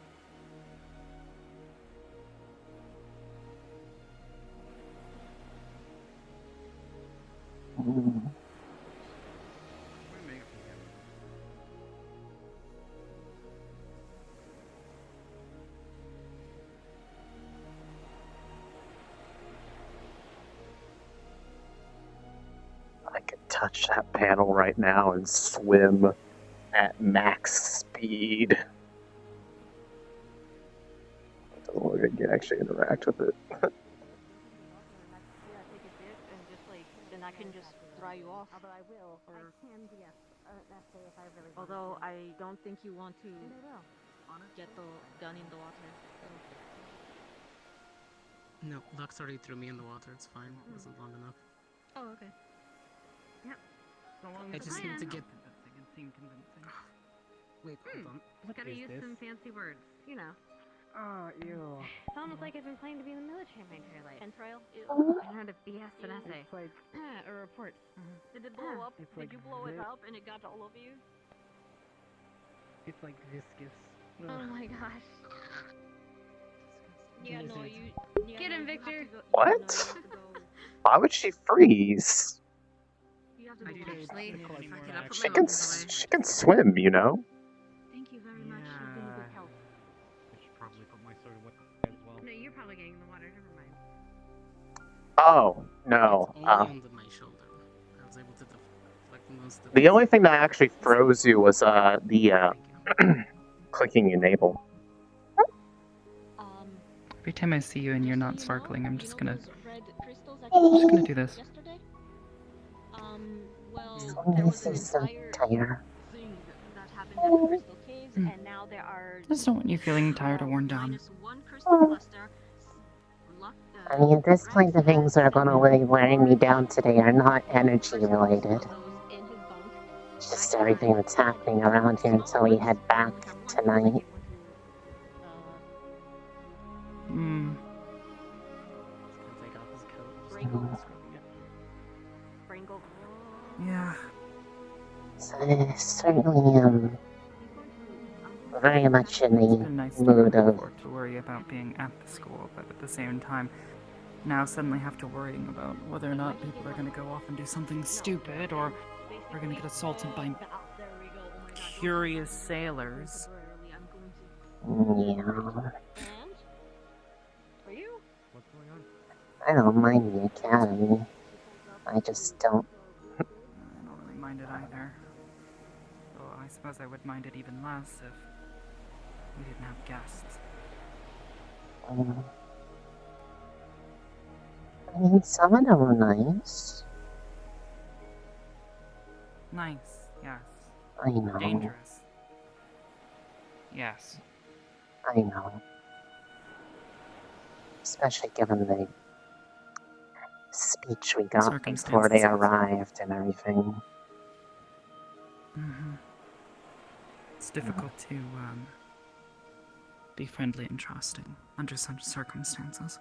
I could touch that panel right now and swim at max speed. It doesn't look like you can actually interact with it. Then I can just dry you off. Although I will. Or... I can be a essay if I really want Although to. I don't think you want to And I will. get the gun in the water. No, Lux already threw me in the water. It's fine. It wasn't long enough. Oh, okay. Yep. I just need to get. Wait, hold on. Just gotta use some fancy words, you know. Oh, ew. It's almost like I've been planning to be in the military my entire life. Entrail? I know how to BS an essay. It's like, A report. Did it blow up? It's Did like you blow it this. up and it got all over you? it's like viscous. Oh my gosh. Yeah, no, Innocent. you. Yeah, Get no, him, you have Victor. to go- What? No, you have to go. Why would she freeze? You have to go. Actually, Fuck it up. She can swim, you know. Thank you very much. You've been a big help. I should probably put my soda weapon as well. No, you're probably getting in the water. Never mind. Oh, no. Only under my shoulder. I was able to deflect most of The only thing that actually froze you was the clicking enable. Every time I see you and you're not sparkling, I'm just gonna Red crystals that do this. yesterday? Well, So there was this an is so entire tired. thing that happened at the crystal caves, Mm. and now there are I just don't want you feeling tired or worn down. one crystal cluster. I mean, at this point, the things that are going to be wearing me down today are not energy related. Just everything that's happening around here until we head back tonight. Hmm. Take off his coat. Pringle. Yeah. So I certainly am very much in It's the been nice to mood not of before to worry about being at the school, but at the same time, now suddenly have to worrying about whether or not people are going to go off and do something stupid, or are going to get assaulted by curious sailors. yeah. For you? What's going on? I don't mind the academy. I just don't. I don't really mind it either. Though I suppose I would mind it even less if we didn't have guests. I mean, some of them were nice. Nice, yes. I know. Dangerous. Yes. I know. Especially given the speech we got before they arrived and everything. Mm-hmm. It's difficult to be friendly and trusting under such circumstances.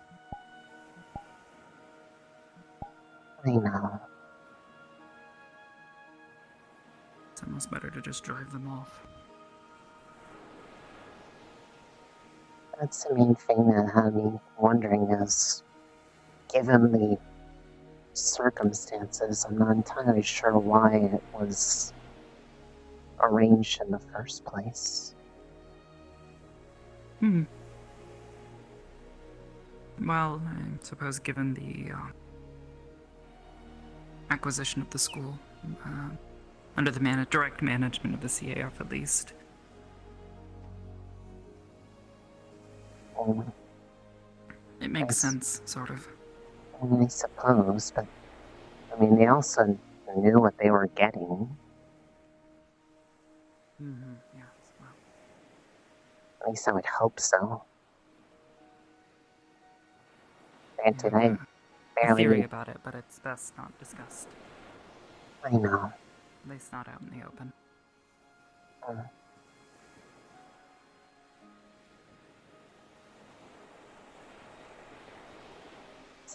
I know. It's almost better to just drive them off. That's the main thing that had me wondering is, given the circumstances, I'm not entirely sure why it was arranged in the first place. Hmm. Well, I suppose given the acquisition of the school, under the direct management of the CAF at least. It makes sense, sort of. I suppose, but I mean, they also knew what they were getting. Yes, well. At least I would hope so. Granted, I I have a barely. theory about it, but it's best not discussed. I know. At least not out in the open.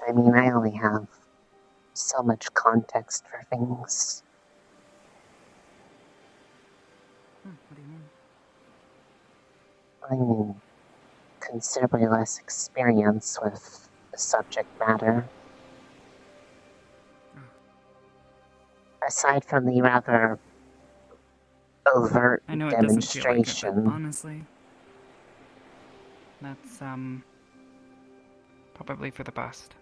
I mean, I only have so much context for things. What do you mean? I mean, considerably less experience with the subject matter. Aside from the rather overt I know it demonstration. doesn't feel like it, but honestly, that's probably for the best.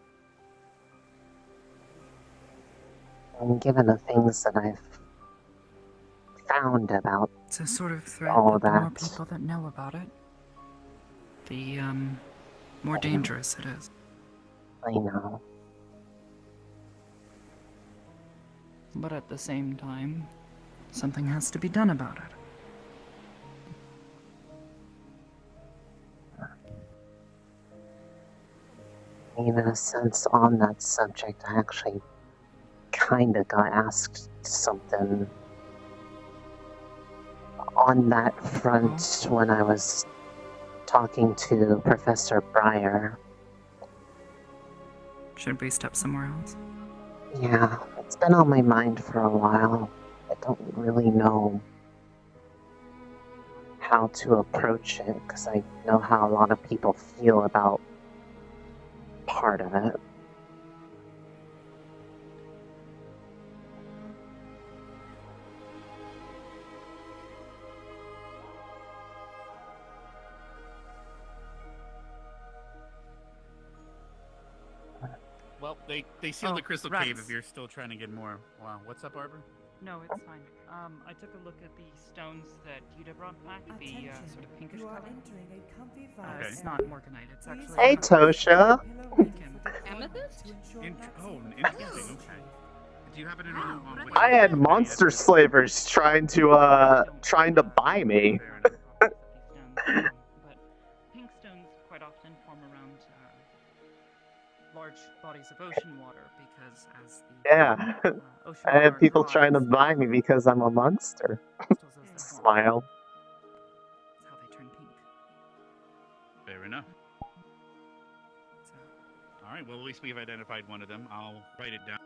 And given the things that I've found about it's a sort of threat all that the more that, people that know about it, the more dangerous it is. I know. But at the same time, something has to be done about it. In a sense, on that subject, I actually kind of got asked something on that front when I was talking to Professor Breyer. Should we step somewhere else? Yeah, it's been on my mind for a while. I don't really know how to approach it, because I know how a lot of people feel about part of it. Well, they sealed the crystal cave if you're still trying to get more. Wow, what's up, Arbor? No, it's fine. I took a look at the stones that Dita brought back, the sort of pinkish color. Okay. It's not morganite, it's actually... Hey, Tosha! Amethyst? Interesting, okay. Do you happen to know which... I had monster slavers trying to buy me. But pink stones quite often form around large bodies of ocean water because as the Yeah. ocean I had water people dries, trying to buy me because I'm a monster. Smile. that's how they turn pink. Fair enough. Alright, well, at least we've identified one of them. I'll write it down,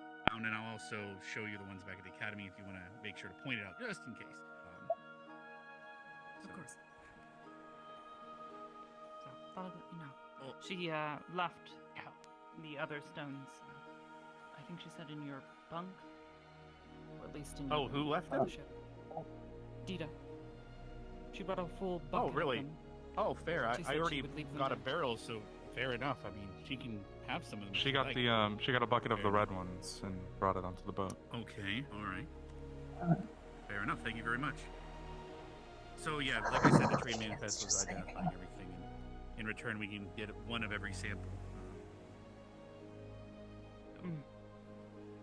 and I'll also show you the ones back at the academy if you want to make sure to point it out, just in case. Of course. So, thought I'd let you know. She left the other stones. I think she said in your bunk, or at least in. Oh, who left them? Ship. Dita. She brought a full bucket. Oh, really? Of them. Oh, fair. She I said she already would leave them got a there. barrel, so fair enough. I mean, she can have some of them. She got she got a bucket of the red ones and brought it onto the boat. Okay, alright. Fair enough, thank you very much. So yeah, like I said, the trade manifest was identifying everything, and in return we can get one of every sample.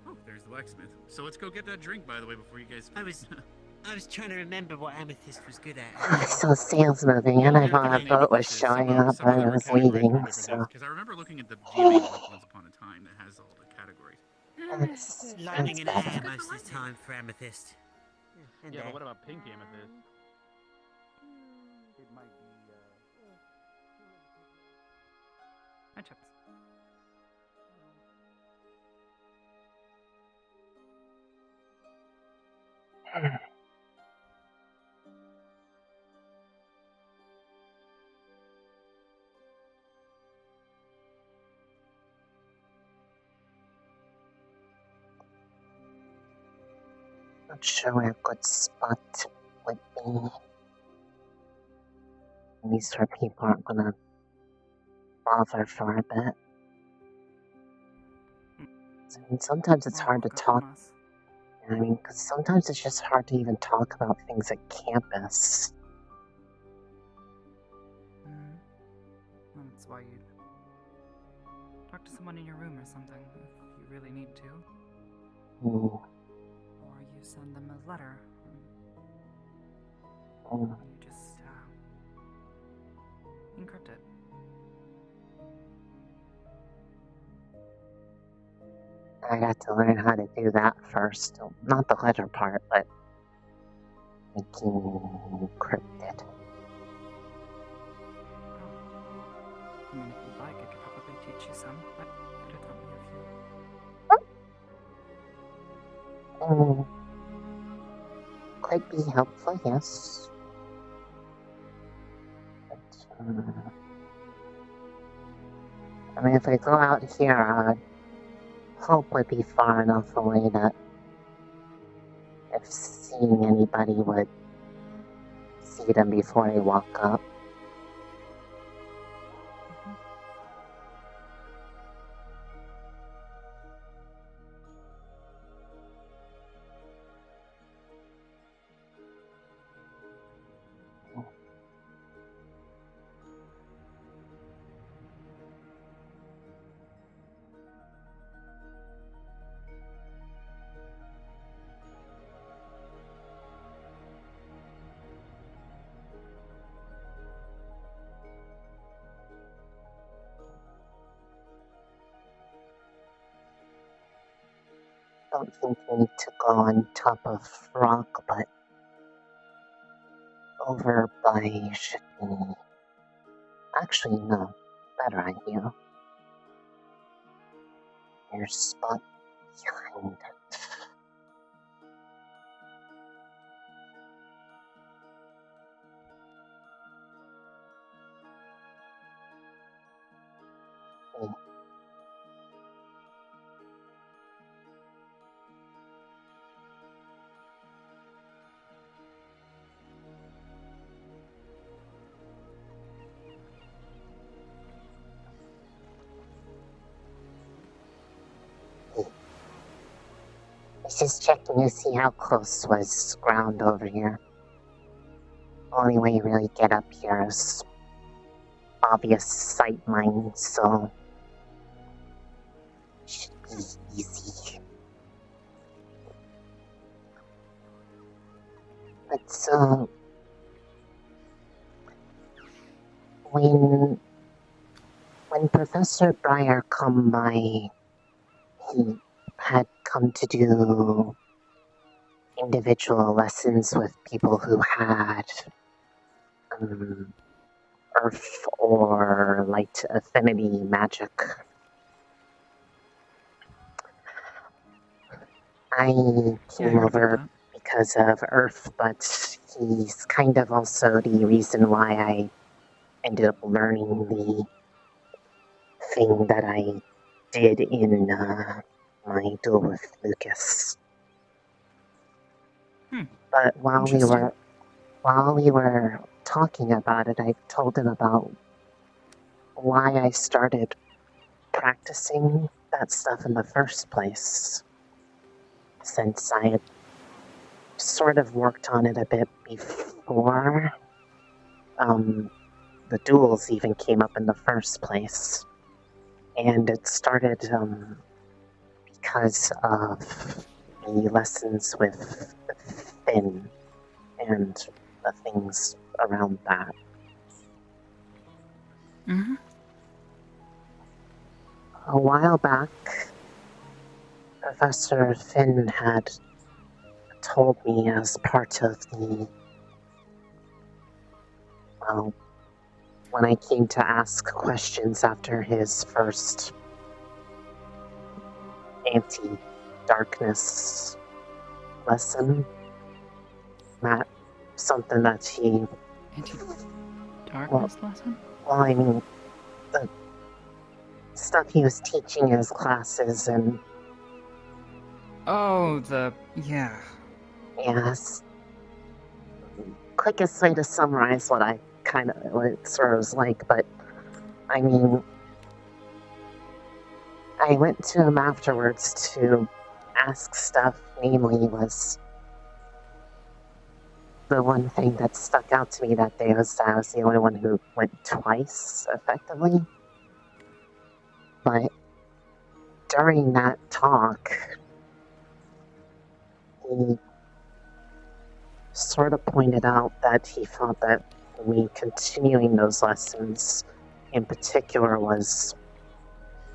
Oh, there's the blacksmith. So let's go get that drink, by the way, before you guys... I was trying to remember what Amethyst was good at. I saw sails moving, and I thought a boat was showing up, and I was leaving, so... Because I remember looking at the GMA book once upon a time that has all the categories. Lightning in the better. air most of the time for Amethyst. Yeah, but what about pink amethyst? It might be, Hi, Chips. Not sure where a good spot would be. At least where people aren't gonna bother for a bit. And sometimes it's hard to talk. I mean, because sometimes it's just hard to even talk about things at campus. That's why you talk to someone in your room or something if you really need to. Mm. Or you send them a letter. Mm. You just encrypt it. I got to learn how to do that first. Not the letter part, but making encrypted. I mean, if you'd like, I could probably teach you some. But could have taught me a few. Could be helpful, yes. But, I mean, if I go out here, hope would be far enough away that if seeing anybody would see them before they walk up. Don't think we need to go on top of rock, but over by should be... Actually, no. Better idea. Your spot behind it. Just checking to see how close was ground over here. Only way you really get up here is obvious sight lines, so should be easy. But so when Professor Breyer come by, he had come to do individual lessons with people who had earth or light affinity magic. I came over because of Earth, but he's kind of also the reason why I ended up learning the thing that I did in my duel with Lucas. But while we were talking about it, I told him about why I started practicing that stuff in the first place. Since I had sort of worked on it a bit before the duels even came up in the first place. And it started because of the lessons with Finn and the things around that. Mm-hmm. A while back, Professor Finn had told me as part of the... Well, when I came to ask questions after his first anti-darkness lesson, something that he... Anti-darkness lesson? Well, I mean, the stuff he was teaching in his classes and... Oh, yeah. Yes. Quickest way to summarize what it sort of was like, but I mean, I went to him afterwards to ask stuff, namely was the one thing that stuck out to me that day was that I was the only one who went twice, effectively. But during that talk, he sort of pointed out that he felt that me continuing those lessons in particular was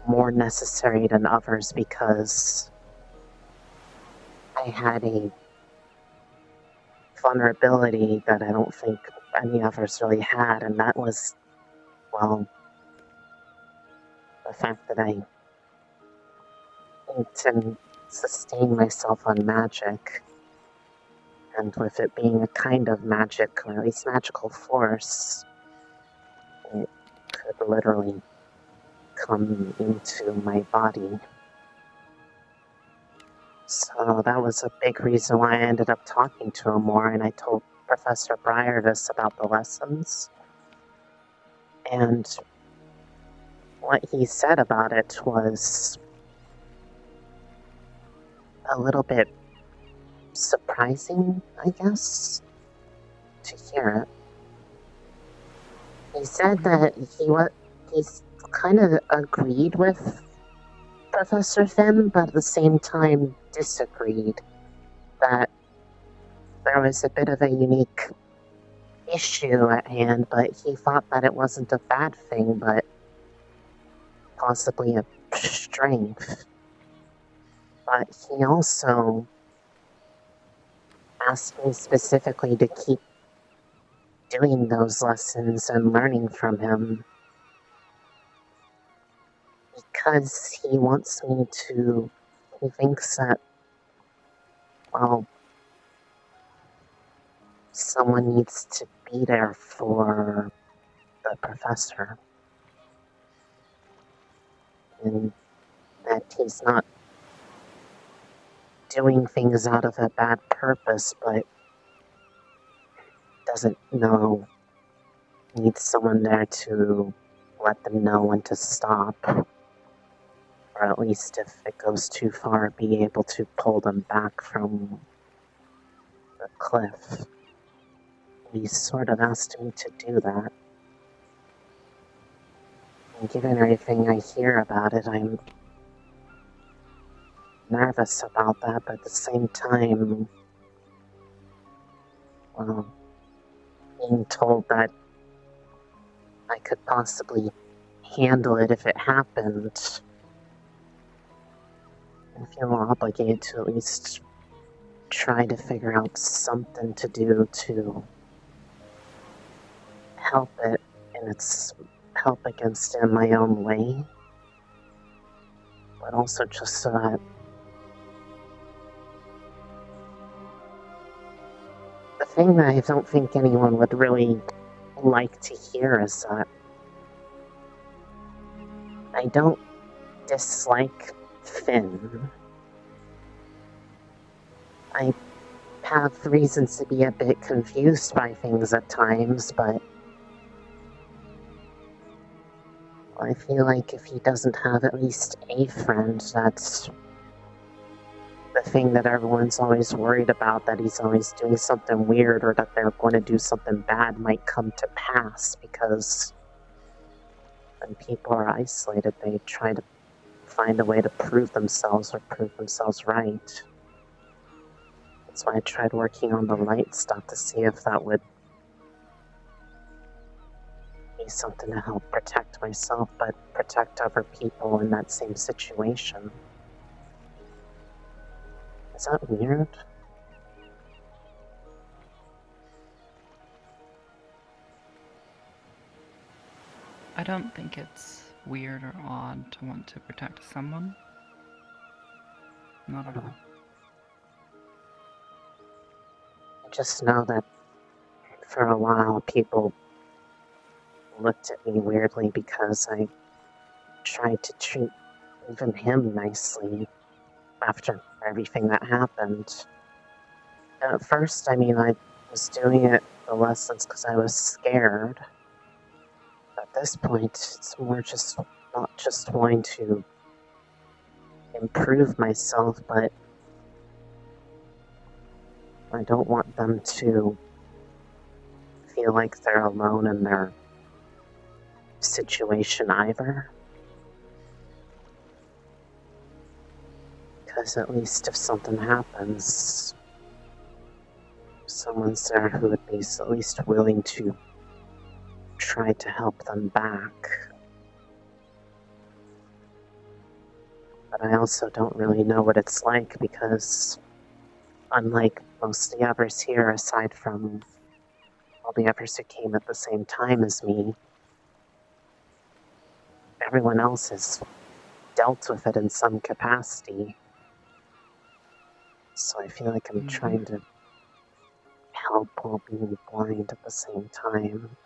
more necessary than others because I had a vulnerability that I don't think any others really had, and that was, well, the fact that I need to sustain myself on magic. And with it being a kind of magic, or at least magical force, it could literally come into my body. So that was a big reason why I ended up talking to him more, and I told Professor Breyer this about the lessons. And what he said about it was a little bit surprising, I guess, to hear it. He said that he's kind of agreed with Professor Finn, but at the same time disagreed that there was a bit of a unique issue at hand, but he thought that it wasn't a bad thing, but possibly a strength. But he also asked me specifically to keep doing those lessons and learning from him because he wants me to, he thinks that, well, someone needs to be there for the professor. And that he's not doing things out of a bad purpose, but doesn't know, needs someone there to let them know when to stop. Or at least if it goes too far, be able to pull them back from the cliff. He sort of asked me to do that. And given everything I hear about it, I'm nervous about that, but at the same time, well, being told that I could possibly handle it if it happened, I feel obligated to at least try to figure out something to do to help it in its help against it in my own way, but also just so that the thing that I don't think anyone would really like to hear is that I don't dislike Finn. I have reasons to be a bit confused by things at times, but I feel like if he doesn't have at least a friend, that's the thing that everyone's always worried about, that he's always doing something weird or that they're going to do something bad might come to pass, because when people are isolated, they try to find a way to prove themselves or prove themselves right. That's why I tried working on the light stuff to see if that would be something to help protect myself, but protect other people in that same situation. Is that weird? I don't think it's weird or odd to want to protect someone. Not at all. I just know that for a while people looked at me weirdly because I tried to treat even him nicely after everything that happened. At first, I mean, I was doing it, the lessons, because I was scared. At this point, it's more just not just wanting to improve myself, but I don't want them to feel like they're alone in their situation either. Because at least if something happens, someone's there who would be at least willing to try to help them back. But I also don't really know what it's like because, unlike most of the others here, aside from all the others who came at the same time as me, everyone else has dealt with it in some capacity. So I feel like I'm trying to help while being blind at the same time.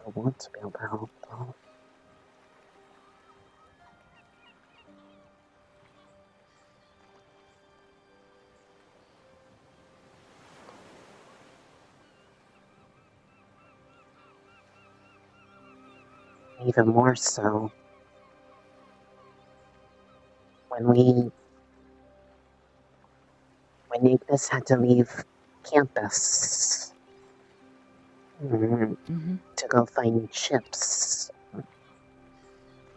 I want to be able to help, though. Even more so, when Ignis had to leave campus to go find chips,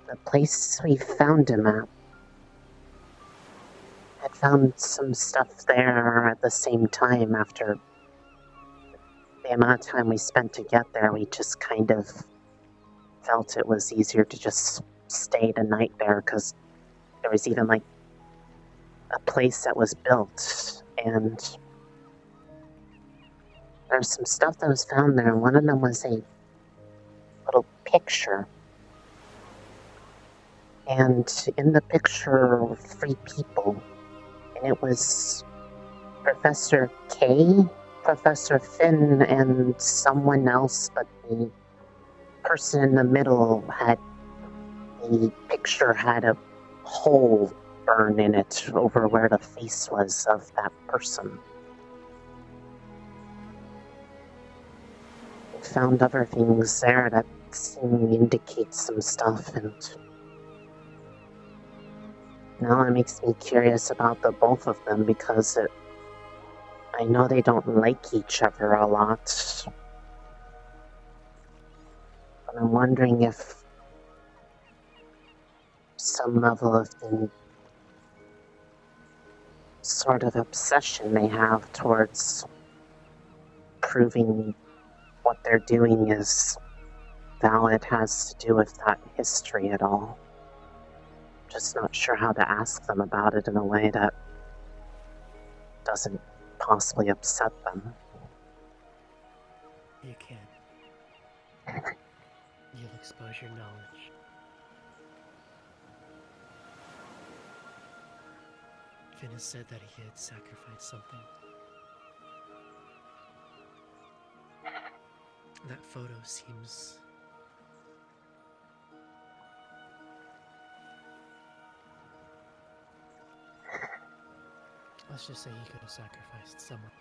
the place we found him at had found some stuff there at the same time. After the amount of time we spent to get there, we just kind of felt it was easier to just stay the night there, because there was even like a place that was built, and there's some stuff that was found there. One of them was a little picture, and in the picture were 3 people, and it was Professor K, Professor Finn, and someone else, but the person in the middle the picture had a hole burn in it over where the face was of that person. We found other things there that seem to indicate some stuff, and now it makes me curious about the both of them, because I know they don't like each other a lot. But I'm wondering if some level of the sort of obsession they have towards proving what they're doing is valid has to do with that history at all. Just not sure how to ask them about it in a way that doesn't possibly upset them. You can. You'll expose your knowledge. Finn has said that he had sacrificed something. That photo seems... Let's just say he could have sacrificed someone.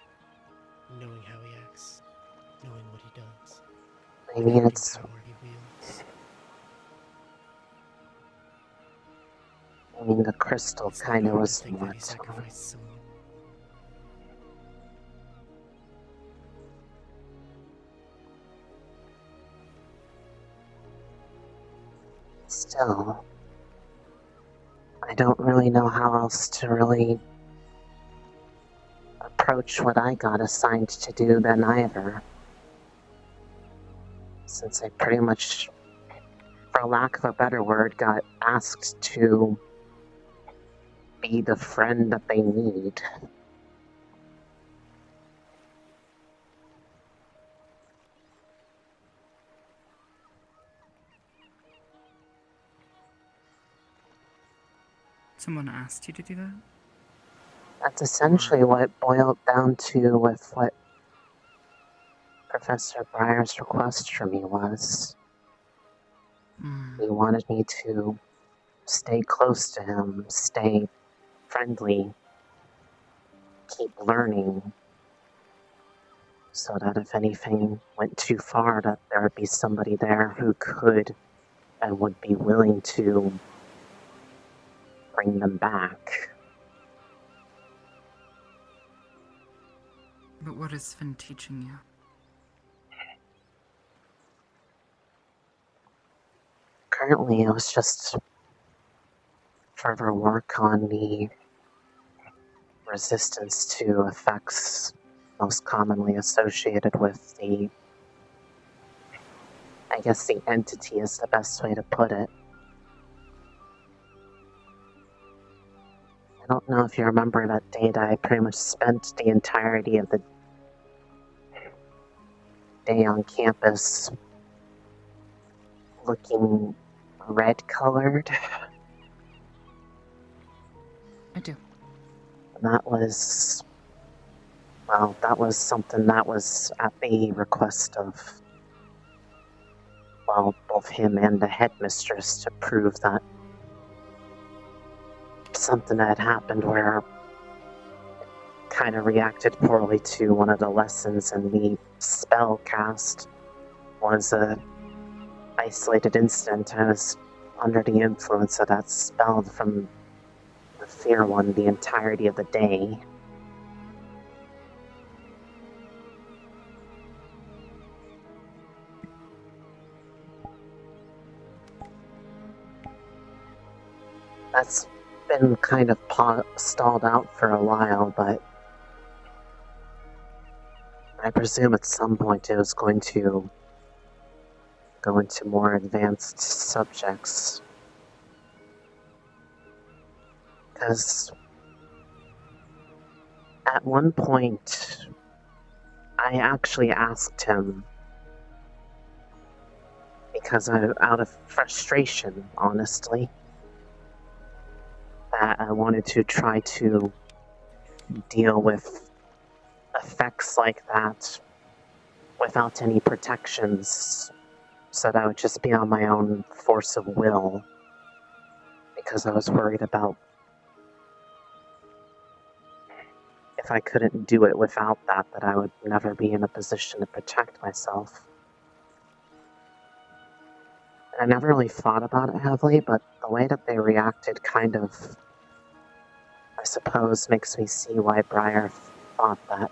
Knowing how he acts, knowing what he does. I mean, it's... Power he wields. I mean, the crystal kind of was what? Still, I don't really know how else to really approach what I got assigned to do then either. Since I pretty much, for lack of a better word, got asked to be the friend that they need. Someone asked you to do that? That's essentially what it boiled down to with what Professor Breyer's request for me was. He wanted me to stay close to him, stay friendly, keep learning, so that if anything went too far, that there would be somebody there who could and would be willing to bring them back. But what has Finn teaching you? Currently, it was just further work on the resistance to effects most commonly associated with the, I guess the entity is the best way to put it. I don't know if you remember that day that I pretty much spent the entirety of the day on campus looking red-colored. I do. That was, well, that was something that was at the request of, well, both him and the headmistress to prove that something had happened where it kind of reacted poorly to one of the lessons, and the spell cast was a isolated incident. I was under the influence of that spell from the Fear One the entirety of the day. That's been kind of stalled out for a while, but I presume at some point it was going to go into more advanced subjects. Because at one point, I actually asked him, because out of frustration, honestly, that I wanted to try to deal with effects like that without any protections, so that I would just be on my own force of will, because I was worried about if I couldn't do it without that I would never be in a position to protect myself. And I never really thought about it heavily, but the way that they reacted kind of, I suppose, makes me see why Briar thought that,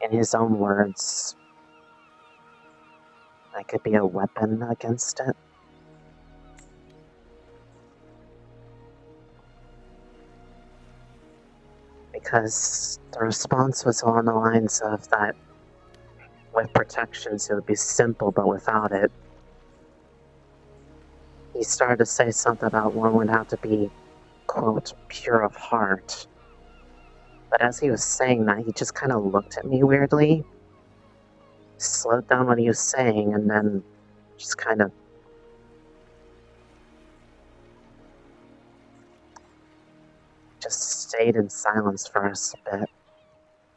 in his own words, I could be a weapon against it. Because the response was along the lines of that with protections it would be simple, but without it, he started to say something about one would have to be, quote, pure of heart. But as he was saying that, he just kind of looked at me weirdly, slowed down what he was saying, and then just kind of just stayed in silence for a bit.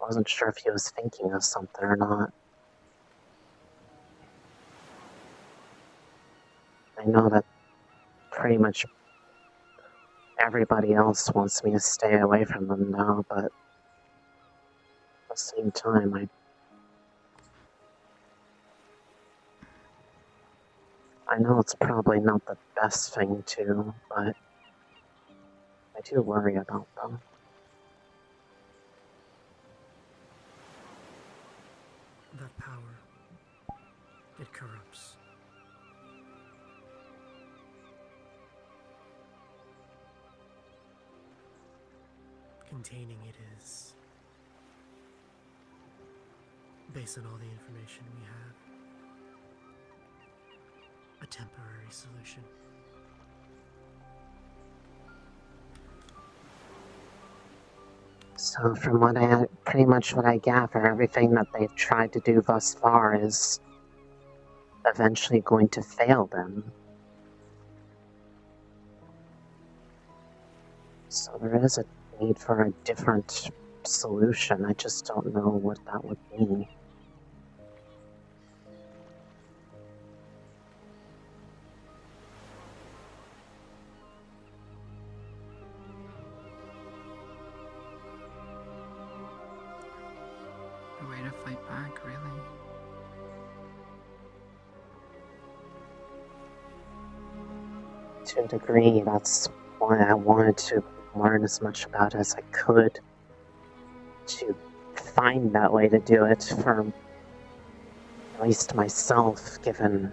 I wasn't sure if he was thinking of something or not. I know that pretty much everybody else wants me to stay away from them now, but at the same time, I know it's probably not the best thing to, but I do worry about them. That power, it corrupts. Containing it is, based on all the information we have, a temporary solution. So from pretty much what I gather, everything that they've tried to do thus far is eventually going to fail them. So there is a need for a different solution. I just don't know what that would be. A way to fight back, really. To a degree, that's why I wanted to learn as much about it as I could, to find that way to do it for at least myself, given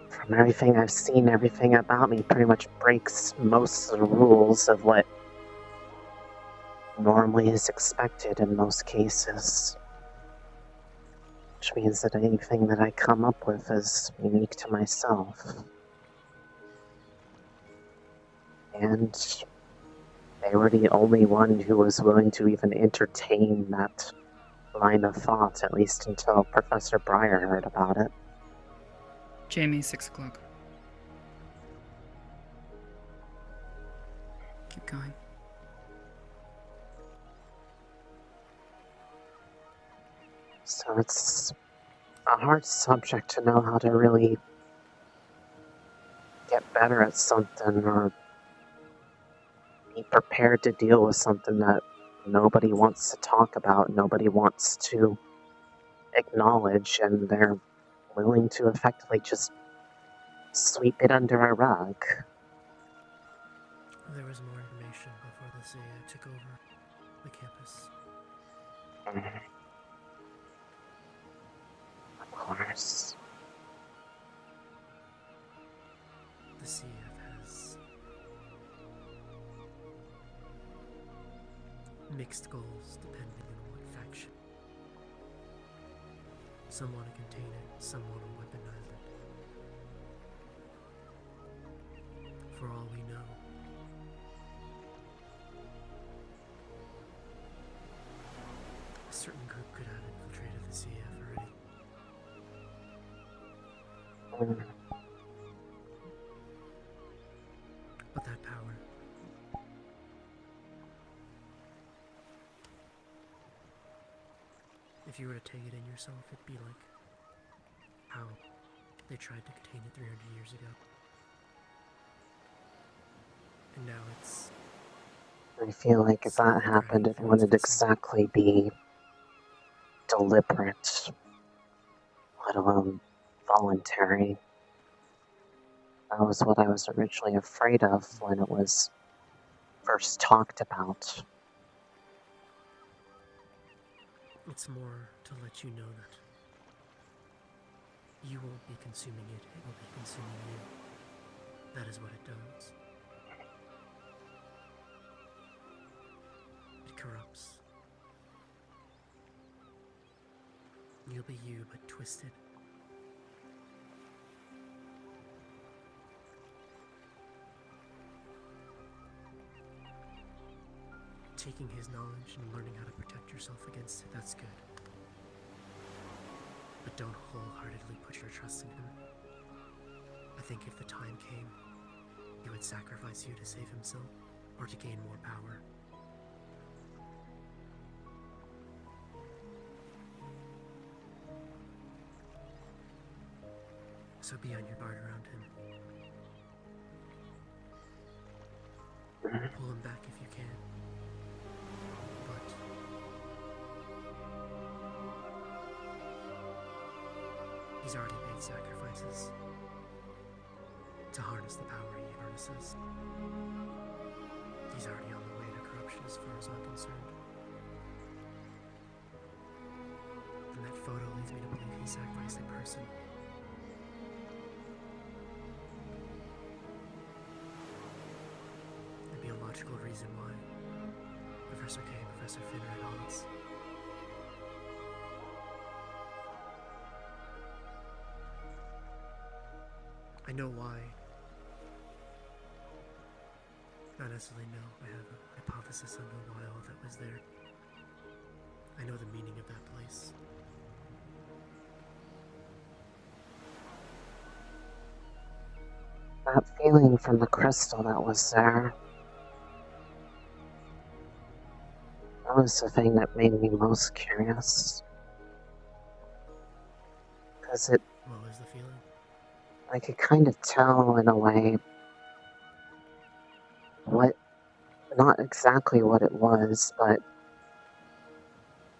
from everything I've seen, everything about me pretty much breaks most of the rules of what normally is expected in most cases. Which means that anything that I come up with is unique to myself. And they were the only one who was willing to even entertain that line of thought, at least until Professor Breyer heard about it. Jamie, 6 o'clock. Keep going. So it's a hard subject to know how to really get better at something or be prepared to deal with something that nobody wants to talk about, nobody wants to acknowledge, and they're willing to effectively just sweep it under a rug. There was more information before the CIA took over the campus. Of course. The CF has mixed goals depending on what faction. Some want to contain it, some want to weaponize it. For all we know, a certain group could have infiltrated the CF already. But that power if you were to take it in yourself, it'd be like how they tried to contain it 300 years ago. And now it's... I feel like if that happened, it wouldn't exactly be deliberate, let alone voluntary. That was what I was originally afraid of when it was first talked about. It's more to let you know that you won't be consuming it, it will be consuming you. That is what it does. It corrupts. You'll be you, but twisted. Taking his knowledge and learning how to protect yourself against it, that's good. But don't wholeheartedly put your trust in him. I think if the time came, he would sacrifice you to save himself, or to gain more power. So be on your guard around him. Pull him back if you can. But he's already made sacrifices to harness the power he harnesses. He's already on the way to corruption as far as I'm concerned. And that photo leads me to believe he sacrificed a person. There'd be a logical reason why Professor K and Professor Finn are at odds. I know why. Not necessarily know. I have a hypothesis on why all that was there. I know the meaning of that place. That feeling from the crystal that was there, that was the thing that made me most curious. Because it... What was the feeling? I could kind of tell in a way what, not exactly what it was, but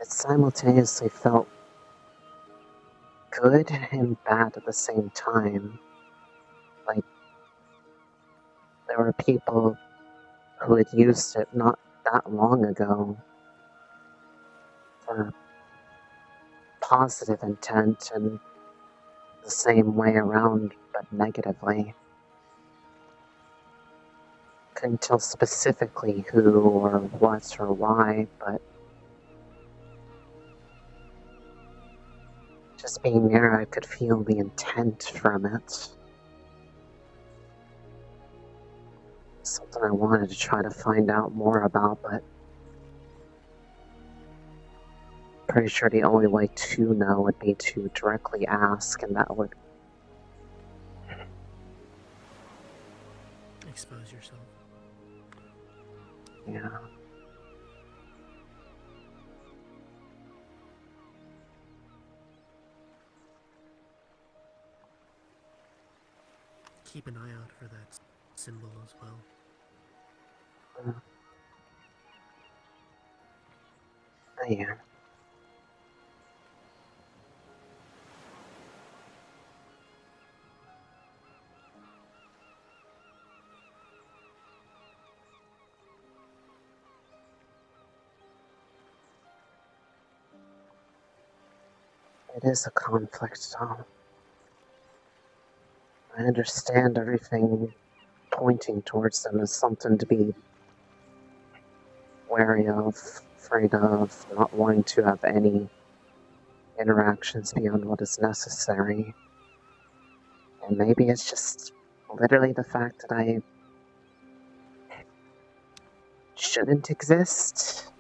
it simultaneously felt good and bad at the same time. Like, there were people who had used it not that long ago for positive intent and the same way around, but negatively. Couldn't tell specifically who or what or why, but just being there, I could feel the intent from it. Something I wanted to try to find out more about, but pretty sure the only way to know would be to directly ask, and that would Expose yourself. yeah. Keep an eye out for that symbol as well. Yeah. It is a conflict, though. I understand everything pointing towards them as something to be wary of, afraid of, not wanting to have any interactions beyond what is necessary. And maybe it's just literally the fact that I shouldn't exist,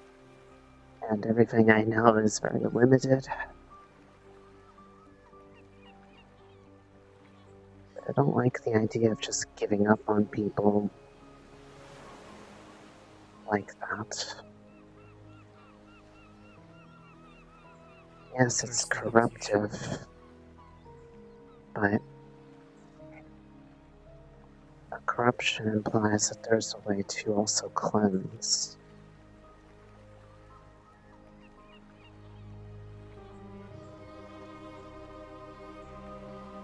and everything I know is very limited. I don't like the idea of just giving up on people like that. Yes, it's corruptive, but corruption implies that there's a way to also cleanse.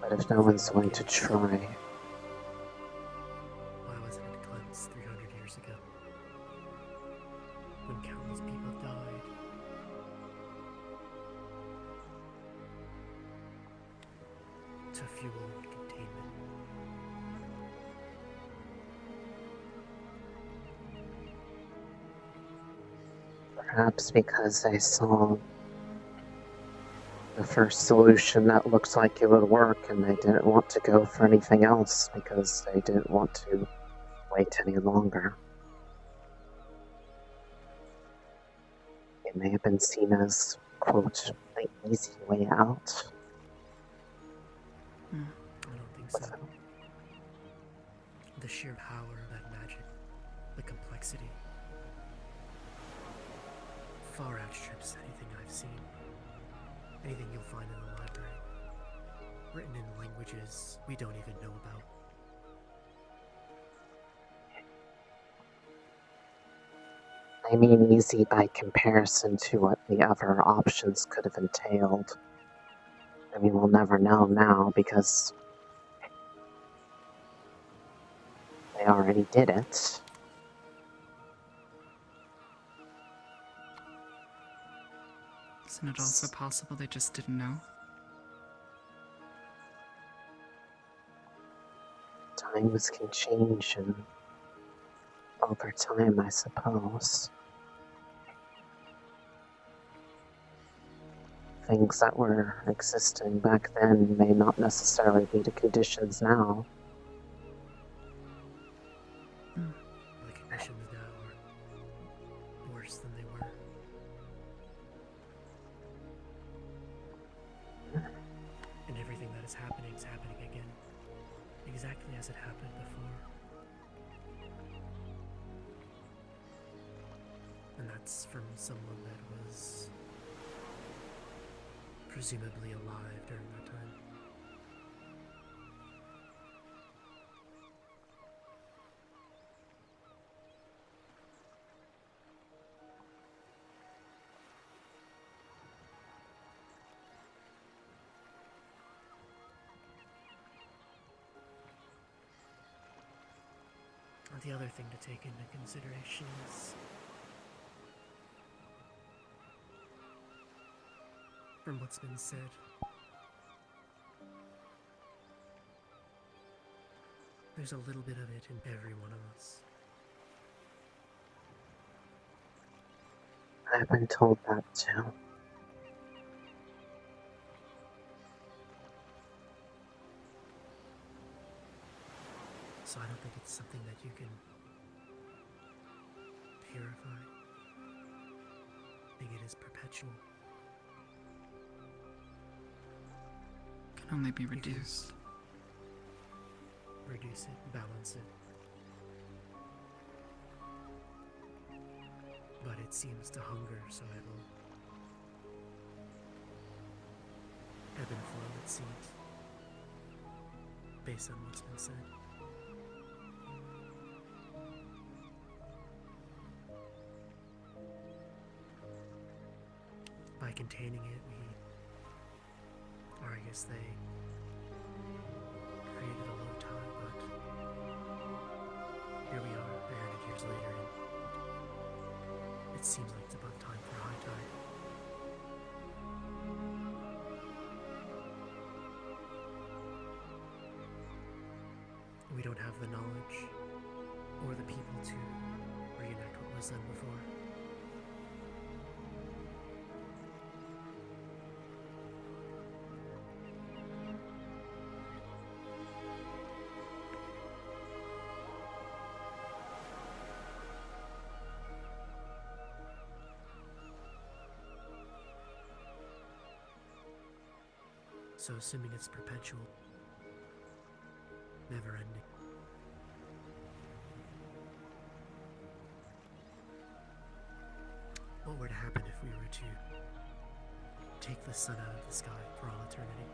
But if no one's going to try, Why wasn't it cleansed 300 years ago? When countless people died. To fuel containment. perhaps because they saw the first solution that looked like it would work and they didn't want to go for anything else because they didn't want to wait any longer. It may have been seen as, quote, the easy way out. I don't think so. The sheer power of that magic, the complexity, far outstrips anything I've seen. Anything you'll find in the library. Written in languages we don't even know about. I mean easy by comparison to what the other options could have entailed. I mean, we'll never know now because they already did it. Isn't it also possible they just didn't know? Times can change and over time, I suppose. Things that were existing back then may not necessarily be the conditions now. The conditions now are worse than they were. And everything that is happening again. Exactly as it happened before. And that's from someone that was presumably alive during that time. The other thing to take into consideration is, from what's been said, there's a little bit of it in every one of us. I've been told that too. So I don't think it's something that you can purify. I think it is perpetual. Can only be reduced. Reduce it, balance it. But it seems to hunger, so it'll ebb and flow, it seems, based on what's been said. By containing it, or I guess they created a low tide, but here we are, 100 years later, and it seems like it's about time for high tide. We don't have the knowledge or the people to reenact what was done before. So assuming it's perpetual, never ending. What were to happen if we were to take the sun out of the sky for all eternity?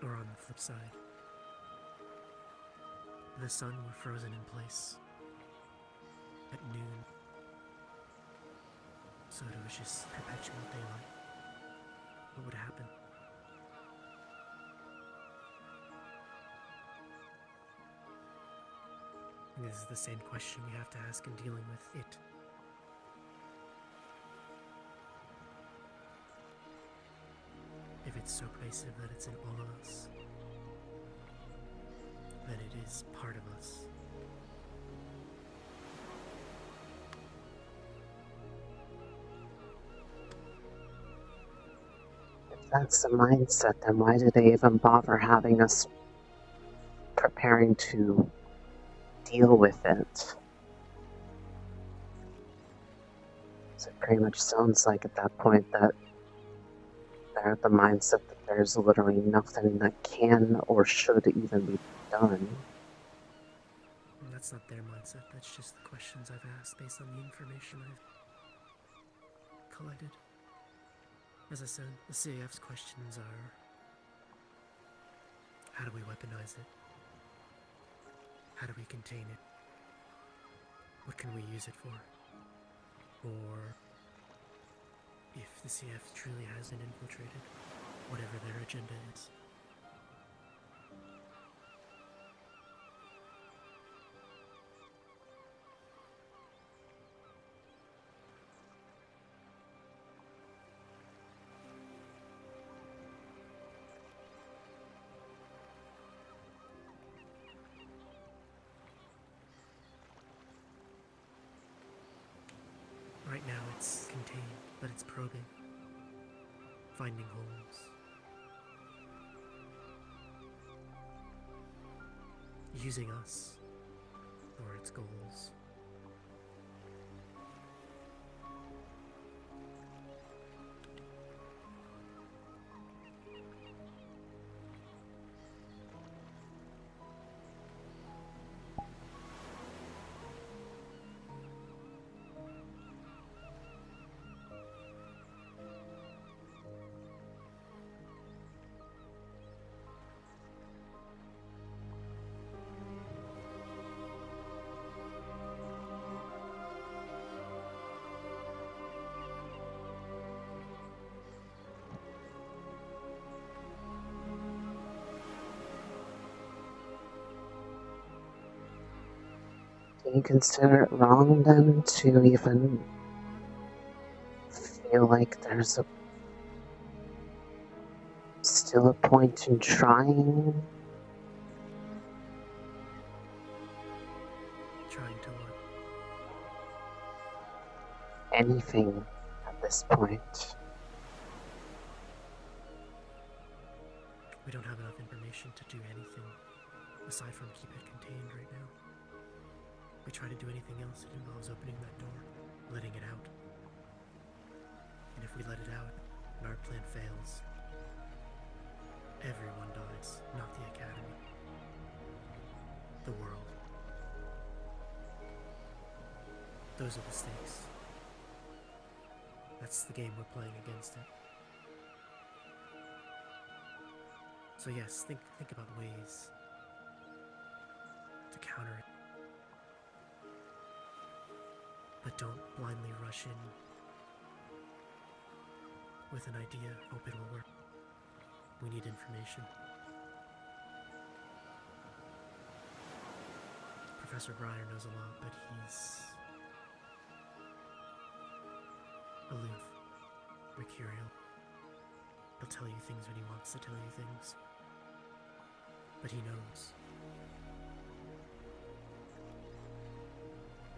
Or on the flip side, the sun were frozen in place at noon, so it was just perpetual daylight. What would happen? And this is the same question we have to ask in dealing with it. If it's so pervasive that it's in all of us, then it is part of us. If that's the mindset, then why do they even bother having us preparing to deal with it? So it pretty much sounds like at that point that they're at the mindset that there's literally nothing that can or should even be done. And that's not their mindset, that's just the questions I've asked based on the information I've collected. As I said, the CAF's questions are, how do we weaponize it? How do we contain it? What can we use it for? Or, if the CF truly hasn't infiltrated, whatever their agenda is. Right now it's contained, but it's probing, finding holes, using us for its goals. Do you consider it wrong then to even feel like there's still a point in trying? Trying to what? Anything at this point. We don't have enough information to do anything aside from keep it contained right now. We try to do anything else, it involves opening that door, letting it out. And if we let it out, and our plan fails, everyone dies, not the Academy. The world. Those are the stakes. That's the game we're playing against it. So yes, think about ways to counter it. But don't blindly rush in with an idea, hope it'll work. We need information. Professor Breyer knows a lot, but he's aloof, mercurial. He'll tell you things when he wants to tell you things. But he knows.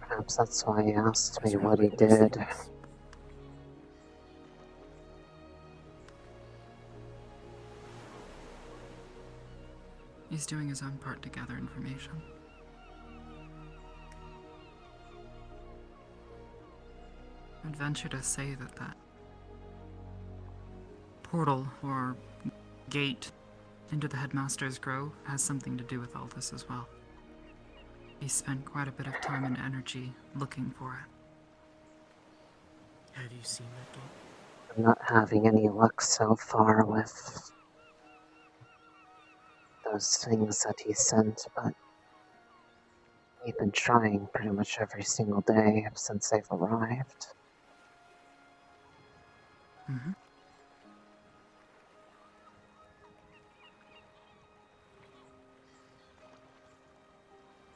Perhaps that's why he asked me what he did. He's doing his own part to gather information. I'd venture to say that portal or gate into the Headmaster's Grove has something to do with all this as well. He spent quite a bit of time and energy looking for it. Have you seen that gate? I'm not having any luck so far with those things that he sent, but we've been trying pretty much every single day since they've arrived. Mm-hmm.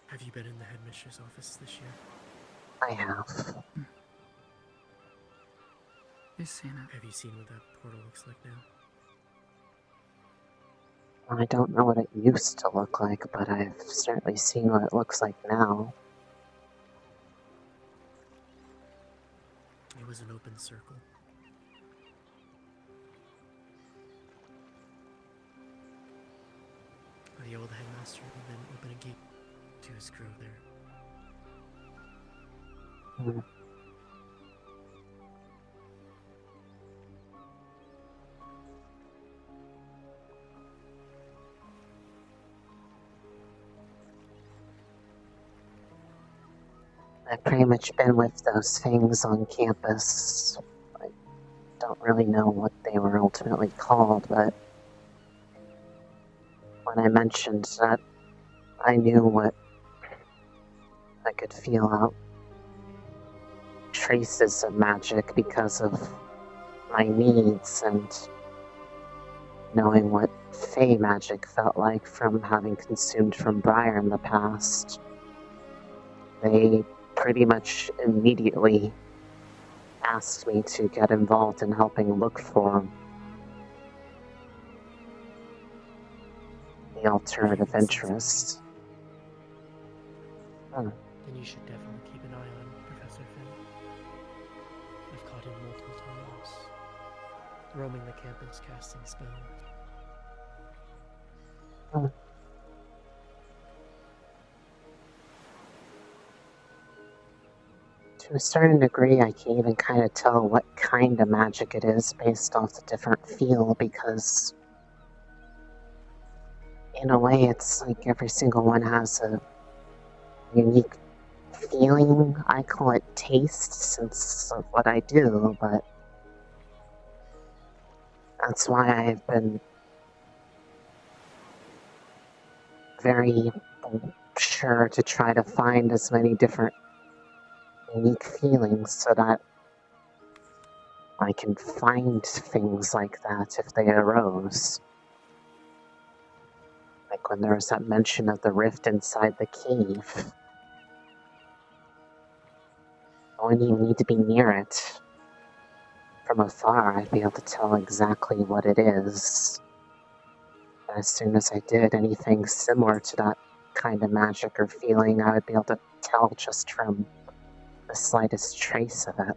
Have you been in the headmistress office this year? I have. You've seen it. Have you seen what that portal looks like now? I don't know what it used to look like, but I've certainly seen what it looks like now. It was an open circle. The old headmaster would then open a gate to his grove there. I've pretty much been with those things on campus. I don't really know what they were ultimately called, but when I mentioned that I knew what I could feel out traces of magic because of my needs and knowing what Fey magic felt like from having consumed from Briar in the past. They pretty much immediately asked me to get involved in helping look for the alternative interest. Then you should definitely keep an eye on Professor Finn. I've caught him multiple times, roaming the campus casting spells. To a certain degree, I can even kind of tell what kind of magic it is based off the different feel, because in a way it's like every single one has a unique feeling. I call it taste since of what I do, but that's why I've been very sure to try to find as many different unique feelings so that I can find things like that if they arose. Like when there was that mention of the rift inside the cave. I wouldn't even need to be near it. From afar, I'd be able to tell exactly what it is. And as soon as I did anything similar to that kind of magic or feeling, I would be able to tell just from the slightest trace of it.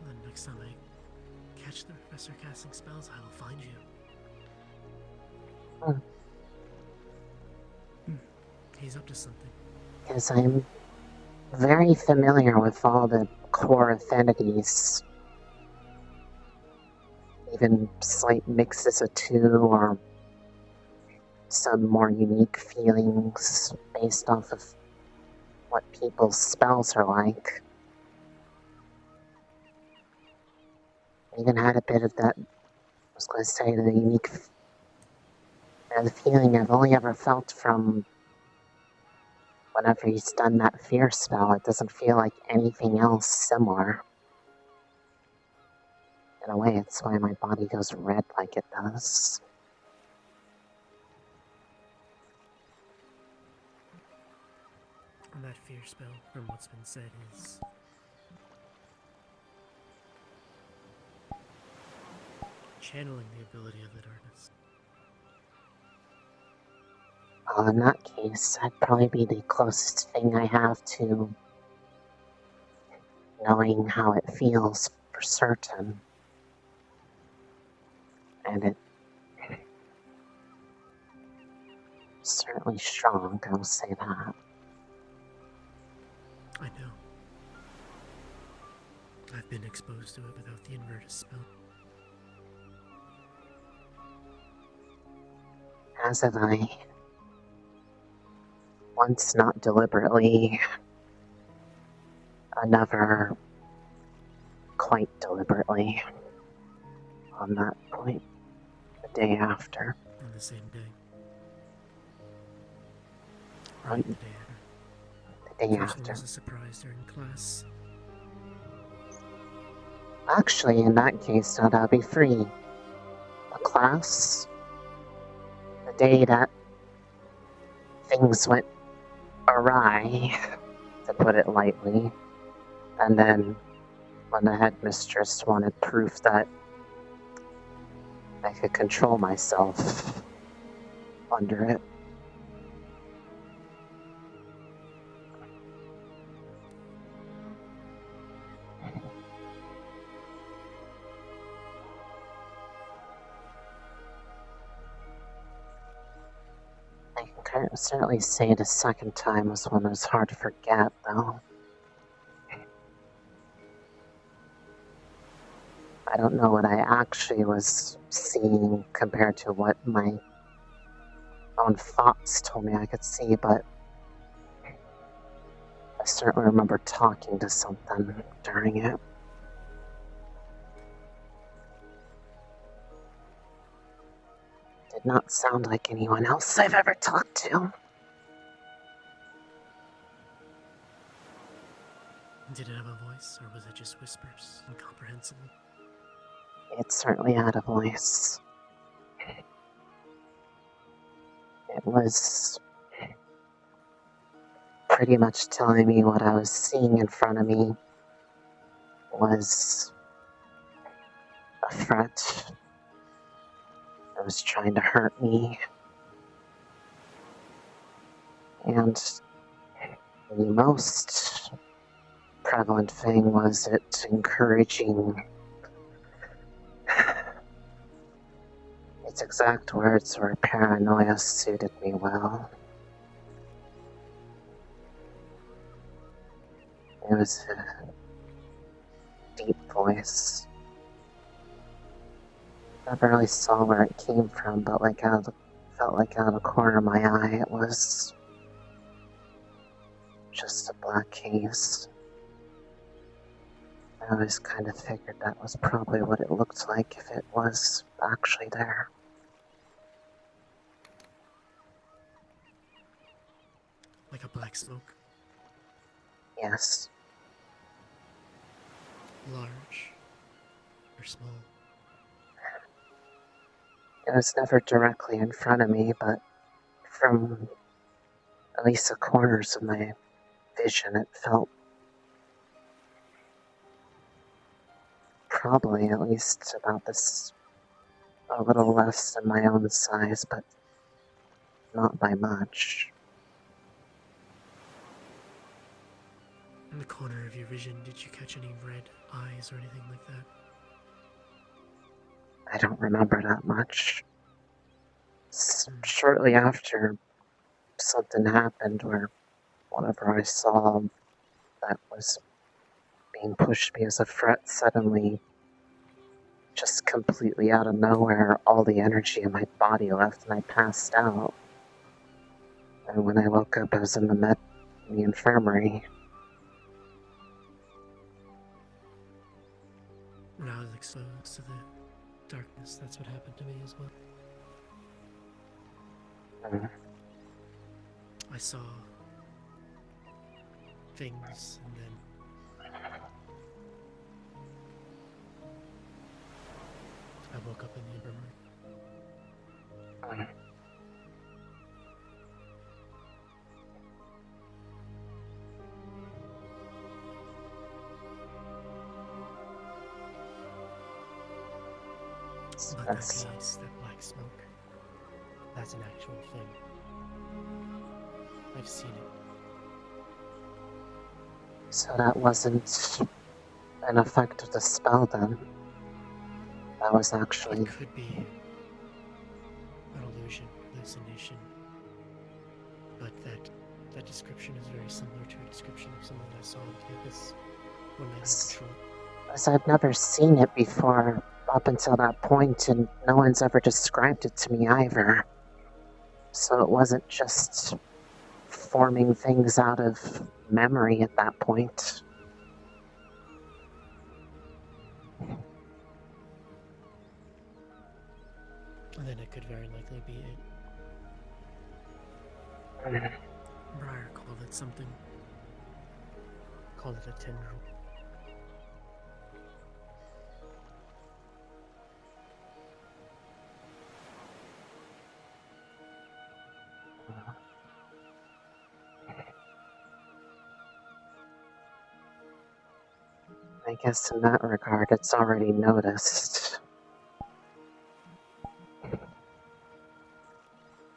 Then next time I catch the professor casting spells, I will find you. He's up to something. Because I'm very familiar with all the core affinities. Even slight mixes of two or some more unique feelings based off of what people's spells are like. Even had a bit of that, I was going to say, the unique, the feeling I've only ever felt from whenever he's done that fear spell. It doesn't feel like anything else similar. In a way, it's why my body goes red like it does. And that fear spell, from what's been said, is channeling the ability of the darkness. In that case, that'd probably be the closest thing I have to knowing how it feels for certain. And it's certainly strong, I'll say that. I know. I've been exposed to it without the inverted spell. As have I. Once not deliberately, another quite deliberately. On that point, the day after. On the same day. On Right, the day after. The day First after. one was a surprise during class. Actually, in that case, now that'll be free. A class. The day that things went awry, to put it lightly. And then, when the headmistress wanted proof that I could control myself under it. I can certainly say the second time was one that was hard to forget, though. I don't know what I actually was seeing compared to what my own thoughts told me I could see, but I certainly remember talking to something during it. Did not sound like anyone else I've ever talked to. Did it have a voice, or was it just whispers, incomprehensible? It certainly had a voice. It was pretty much telling me what I was seeing in front of me was a threat. It was trying to hurt me. And the most prevalent thing was it encouraging. Its exact words were paranoia suited me well. It was a deep voice. Never really saw where it came from, but felt like out of the corner of my eye it was just a black haze. I always kind of figured that was probably what it looked like if it was actually there. Like a black smoke? Yes. Large or small? It was never directly in front of me, but from at least the corners of my vision, it felt probably at least about this, a little less than my own size, but not by much. In the corner of your vision, did you catch any red eyes or anything like that? I don't remember that much. Shortly after, something happened where whatever I saw that was being pushed me as a threat suddenly, just completely out of nowhere, all the energy in my body left and I passed out. And when I woke up, I was in the infirmary. When I was exposed to the darkness, that's what happened to me as well. I saw things, and then I woke up in the infirmary. But that haze, that black smoke, that's an actual thing. I've seen it. So that wasn't an effect of the spell then? That was actually... It could be an illusion, hallucination. But that description is very similar to a description of someone I saw on campus when I was on patrol. As I've never seen it before up until that point, and no one's ever described it to me either. So it wasn't just forming things out of memory at that point. And then it could very likely be it. Briar called it something. Called it a tendril. I guess in that regard, it's already noticed. In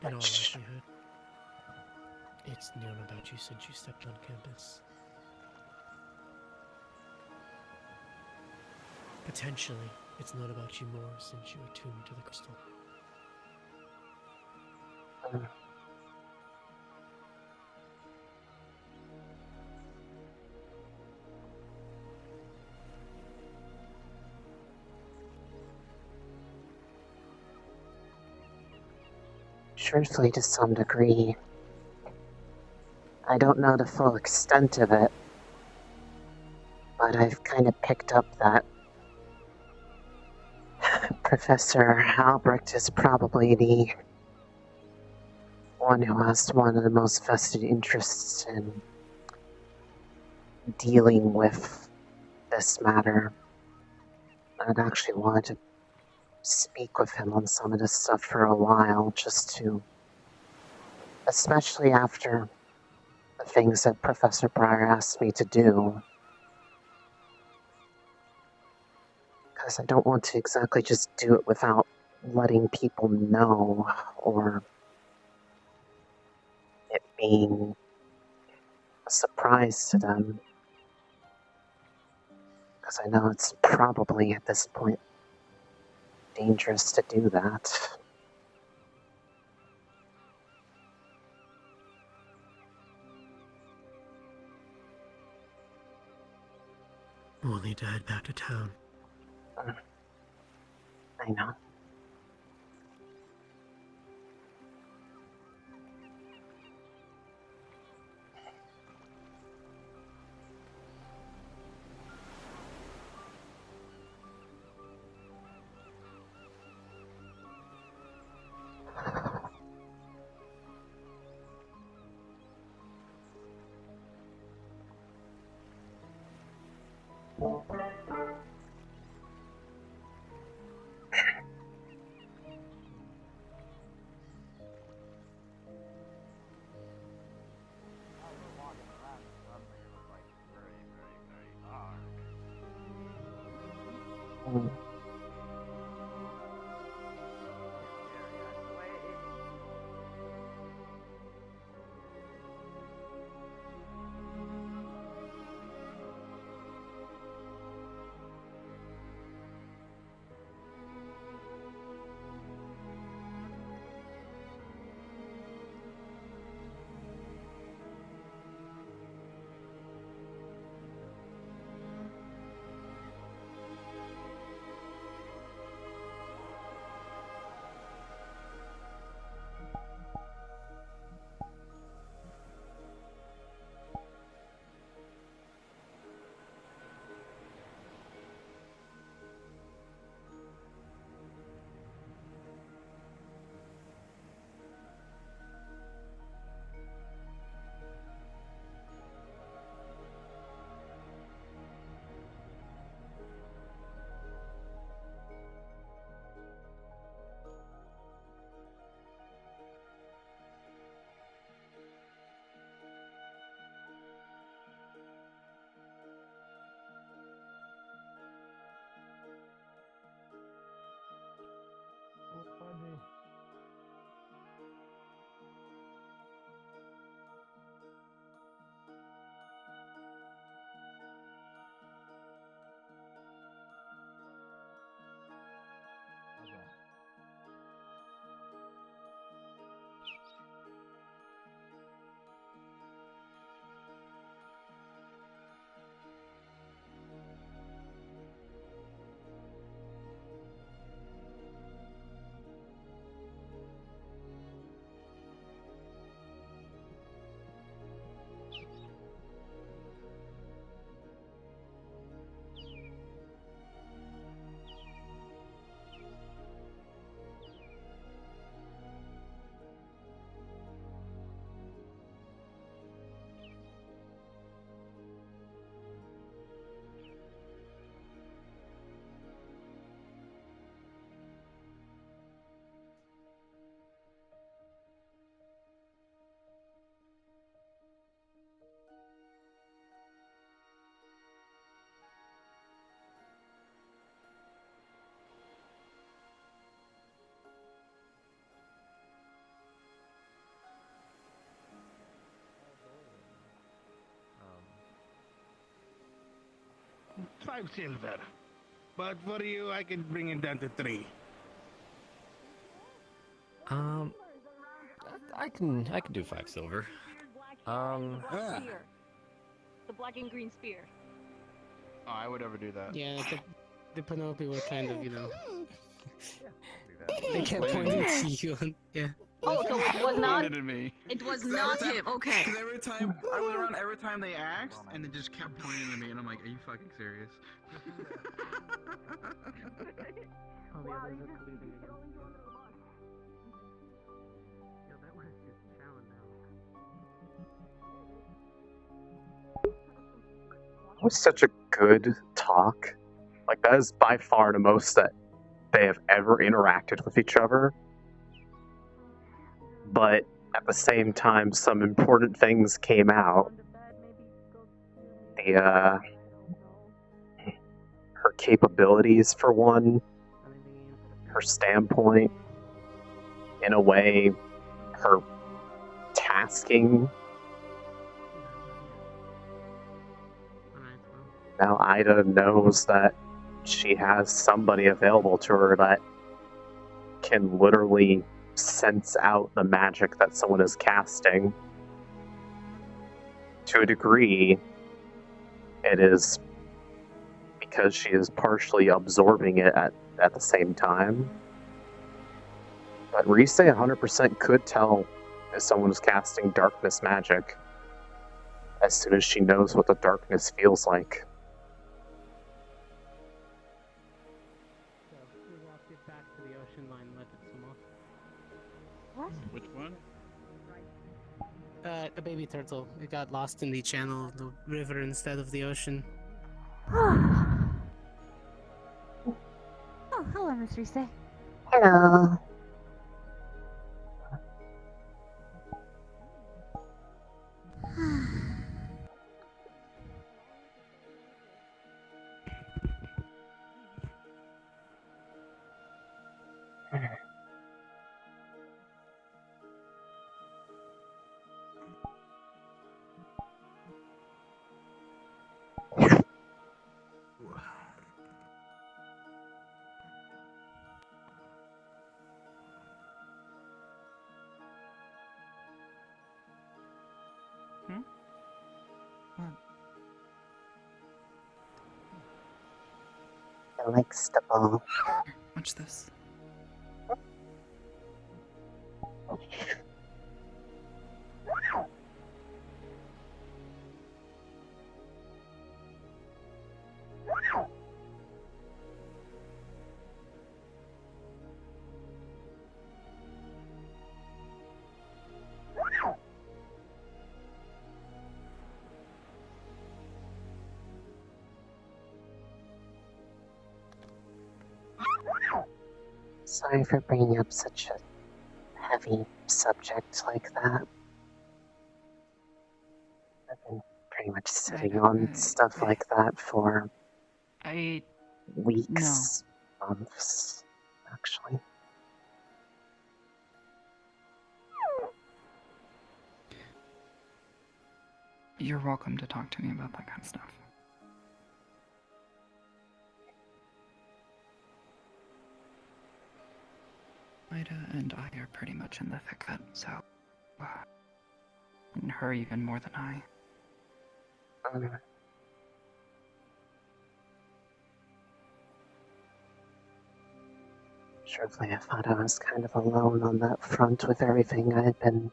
all likelihood, it's known about you since you stepped on campus. Potentially, it's known about you more since you attuned to the crystal. Truthfully, to some degree. I don't know the full extent of it, but I've kind of picked up that Professor Albrecht is probably the one who has one of the most vested interests in dealing with this matter. I'd actually wanted to speak with him on some of this stuff for a while, just to, especially after the things that Professor Breyer asked me to do. Because I don't want to exactly just do it without letting people know, or it being a surprise to them. Because I know it's probably, at this point, dangerous to do that. We'll need to head back to town. I know. Mm. Five silver. But for you, I can bring it down to 3. I can do 5 silver. Spear. The black and green spear. Oh, I would never do that. Yeah, the Penelope were kind of, you know. They kept pointing to you. Yeah. Oh, so it was not. Pointed at me. It was not him. Okay. Because every time I was around, every time they asked, and they just kept pointing at me, and I'm like, "Are you fucking serious?" Oh, the others are colluding again. Yeah, that was just challenge now. That was such a good talk. Like, that is by far the most that they have ever interacted with each other. But at the same time, some important things came out. Her capabilities, for one, her standpoint, in a way, her tasking. Now Ida knows that she has somebody available to her that can literally sense out the magic that someone is casting. To a degree, it is because she is partially absorbing it at the same time. But Rise 100% could tell if someone is casting darkness magic as soon as she knows what the darkness feels like. So we walked it back to the ocean line, let it swim off. What? Which one? The baby turtle. It got lost in the channel, the river instead of the ocean. Oh, hello, Miss Rise. Hello. likes the ball. Watch this. Sorry for bringing up such a heavy subject like that. I've been pretty much sitting on stuff like that for weeks, months, actually. You're welcome to talk to me about that kind of stuff. Ida and I are pretty much in the thick of it, so and her even more than I. Truthfully, I thought I was kind of alone on that front with everything I had been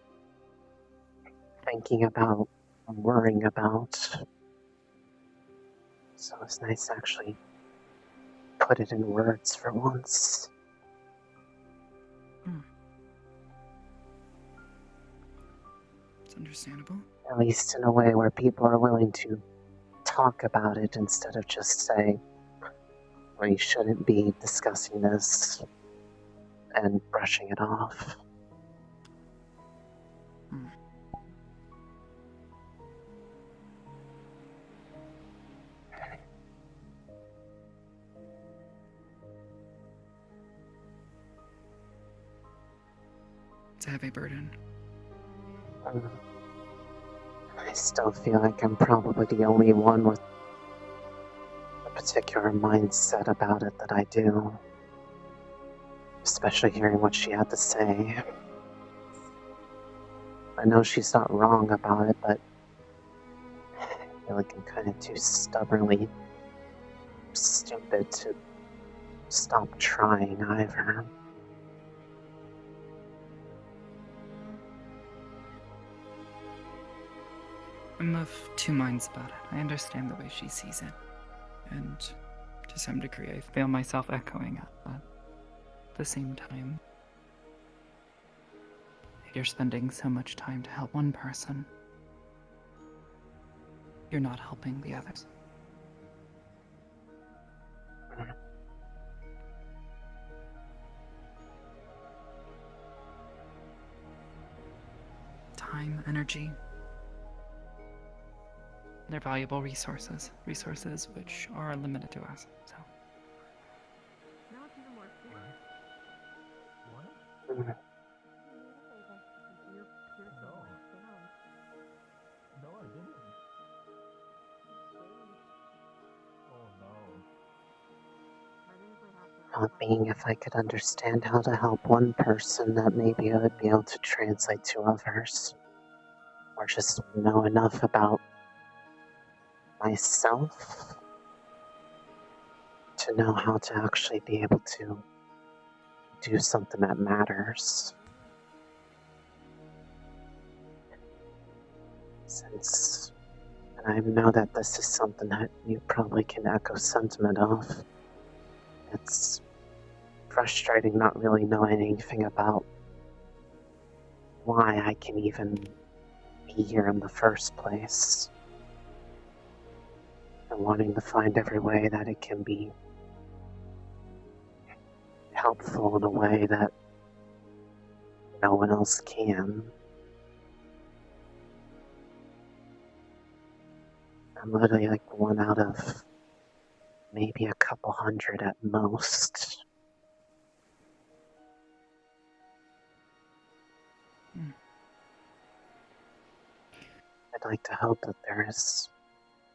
thinking about and worrying about. So it's nice to actually put it in words for once. It's understandable. At least in a way where people are willing to talk about it instead of just say, well, you shouldn't be discussing this and brushing it off. It's a heavy burden. I still feel like I'm probably the only one with a particular mindset about it that I do. Especially hearing what she had to say. I know she's not wrong about it, but I feel like I'm kind of too stubbornly stupid to stop trying either. I'm of two minds about it. I understand the way she sees it. And to some degree, I feel myself echoing it, but at the same time, you're spending so much time to help one person, you're not helping the others. Time, energy, they're valuable resources which are limited to us, so. Thought being if I could understand how to help one person, that maybe I would be able to translate to others. Or just know enough about myself to know how to actually be able to do something that matters. Since I know that this is something that you probably can echo sentiment of. It's frustrating not really knowing anything about why I can even be here in the first place. And wanting to find every way that it can be helpful in a way that no one else can. I'm literally like one out of maybe a couple hundred at most. I'd like to hope that there is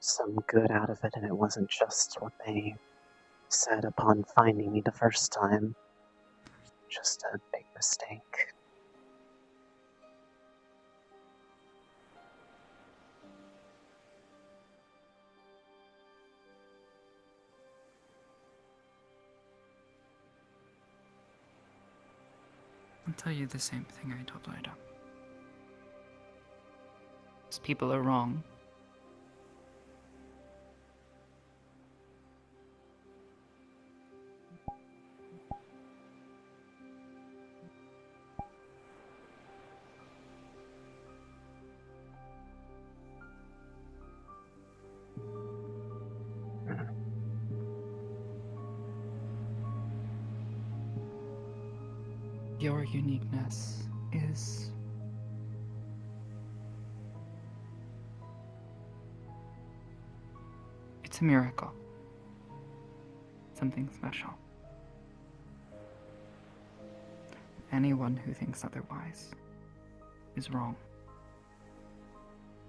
some good out of it and it wasn't just what they said upon finding me the first time. Just a big mistake. I'll tell you the same thing I told Ida. These people are wrong. Your uniqueness is it's a miracle. Something special. Anyone who thinks otherwise is wrong.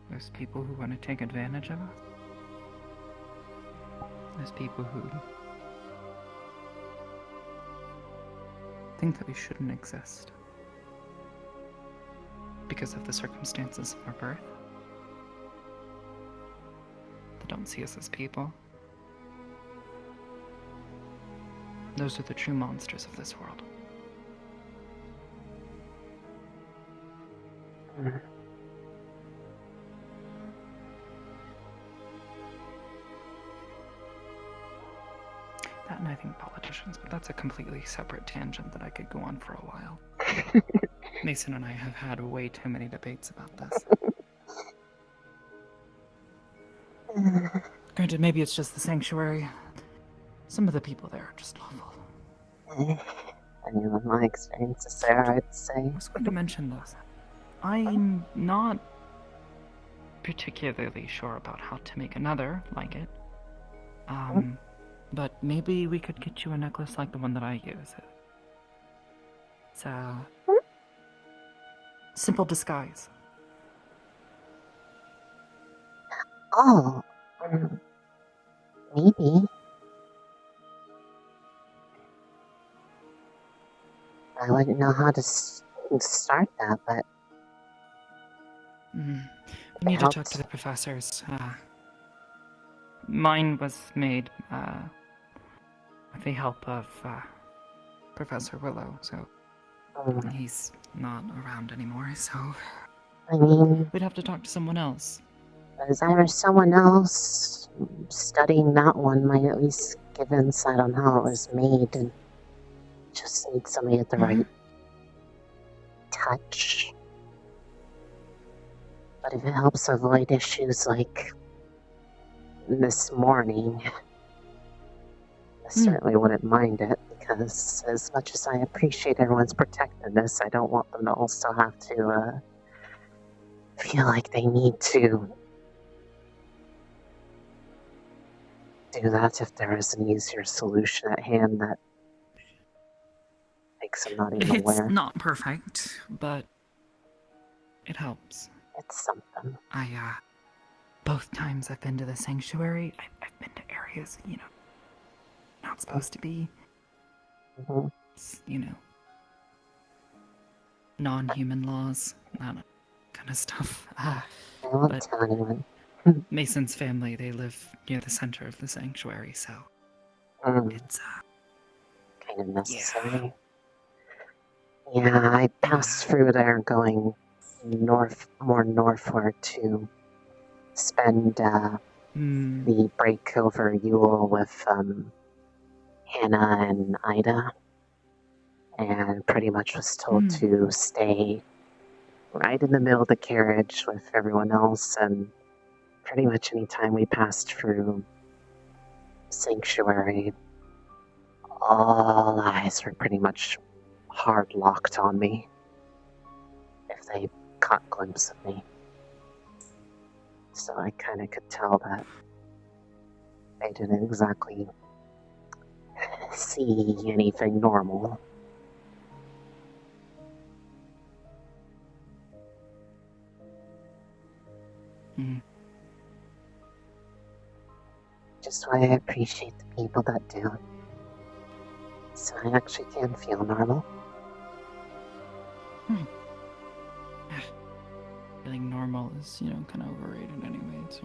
There's people who want to take advantage of us. There's people who think that we shouldn't exist because of the circumstances of our birth. They don't see us as people. Those are the true monsters of this world. That and I think politicians, but that's a completely separate tangent that I could go on for a while. Mason and I have had way too many debates about this. Granted, maybe it's just the sanctuary. Some of the people there are just awful. I mean, with my experiences there, I'd say. I was going to mention this. I'm not particularly sure about how to make another like it. But maybe we could get you a necklace like the one that I use. It's a simple disguise. Oh, maybe. I wouldn't know how to start that, but... We need to talk to the professors. Mine was made with the help of Professor Willow, so he's not around anymore, so I mean... we'd have to talk to someone else. Is either someone else studying that one might at least give insight on how it was made, and just need somebody at the right touch. But if it helps avoid issues like this morning, I certainly wouldn't mind it, because as much as I appreciate everyone's protectiveness, I don't want them to also have to feel like they need to do that if there is an easier solution at hand that makes them not even aware. It's not perfect, but it helps. It's something. Both times I've been to the sanctuary, I've been to areas, not supposed to be. Non-human laws, that kind of stuff. I won't But tell anyone. Mason's family, they live near the center of the sanctuary, so it's kind of necessary. Yeah, I passed through there going more northward to spend the break over Yule with Hannah and Ida, and pretty much was told to stay right in the middle of the carriage with everyone else, and pretty much any time we passed through Sanctuary, all eyes were pretty much hard locked on me if they caught a glimpse of me. So I kind of could tell that they didn't exactly see anything normal. Just why I appreciate the people that do. So I actually can feel normal. Feeling normal is, kind of overrated anyways,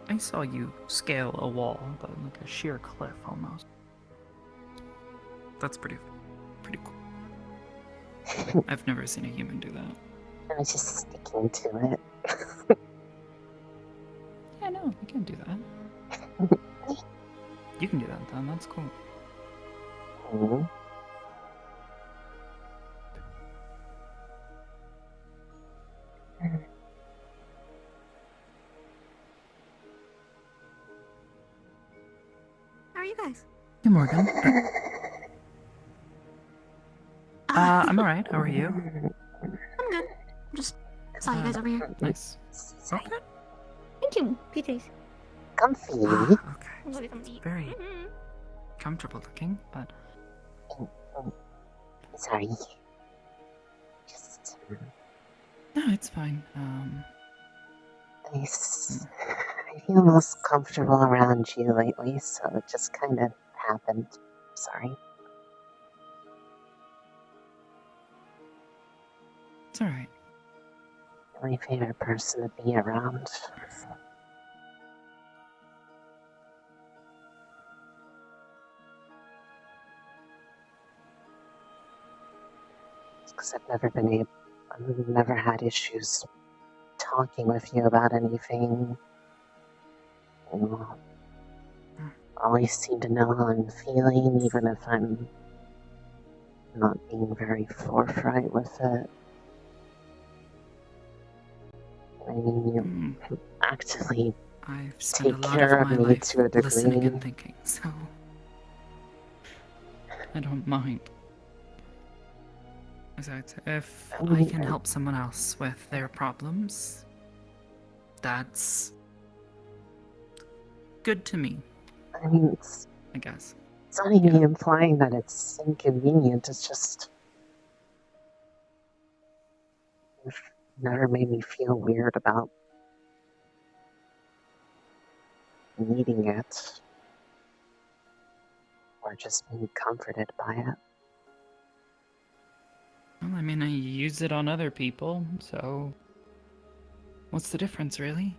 I saw you scale a wall, but like a sheer cliff almost. That's pretty I've never seen a human do that. I was just sticking to it. Yeah, no, you can do that. You can do that, then. That's cool. Hmm. How are you guys? Hey, Morgan. I'm alright. How are you? I'm good. Just saw you guys over here. Nice. Okay. Thank you, PJs. Comfy. Okay. Very comfortable looking, but... Sorry. Just... No, it's fine. I feel most comfortable around you lately, so it just kind of happened. Sorry. It's alright. You're my favorite person to be around. Because I've never had issues talking with you about anything. You always seem to know how I'm feeling, even if I'm not being very forthright with it. I mean, you actually I've spent take a lot care of of my me life to a degree. listening and thinking, so... I don't mind. Besides, if I can help someone else with their problems, that's... good to me. I mean, I guess. It's not even implying that it's inconvenient, it's just... It never made me feel weird about needing it. Or just being comforted by it. Well, I mean, I use it on other people, so... What's the difference, really?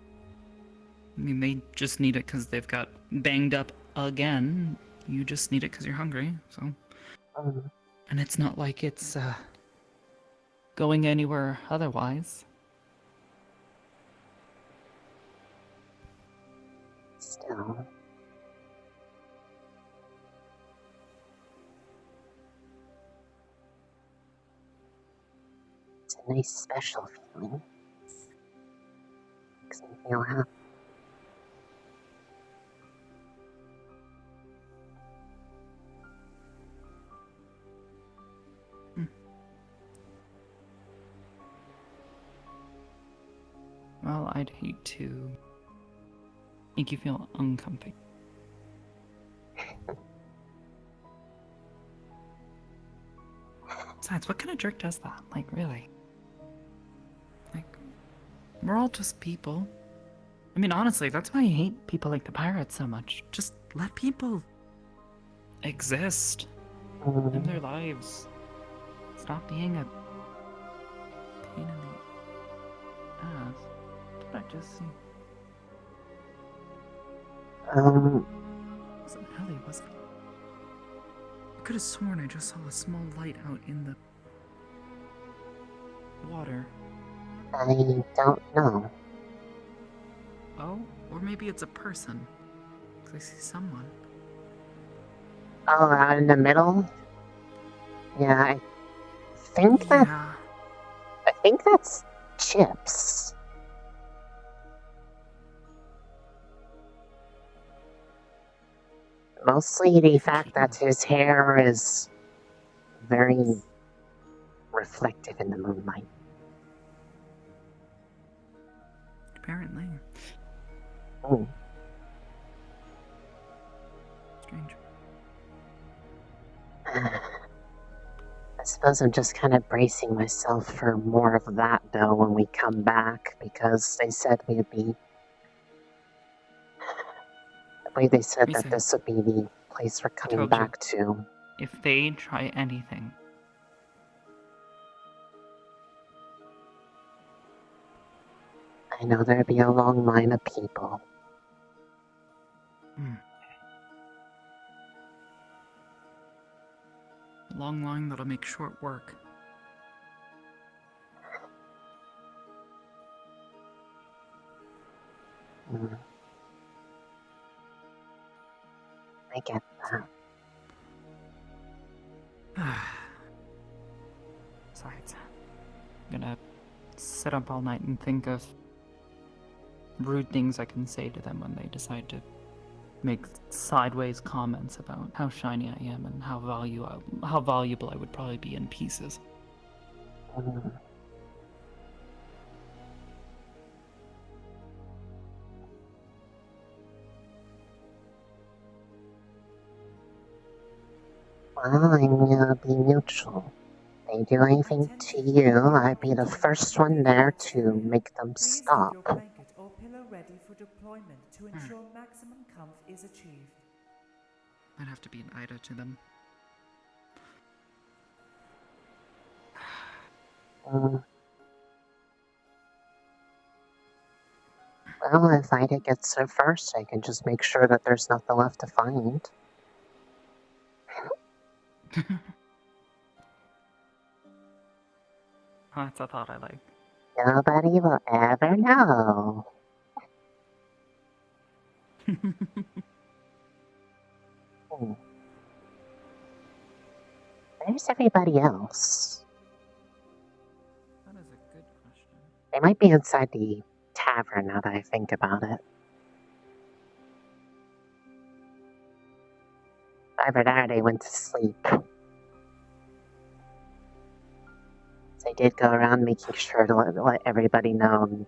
I mean, they just need it because they've got banged up again. You just need it because you're hungry, so... And it's not like it's, going anywhere otherwise. Still... It's a nice special feeling. Makes me feel happy. Well, I'd hate to make you feel uncomfy. Besides, what kind of jerk does that? Like, really? Like, we're all just people. I mean, honestly, that's why I hate people like the pirates so much. Just let people exist. Live their lives. Stop being a pain in the ass. What did I just see? It wasn't Ellie, was it? I could have sworn I just saw a small light out in the water. I don't know. Oh, or maybe it's a person. Because I see someone. Oh, out in the middle? Yeah, I think that's Chips. Mostly the fact that his hair is very reflective in the moonlight. Apparently. Oh. Strange. I suppose I'm just kind of bracing myself for more of that, though, when we come back, because they said we'd be... I believe they said that this would be the place we're coming back to. If they try anything, I know there'd be a long line of people. a long line that'll make short work. Mm. I get that. Besides, I'm gonna sit up all night and think of rude things I can say to them when they decide to make sideways comments about how shiny I am and how valuable I would probably be in pieces. Mm. Well, I'm gonna be neutral. They do anything to you, I'd be the first one there to make them Please stop. keep your blanket or pillow ready for deployment to ensure maximum comfort is achieved. I'd have to be an Ida to them. Mm. Well, if Ida gets there first, I can just make sure that there's nothing left to find. That's a thought I like. Nobody will ever know. Hmm. Where's everybody else? That is a good question. They might be inside the tavern now that I think about it. Either that or they went to sleep. They did go around making sure to let everybody know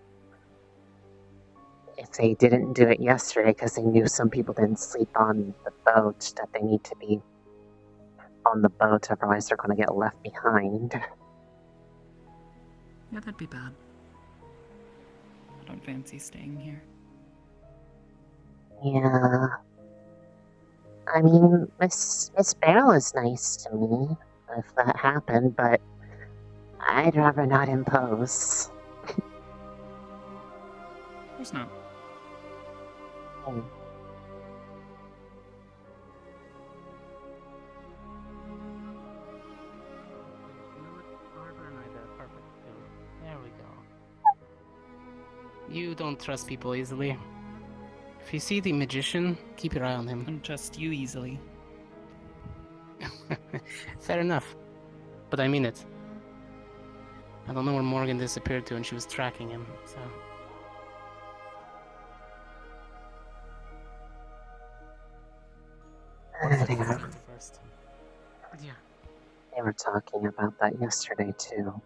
if they didn't do it yesterday because they knew some people didn't sleep on the boat, that they need to be on the boat, otherwise they're going to get left behind. Yeah, that'd be bad. I don't fancy staying here. Yeah. I mean, Miss Beryl is nice to me, if that happened, but I'd rather not impose. Of course not. Hmm. There we go. You don't trust people easily. If you see the magician, keep your eye on him. I don't trust you easily. Fair enough. But I mean it. I don't know where Morgan disappeared to and she was tracking him, so... First. Yeah. They were talking about that yesterday too.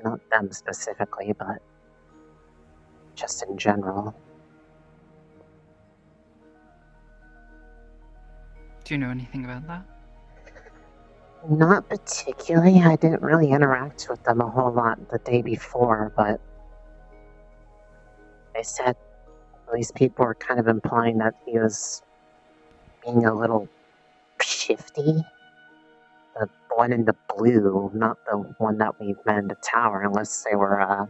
Not them specifically, but just in general. Do you know anything about that? Not particularly. I didn't really interact with them a whole lot the day before, but they said these people were kind of implying that he was being a little shifty. The one in the blue, not the one that we met in the tower, unless they were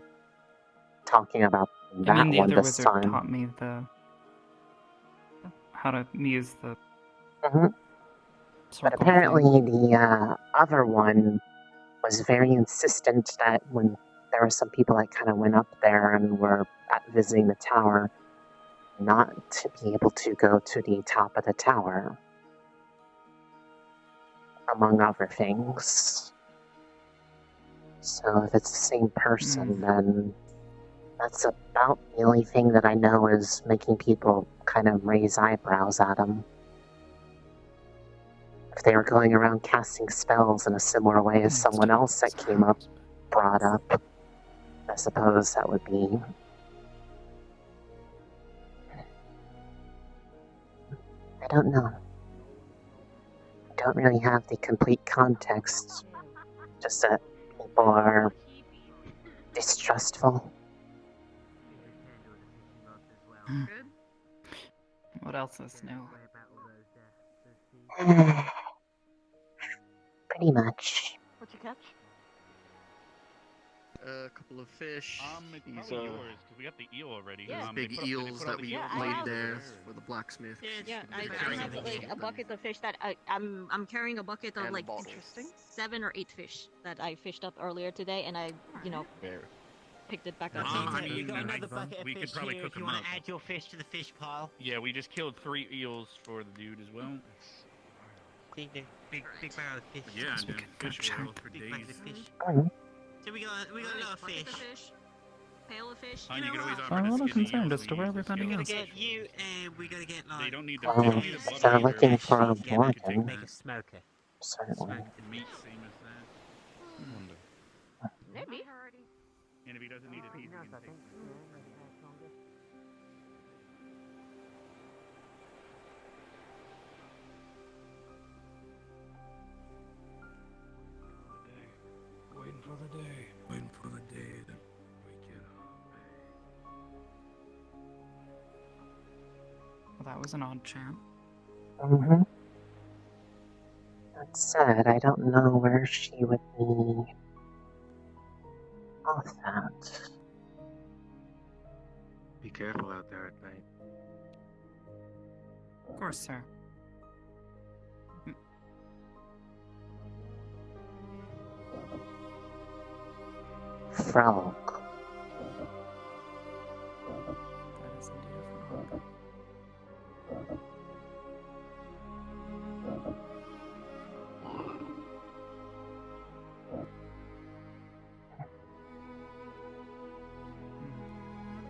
talking about that I mean, the one other this wizard time. taught me how to use the Mm-hmm. But circle apparently thing. the other one was very insistent that when there were some people that kind of went up there and were visiting the tower, not to be able to go to the top of the tower, among other things. So if it's the same person, then that's about the only thing that I know is making people kind of raise eyebrows at him. If they were going around casting spells in a similar way as someone else that came up, brought up, I suppose that would be... I don't know. I don't really have the complete context. Just that people are distrustful. What else is new? Pretty much. What'd you catch? A couple of fish. It's These probably yours, because we got the eel already. Yeah. They big put up- they eels put all that the we eels I laid have- there for the blacksmith. Yeah, I Very have nice. like a bucket of fish that I'm carrying a bucket of And like bottles. 7 or 8 fish that I fished up earlier today, and I, you know, picked it back up. I you mean, got another bucket of we fish could probably here cook if you them want up. to add your fish to the fish pile. Yeah, we just killed 3 eels for the dude as well. Big barrel of fish. Yeah, and then fish oil for Big days. bucket of fish. Mhm. So we got a lot of fish. Pail of fish. And you could always offer I'm a to little skin the concerned eels as to we where use the everybody scales. We is. gotta get you, we gotta get like. They don't need the Well, blubber if they're either. looking for a You could take bargain, that. Make a smoker. certainly. And meat, same as that. Maybe. And if he doesn't need it, he can take it. Waiting for the day. Waiting for the day that we get Well, that was an odd chant. Mm-hmm. That said, I don't know where she would be off that. Be careful out there at night. Of course, sir. Frog. That is indeed a frog.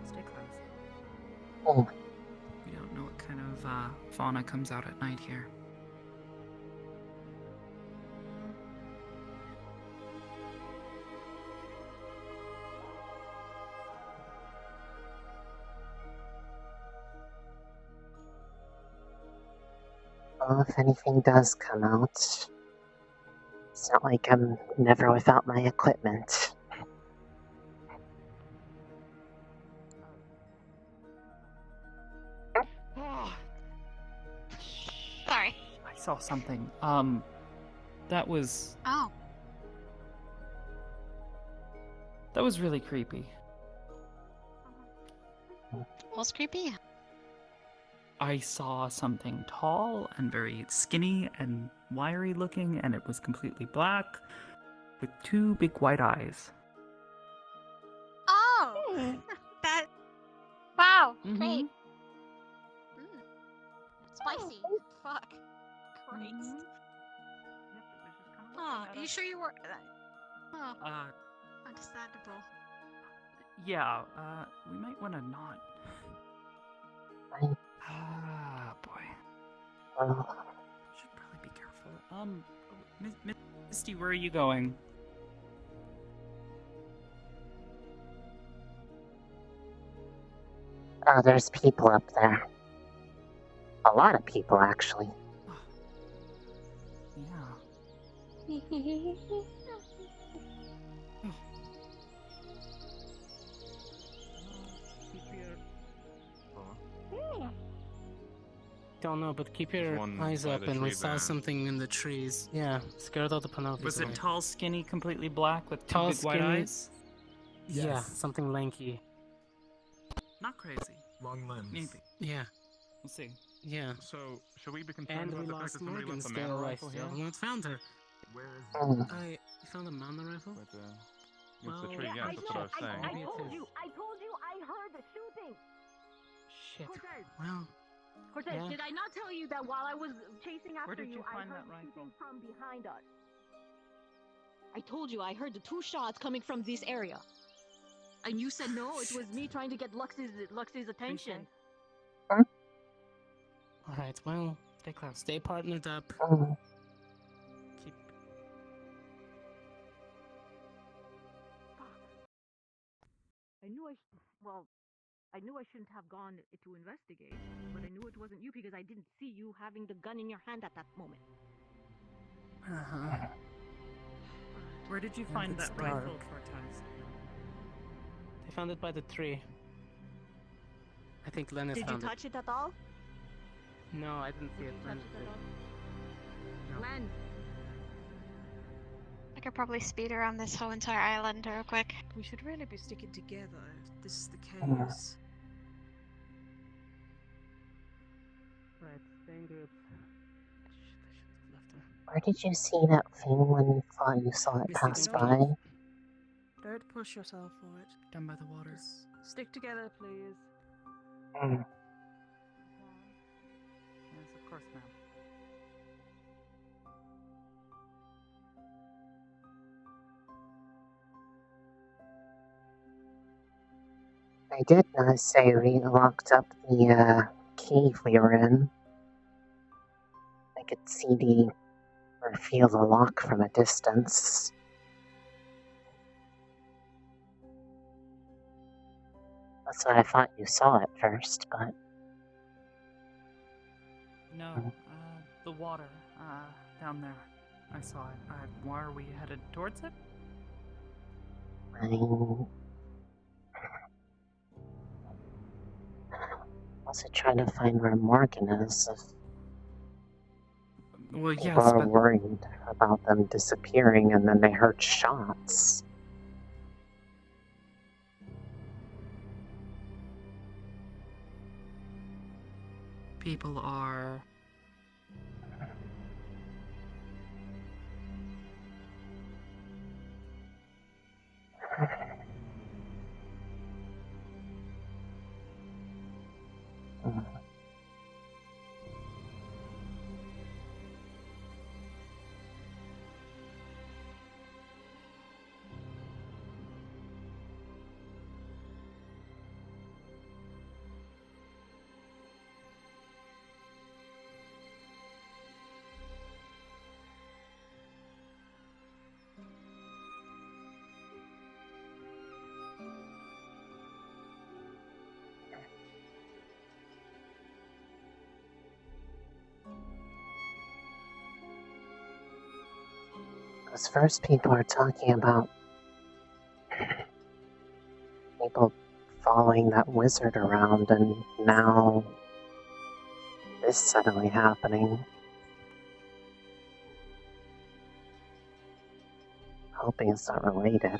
Stay close. Oh, We don't know what kind of fauna comes out at night here. well, if anything does come out, it's not like I'm never without my equipment. Sorry. I saw something. That was Oh. that was really creepy. What's creepy? I saw something tall and very skinny and wiry looking, and it was completely black with 2 big white eyes. Oh! That. Wow! Mhm. Great. Spicy. Fuck. Great. Oh, you sure you were. Oh, understandable. Yeah, we might want to not. Right. Ah, boy. Well, Should probably be careful. Misty, where are you going? oh, there's people up there. A lot of people, actually. Yeah. Don't know, but keep your one eyes by up, the and we tree saw there. something in the trees. Yeah, scared all the Panopes Was away. it tall, skinny, completely black with 2 Tall, big white skinny? eyes? Yeah, Yes. something lanky. Not crazy. Long limbs. Maybe. Yeah, We'll see. yeah. So, should we be concerned And we about the fact lost that somebody Morgan left a still. mana I rifle here? still not found her. Where is Mm. You found a mana rifle? Right there. Against Well, the tree, yeah, yes, that's what I was saying. Maybe it is. I told you I heard the shooting. Shit. Cortez, Well, Cortez, yeah. did I not tell you that while I was chasing after did you I find heard that rifle? shooting from behind us? I told you I heard the 2 shots coming from this area. And you said no, it was me trying to get Lux's attention. Alright, well, Stay close. stay partnered up. Mm. Keep. I knew I knew I shouldn't have gone to investigate, but I knew it wasn't you because I didn't see you having the gun in your hand at that moment. Uh-huh. Where did you And find it's that rifle, dark. Cortez? They found it by the tree. I think Lennis Did you found touch it at all? it. No, I didn't see Did it. you touch Lennis it did. at all? No. Len, I could probably speed around this whole entire island real quick. We should really be sticking together if this is the Yeah. case. Right, stay in groups. Shit, I should have left her. Where did you see that thing when you thought you saw it Misty, pass don't by? touch. Don't push yourself for it. Down by the water. Just stick together, please. Yes, of course, ma'am. I did say we locked up the cave we were in. I could see or feel the lock from a distance. That's what I thought you saw at first, but... No, the water, down there. I saw it. Why are we headed towards it? I was trying to find where Morgan is. Well, yes, people are but... worried about them disappearing, and then they heard shots. People are... Because first people are talking about people following that wizard around, and now this suddenly happening. Hoping it's not related.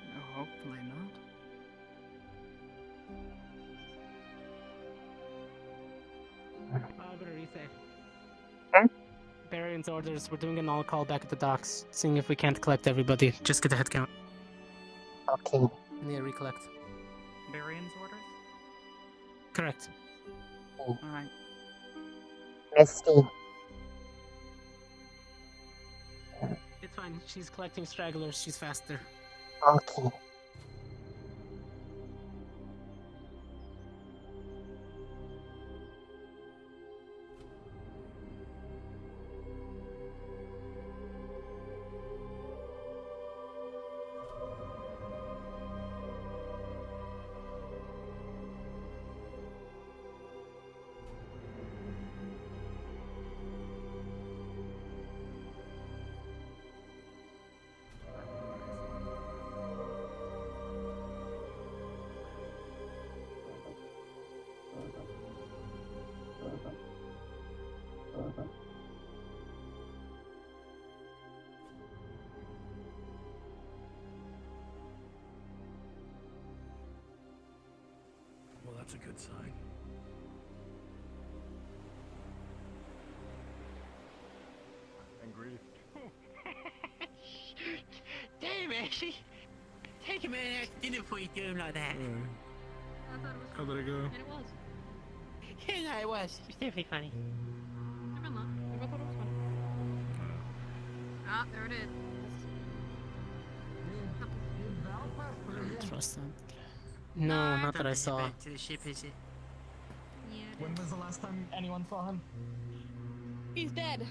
No, hopefully not. What do you say? Huh? Barion's orders. We're doing an all-call back at the docks, seeing if we can't collect everybody. Just get the head count. Okay. Yeah, recollect. Barion's orders? Correct. Alright. Misty. It's fine. She's collecting stragglers. She's faster. Okay. Well, that's a good sign. Angry. Damn, Ashley. Take a man out to dinner before you do him like that. How did it go? And it was. Yeah, no, it was. It's definitely funny. Never mind. Never thought it was funny. Ah, there it is. Trust them. No, not that I saw. Back to the ship, is it? Yeah. When was the last time anyone saw him? He's dead.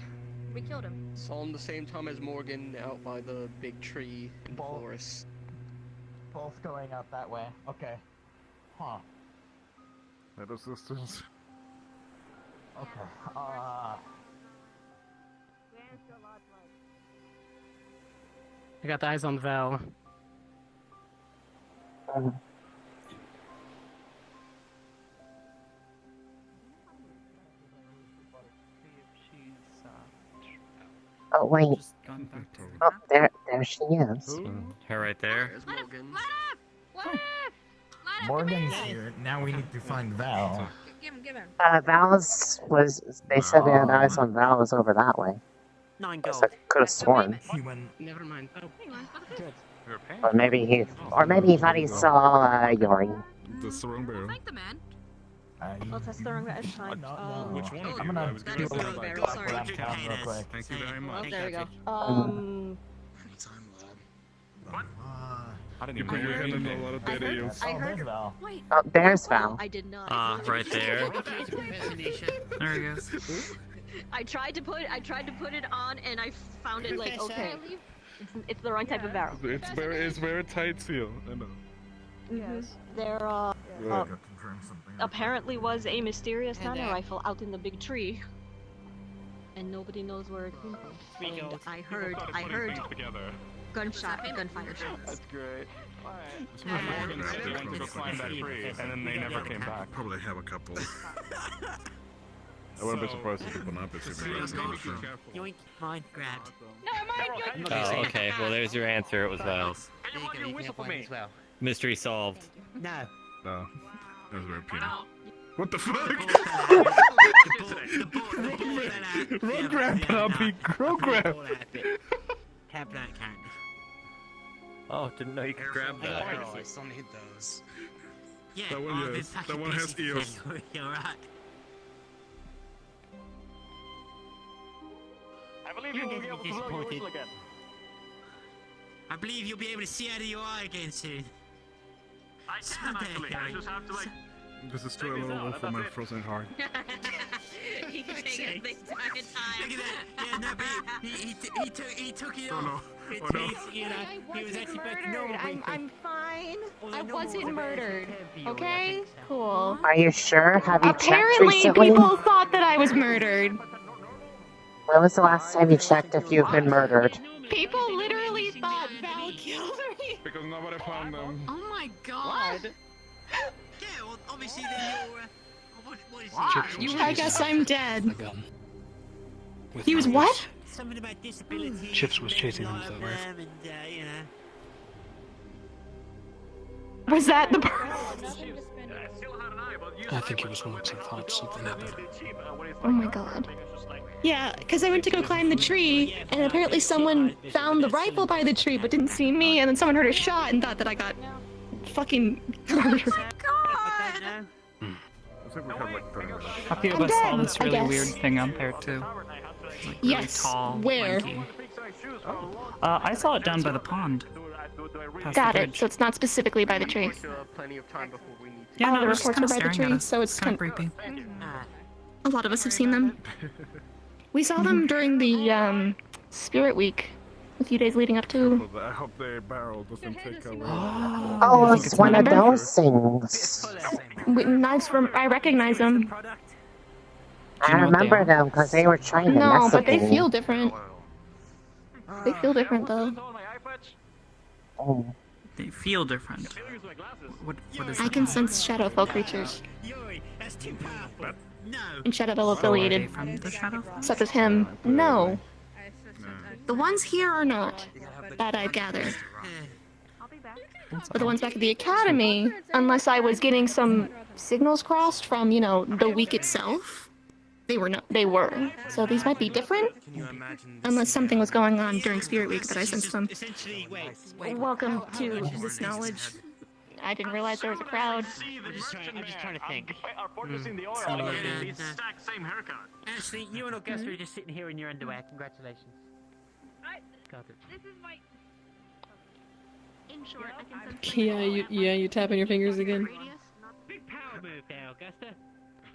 We killed him. Saw him the same time as Morgan out by the big tree in the forest. Both going out that way. Okay. Huh. That assistance. Okay. I got the eyes on Val. Oh, wait. Oh, there she is. Her right there. There's Morgan. Morgan's here. Now we need to find Val. Give him. Val's was. They said they had eyes on Val was over that way. 9 Yes, gold. I could have sworn. Never mind. Oh, Good. Or maybe he thought he saw Yori. That's the wrong barrel. Thank the man. I'll test the wrong it's fine. Which one of you? I'm gonna was do gonna a say little like, barrel, sorry. Thank you very much. Oh, there we go. How did you bring your hand in a lot of data? I heard. Wait. Oh, there's Val. I did not. Right there. There he goes. I tried to put it on and I found it like okay. It's the wrong type of barrel. It's very tight seal. I know. Yes. There apparently was a mysterious nano rifle out in the big tree. And nobody knows where it came from. And I heard gunfire shots. That's great. Morgan said they went to go climb that tree, and then they never came back. Probably have a couple. I wouldn't be surprised if people not be super Yoink, mine grabbed. No, mine. Oh, okay. Well, there's your answer. It was Val's. Anyone you whistle for me? Well. Mystery solved. No. No. That was very penal. What the fuck? Road grab, Poppy. Road grab. Tap that can't. Oh, didn't know you could grab that. I still need those. Yeah, That one, yes. That one has ears. You're right. I believe you will be able to blow your whistle again. I believe you'll be able to see out of your eye again soon. I can actually. I just have to like. This is too low for my frozen heart. He can take it the entire time. Look at that. Yeah, no, but he took it off. Oh no. He was actually back to normal. I'm fine. I wasn't murdered. Okay? Cool. Are you sure? Have you checked Apparently, recently? people thought that I was murdered. When was the last time you checked if you've been murdered? People literally thought Val killed me. Because nobody found them. Oh my god. Yeah, well, obviously then you're. What is it? I guess I'm dead. He was what? Something about disability. Chips was chasing him with that rifle. And, you know. Was that the I think he was once I thought something happened. Oh my god. Yeah, because I went to go climb the tree, and apparently someone found the rifle by the tree but didn't see me, and then someone heard a shot and thought that I got fucking murdered. A few of us saw this I really guess. weird thing out there too. Like Yes, really tall, where? lanky. I saw it down by the pond. Past Got the it, bridge. so it's not specifically by the tree. Plenty of time before we need to. Yeah, All no, the it was just reports kind were of by the staring at tree, us. so it's kind kind of creepy. A lot of us have seen them. We saw them during the Spirit Week, a few days leading up to. I hope the barrel doesn't take away. Oh, it's one of those things. I recognize them. I remember them because they were trying to No, mess but with they me. feel different. They feel different though. Oh. They feel different. What is I that? can sense Shadowfell creatures. That's too powerful. No. And Shadowfell Are affiliated. they from the Shadow? Such as him. No. The ones here are not. That I've gathered. But the ones back at the Academy, unless I was getting some signals crossed from, you know, the week itself, they were not. They were. So these might be different. Unless something was going on during Spirit Week that I sensed them. Essentially, wait. Welcome to this knowledge. I didn't realize there was a crowd. I'm just trying to think. Our fortress in the oil. It's the exact same haircut. Ashley, you and Augusta are just sitting here in your underwear. Congratulations. Got it. This is my. In short, I can sense You tapping your fingers again. Big power move there, Augusta.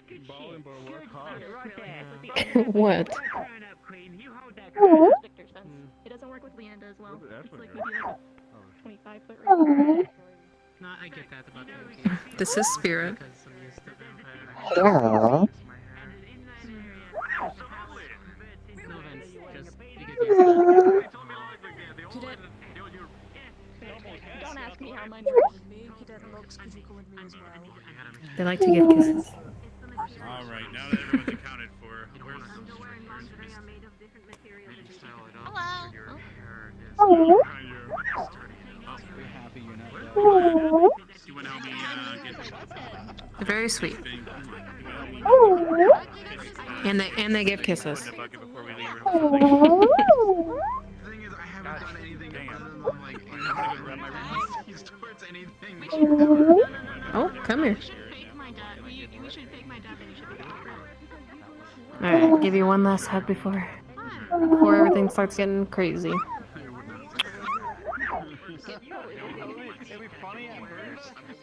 Good Ball shit. and ball work hard. Right there. What? Turn up, Queen. You hold that. Victor sense. It doesn't work with Leanda as well. It's like maybe like a 25 foot range. No, I get that about the This is Spirit. Hello. Don't ask me how mine They like to give kisses. All right, now that everyone's accounted for, where's Hello. you want to help me get They're very sweet. And they give kisses. the bucket before we leave or something? The thing is, I haven't done anything other than like grab my receipts towards anything ever. Oh, come here. We should fake my dad. We should fake my dad, and you should fake Alright, give you one last hug before everything starts getting crazy.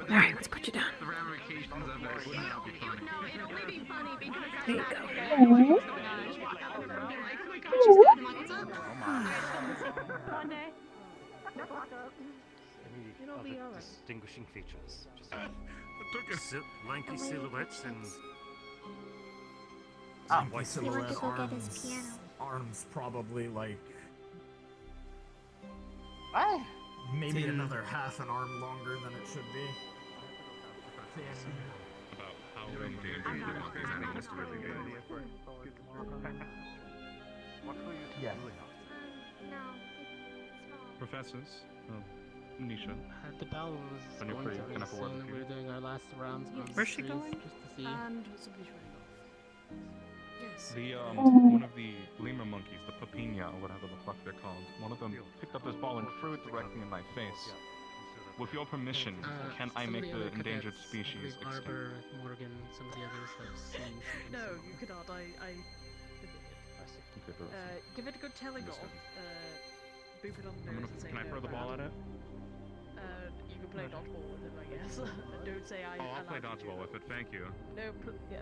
Alright, let's put you down. The ramifications of it would not be funny. No, it'll only be funny because There you go. It'll be alright. Distinguishing features. Just lanky silhouettes and He white went silhouette to go get his piano. Arms probably like What? maybe another half an arm longer than it should be. About how endangered these animals really be. Yeah. Professors, Nisha. The bell was When you're going free, to can I have a word soon. with We you? were doing our last rounds on Where's she streets going? just to see. yes. One of the lemur monkeys, the papina or whatever the fuck they're called, one of them picked up this ball and threw it directly in my face. With your permission, can I some of make the the other endangered cadets, species Big extinct? Arbor, Morgan, some of the others have seen. No, you cannot. Okay, but Give it a good telling off. Boop it on the nose and say can I no, throw the ball at it? You can play dodgeball with him, I guess. Don't say I. Oh, I'll play allowed you dodgeball to. with it, thank you. No, yeah.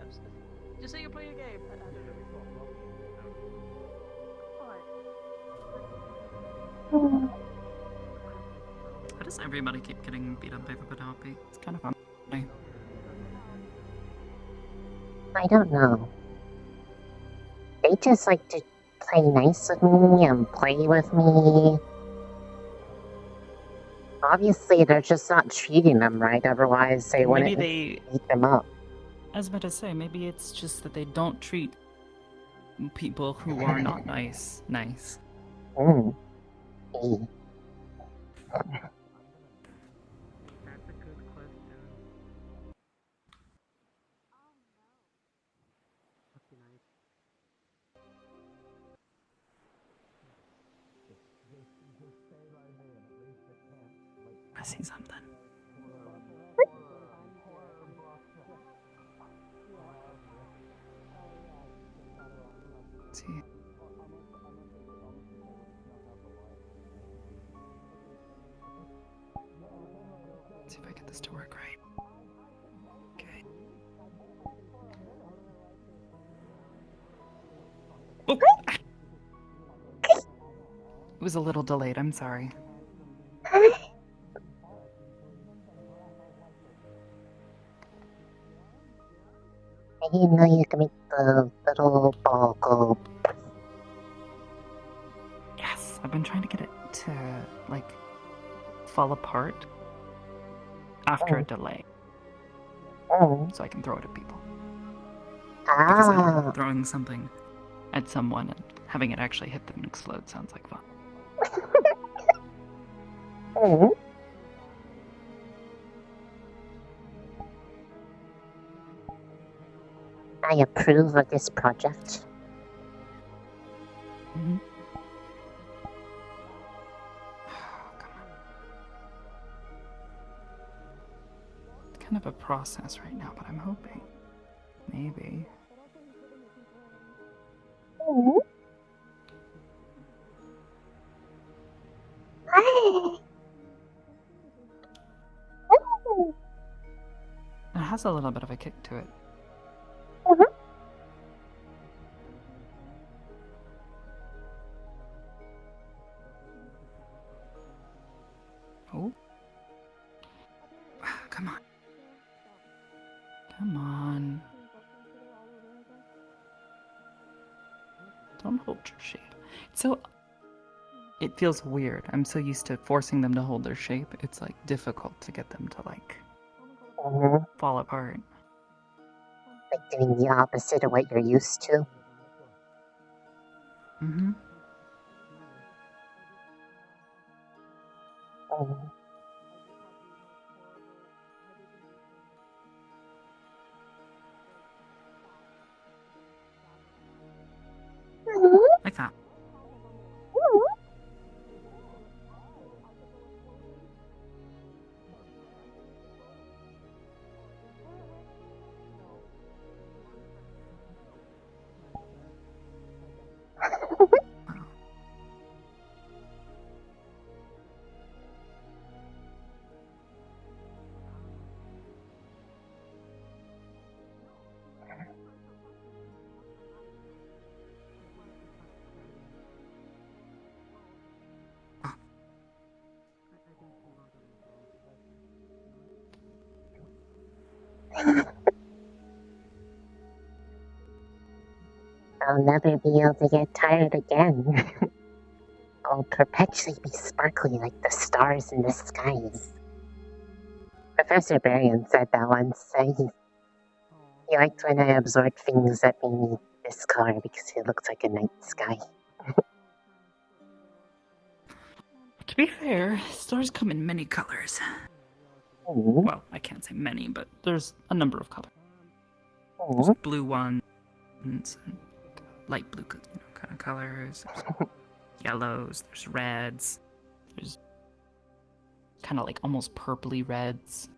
Just say you're playing a game. I don't know. Why does everybody keep getting beat up by Penelope? It's kind of funny. I don't know. They just like to play nice with me and play with me. Obviously, they're just not treating them right, otherwise they wouldn't beat them up. I was about to say, maybe it's just that they don't treat people who are not nice. Mm. I see something. Let's see. Let's see if I get this to work right. Okay. Oh! It was a little delayed, I'm sorry. I didn't know you could make the little ball go. Yes, I've been trying to get it to, like, fall apart after a delay. So I can throw it at people. Because I think throwing something at someone and having it actually hit them and explode sounds like fun. I approve of this project. Mm-hmm. It's kind of a process right now, but I'm hoping maybe. It has a little bit of a kick to it. Oh. Come on. Come on. Don't hold your shape. So, it feels weird. I'm so used to forcing them to hold their shape. It's like difficult to get them to like fall apart. Like doing the opposite of what you're used to. Mm-hmm. I'll never be able to get tired again. I'll perpetually be sparkly like the stars in the skies. Professor Barian said that once. He liked when I absorbed things that made me this color because it looked like a night sky. To be fair, stars come in many colors. Mm-hmm. Well, I can't say many, but there's a number of colors. Mm-hmm. There's blue ones, and light blue kind of colors. There's yellows, there's reds, there's kind of like almost purpley reds.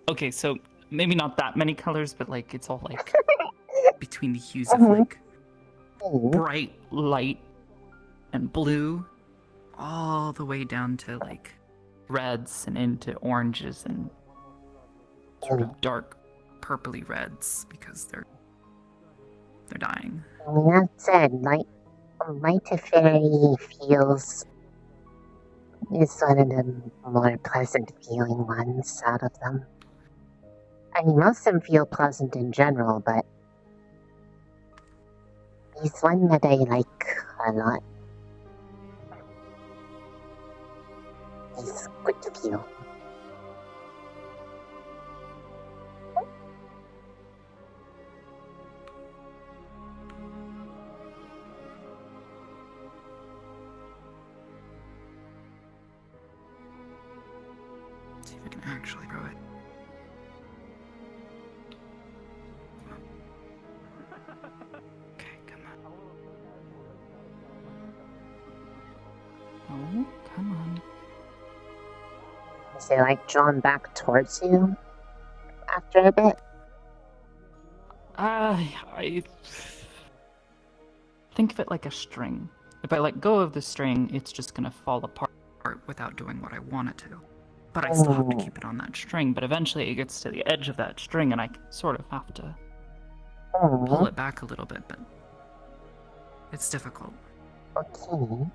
Okay, so maybe not that many colors, but like it's all like between the hues of like bright, light, and blue, all the way down to like reds and into oranges and sort of dark purpley reds because they're dying. I mean, that said, light affinity feels is one of the more pleasant feeling ones out of them. I mean, most of them feel pleasant in general, but he's one that I like a lot. He's good to feel. Let's see if I can actually grow it. Okay, come on. Oh, come on. Is it like drawn back towards you after a bit? I think of it like a string. If I let go of the string, it's just gonna fall apart without doing what I want it to. But I still have to keep it on that string, but eventually it gets to the edge of that string and I sort of have to pull it back a little bit, but it's difficult. Okay.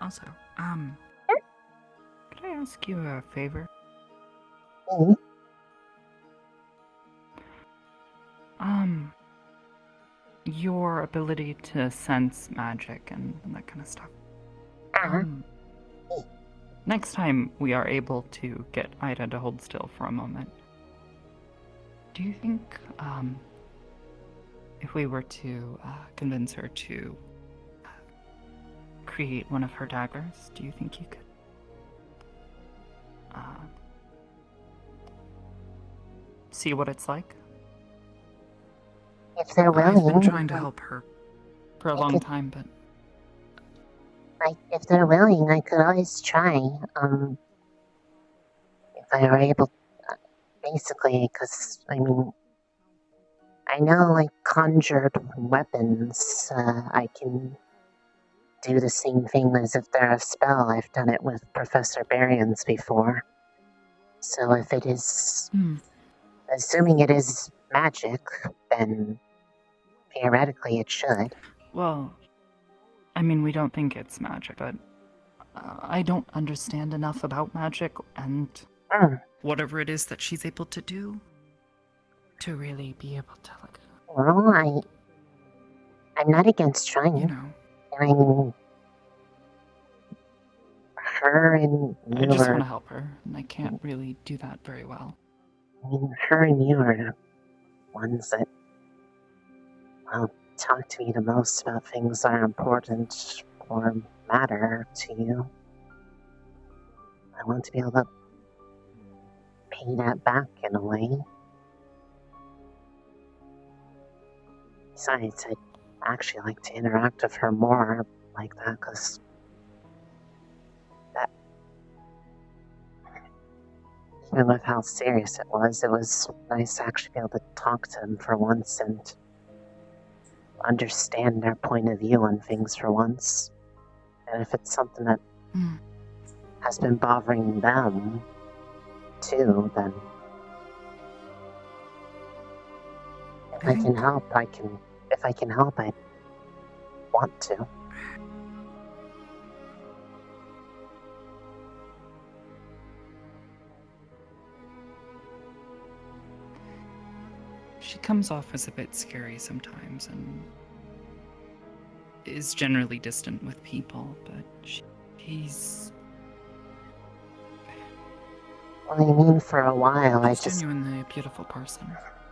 Also, could I ask you a favor? Your ability to sense magic and that kind of stuff. Next time we are able to get Ida to hold still for a moment, do you think, if we were to convince her to create one of her daggers, do you think you could see what it's like? If they're willing. I've been trying to help her for a long time, but if they're willing, I could always try. If I were able, basically, because I mean, I know like conjured weapons. I can do the same thing as if they're a spell. I've done it with Professor Barian's before. So if it is, assuming it is magic, then theoretically it should. well, I mean, we don't think it's magic, but I don't understand enough about magic and whatever it is that she's able to do to really be able to like. Well, I'm not against trying. You know. I mean, her and you I just are, want to help her, and I can't really do that very well. I mean, her and you are the ones that, well, talk to me the most about things that are important or matter to you. I want to be able to pay that back in a way. Besides, I'd actually like to interact with her more like that, because even with how serious it was nice to actually be able to talk to them for once and understand their point of view on things for once. And if it's something that has been bothering them too, then if I can help, if I can help, I want to. She comes off as a bit scary sometimes and is generally distant with people, but she's... Well, I mean, for a while, She's genuinely a beautiful person.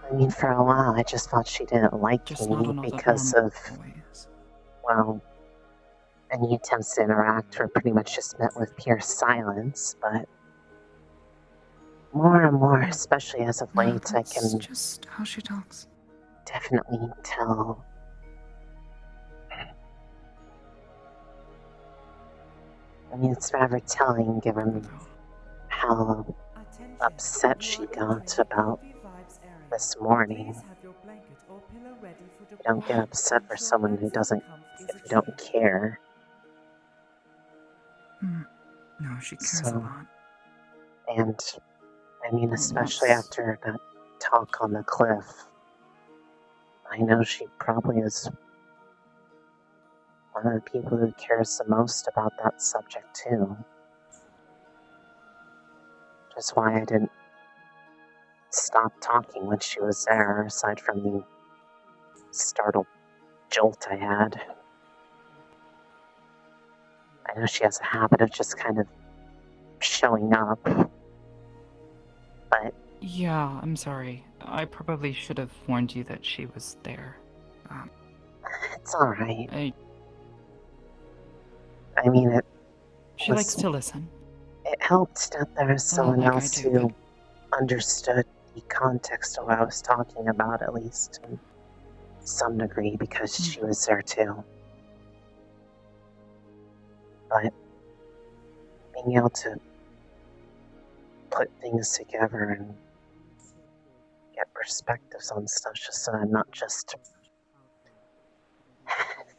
I mean, for a while, I just thought she didn't like Just not me on all the because normal of, ways. well, any attempts to interact were pretty much just met with pure silence, but more and more, especially as of late, I can just how she talks. Definitely tell. I mean, it's rather telling given how upset she got about this morning. You don't get upset for someone who doesn't, if you don't care. No, she cares a lot. And, I mean, especially after that talk on the cliff, I know she probably is one of the people who cares the most about that subject too. Which is why I didn't stop talking when she was there, aside from the startled jolt I had. I know she has a habit of just kind of showing up, but... Yeah, I'm sorry. I probably should have warned you that she was there. It's alright. I mean, She likes to listen. It helped that there was someone like I else do, who understood the context of what I was talking about, at least to some degree, because she was there too. But being able to put things together and get perspectives on stuff just so I'm not just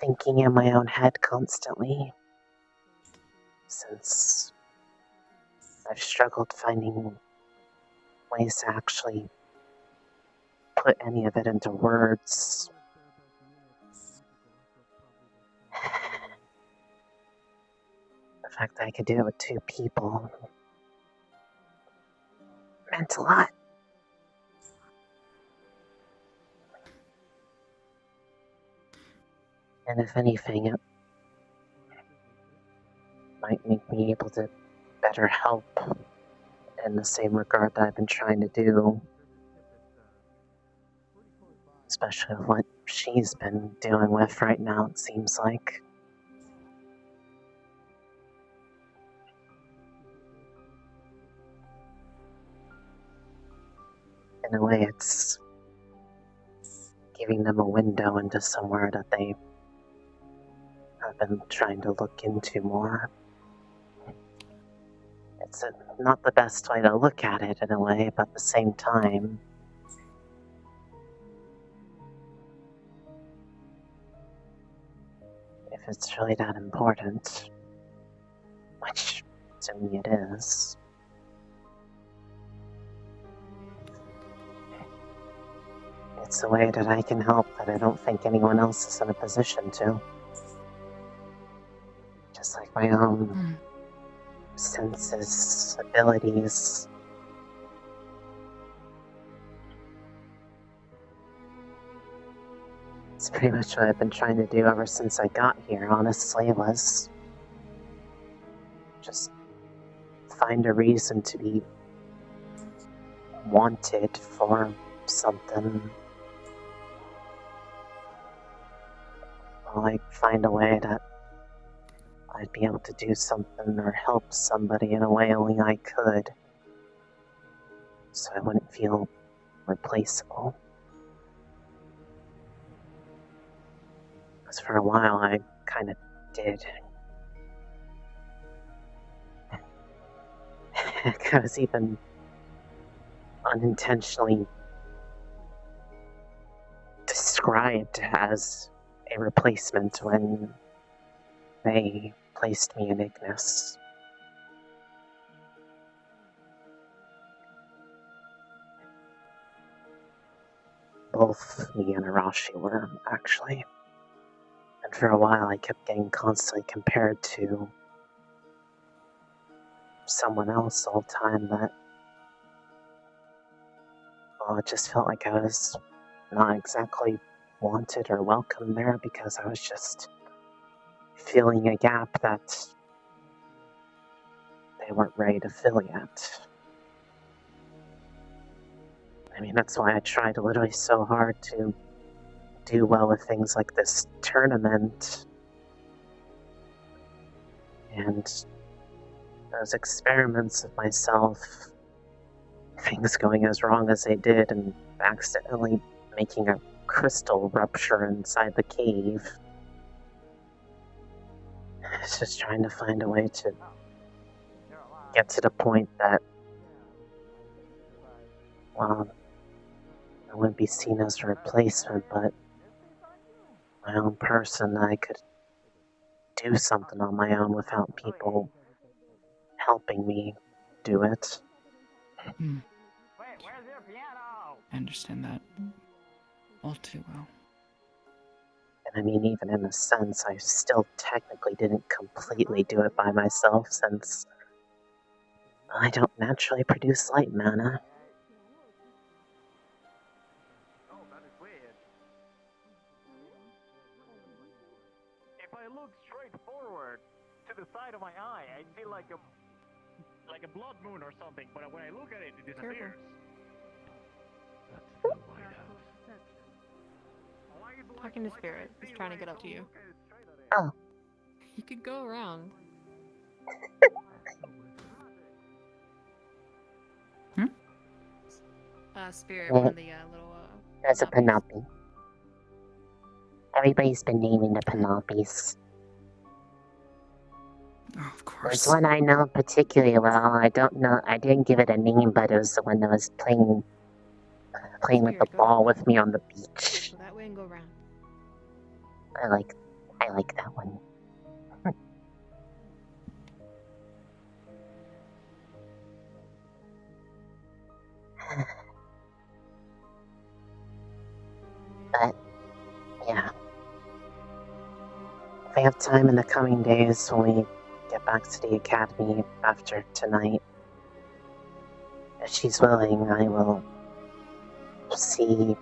thinking in my own head constantly, since I've struggled finding ways to actually put any of it into words. The fact that I could do it with two people meant a lot. And if anything, it might make me able to better help in the same regard that I've been trying to do. Especially with what she's been dealing with right now, it seems like. In a way, it's giving them a window into somewhere that they have been trying to look into more. It's not the best way to look at it in a way, but at the same time, if it's really that important, which to me it is, it's a way that I can help that I don't think anyone else is in a position to. Just like my own senses, abilities. It's pretty much what I've been trying to do ever since I got here, honestly, was just find a reason to be wanted for something. Or like find a way that I'd be able to do something or help somebody in a way only I could, so I wouldn't feel replaceable. Because for a while I kind of did. I was even unintentionally described as a replacement when they placed me in Ignis. Both me and Arashi were, actually. And for a while I kept getting constantly compared to someone else all the time that, well, it just felt like I was not exactly wanted or welcome there because I was just filling a gap that they weren't ready to fill yet. I mean, that's why I tried literally so hard to do well with things like this tournament and those experiments of myself, things going as wrong as they did and accidentally making a crystal rupture inside the cave. It's just trying to find a way to get to the point that, well, I wouldn't be seen as a replacement, but my own person, that I could do something on my own without people helping me do it. I understand that all too well. And I mean, even in a sense, I still technically didn't completely do it by myself, since I don't naturally produce light mana. Oh, that is weird. If I look straight forward to the side of my eye, I feel like a blood moon or something, but when I look at it, it disappears. Talking to Spirit. He's trying to get up to you. Oh. You could go around. Spirit, one of the little. There's a Penelope. Everybody's been naming the Penelopes. Oh, of course. There's one I know particularly well. I don't know. I didn't give it a name, but it was the one that was playing with the ball with me on the beach. Go that way and go around. I like that one. But yeah, if I have time in the coming days when we get back to the academy after tonight, if she's willing, I will see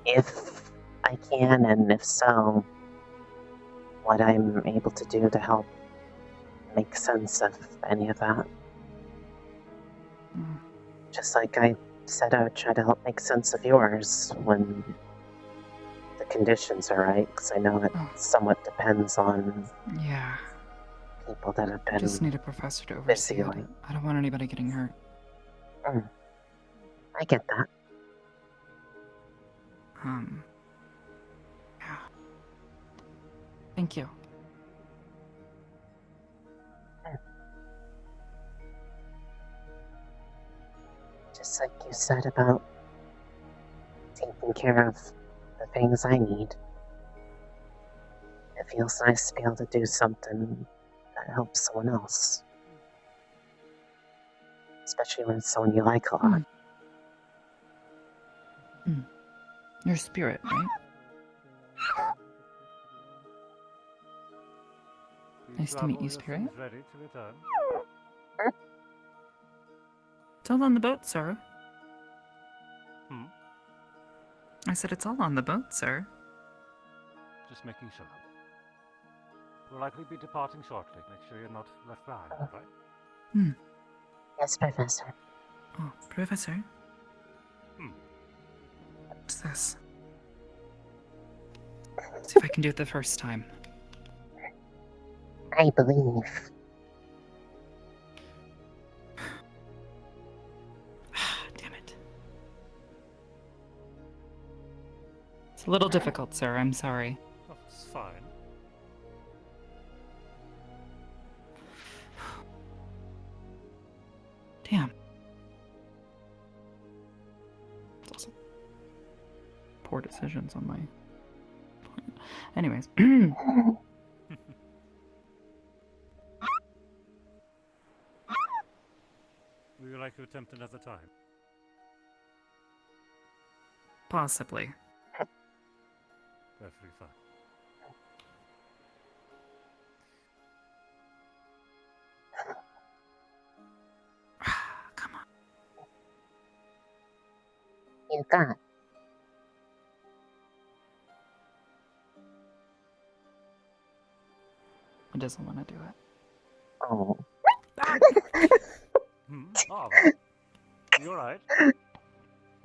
if I can, and if so, what I'm able to do to help make sense of any of that. Just like I said, I would try to help make sense of yours when the conditions are right, because I know it somewhat depends on people that have been I just need a professor to oversee it. I don't want anybody getting hurt. I get that. Yeah. Thank you. Just like you said about taking care of the things I need. It feels nice to be able to do something that helps someone else. Especially when it's someone you like a lot. Your Spirit, right? Nice to meet you, Spirit. Ready to return. It's all on the boat, sir. Hmm? I said it's all on the boat, sir. Just making sure. We'll likely be departing shortly. Make sure you're not left behind, right? Yes, Professor. Oh, Professor? What's this? See if I can do it the first time. I believe. Damn it. It's a little difficult, sir. I'm sorry. Oh, it's fine. Damn. It's also poor decisions on my part. Anyways. Would you like to attempt another time? Possibly. Perfectly fine. Come on. You got. He doesn't want to do it. Oh. Oh, you alright?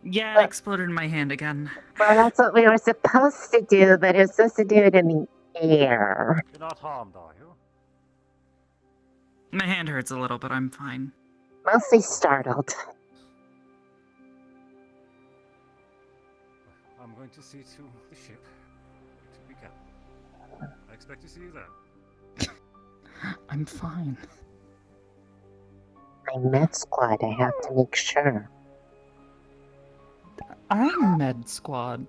Yeah, it exploded in my hand again. Well, that's what we were supposed to do, but it's supposed to do it in the air. You're not harmed, are you? My hand hurts a little, but I'm fine. Mostly startled. I'm going to see to the ship. To be careful. I expect to see you there. I'm fine. I'm med squad, I have to make sure. I'm med squad.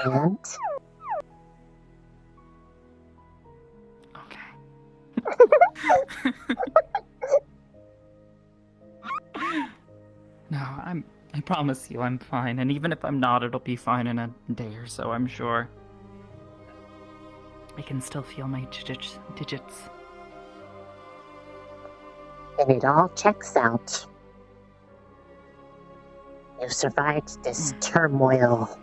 And? No, I promise you I'm fine, and even if I'm not, it'll be fine in a day or so, I'm sure. I can still feel my digits. And it all checks out. You survived this turmoil.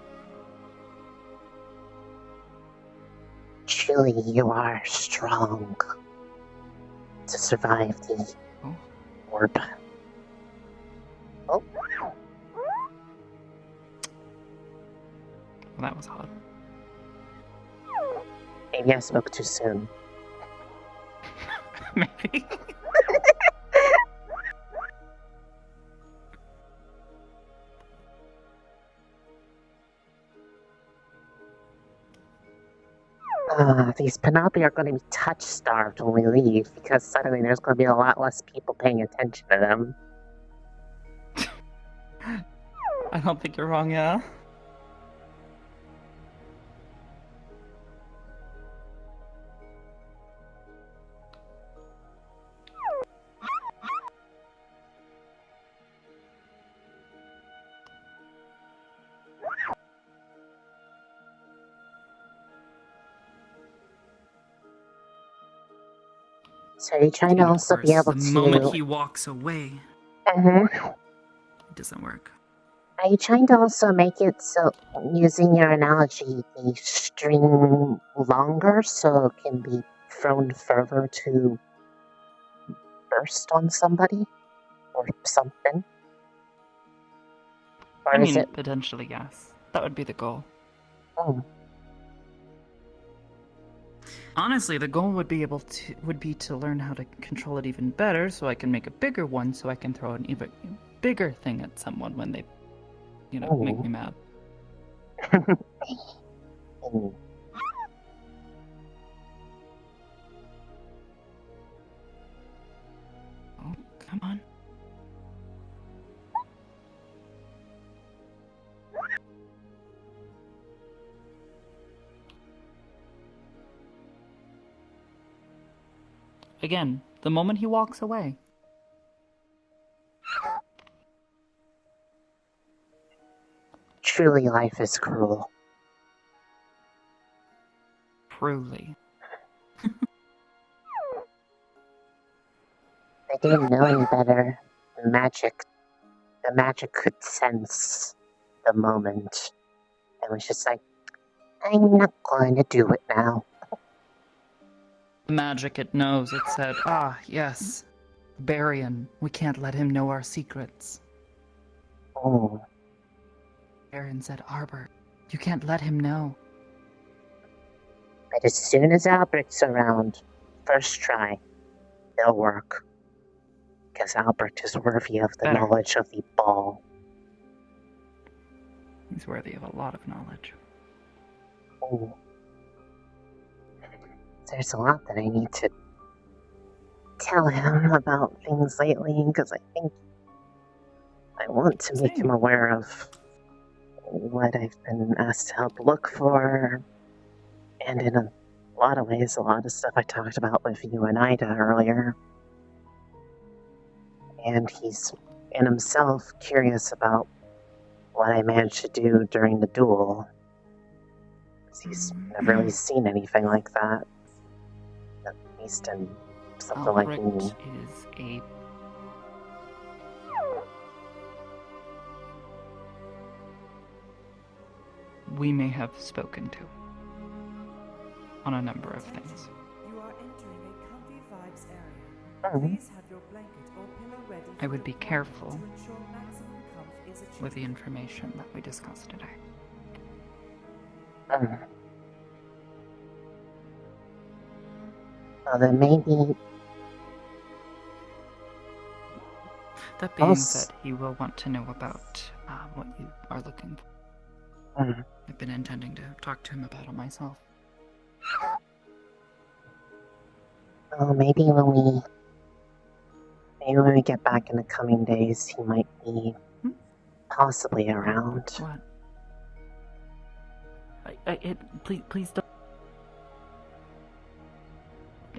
Truly, you are strong to survive the orb. Oh. Well, that was hot. Maybe I spoke too soon. Maybe. These Penelope are going to be touch-starved when we leave, because suddenly there's going to be a lot less people paying attention to them. I don't think you're wrong, yeah? So you're trying to And of also course, be able the to... moment he walks away, it doesn't work. Are you trying to also make it so, using your analogy, the string longer so it can be thrown further to burst on somebody? Or something? Or I is mean, it... potentially, yes. That would be the goal. Oh. Honestly, the goal would be to learn how to control it even better, so I can make a bigger one, so I can throw an even bigger thing at someone when they, make me mad. Oh, come on. Again, the moment he walks away. Truly, life is cruel. Truly. They didn't know any better. The magic could sense the moment. And was just like, I'm not going to do it now. The magic it knows, it said, yes, Barian, we can't let him know our secrets. Oh. Barian said, Arbor, you can't let him know. But as soon as Albert's around, first try, they'll work. Because Albert is worthy of the knowledge of the ball. He's worthy of a lot of knowledge. Oh. There's a lot that I need to tell him about things lately, because I think I want to make him aware of what I've been asked to help look for, and in a lot of ways, a lot of stuff I talked about with you and Ida earlier. And he's, in himself, curious about what I managed to do during the duel. Because he's never really seen anything like that. At least in something like me. Is a we may have spoken to on a number of things. You are entering a comfy vibes area. Please have your blanket or pillow ready. I would be careful to ensure maximum comfort is achieved. with the information that we discussed today. Well, then maybe... That being said, he will want to know about what you are looking for. I've been intending to talk to him about it myself. Well, maybe when we get back in the coming days, he might be possibly around. What? Please don't.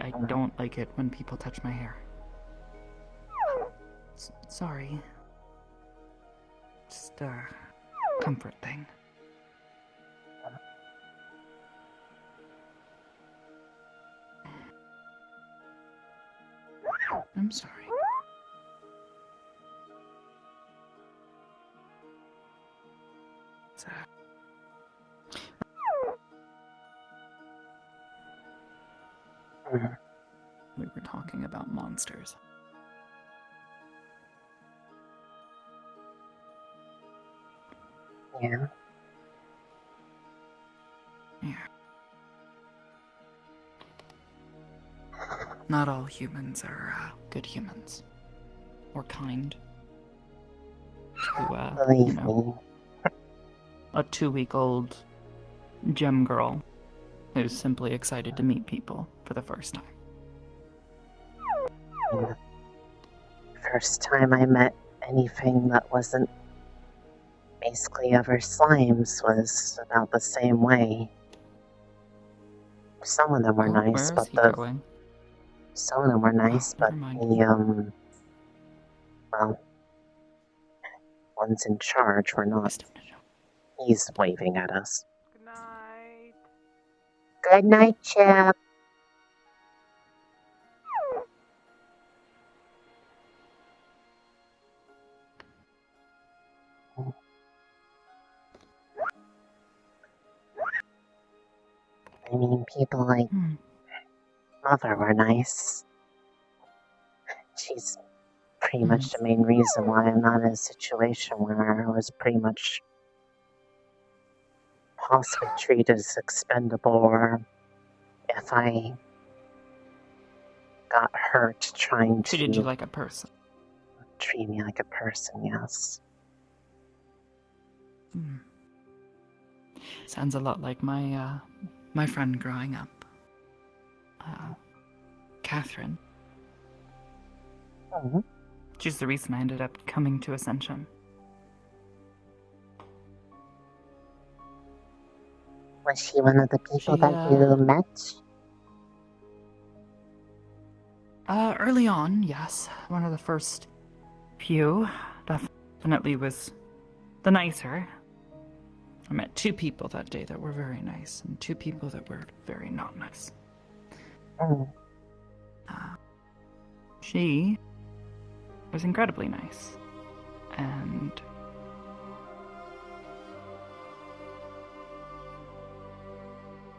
I don't like it when people touch my hair. Sorry. Just a comfort thing. I'm sorry. We were talking about monsters. Yeah. Yeah. Not all humans are good humans. Or kind. To, Believe me. A 2-week-old gem girl who's simply excited to meet people for the first time. The first time I met anything that wasn't basically ever slimes was about the same way. Some of them were nice, but some of them were nice, but the well, ones in charge were not. He's waving at us. Good night, Chip. I mean, people like Mother were nice. She's pretty much the main reason why I'm not in a situation where I was pretty much possibly treated as expendable, or if I got hurt trying to... Treated you like a person. Treat me like a person, yes. Sounds a lot like my, my friend growing up. Catherine. She's the reason I ended up coming to Ascension. Was she one of the people that you met? Early on, yes. One of the first few. Definitely was the nicer. I met 2 people that day that were very nice, and 2 people that were very not nice. She was incredibly nice, and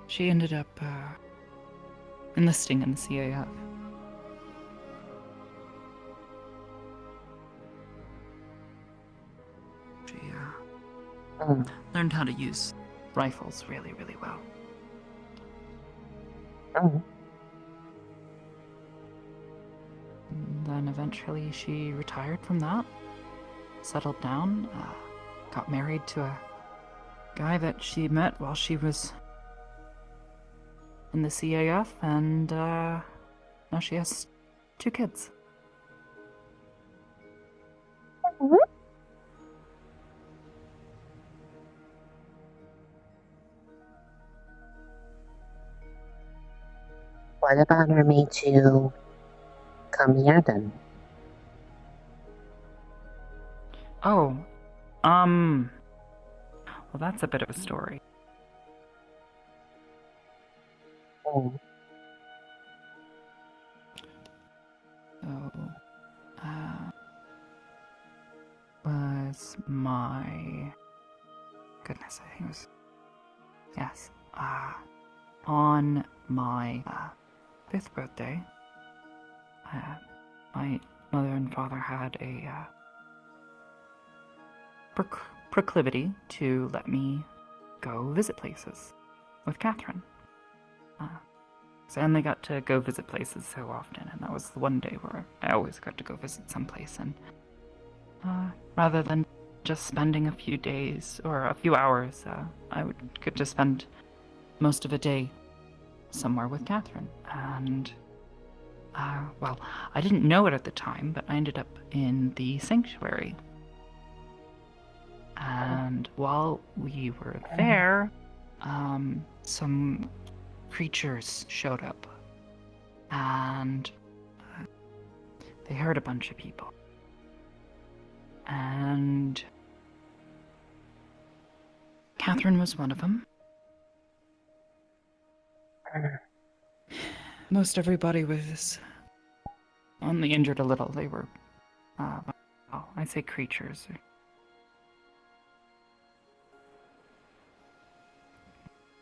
she ended up enlisting in the CAF. She learned how to use rifles really, really well. And then eventually she retired from that, settled down, got married to a guy that she met while she was in the CAF, and now she has 2 kids. What about her made you come here then? Oh, well, that's a bit of a story. Oh. So, was my... Goodness, I think it was... Yes. On my 5th birthday, my mother and father had a proclivity to let me go visit places with Catherine. And they got to go visit places so often, and that was the one day where I always got to go visit someplace, and rather than just spending a few days or a few hours, I would get to spend most of a day somewhere with Catherine. And, well, I didn't know it at the time, but I ended up in the sanctuary. And while we were there, some creatures showed up, and they hurt a bunch of people. And Catherine was one of them. Most everybody was only injured a little. They were, well, I say creatures.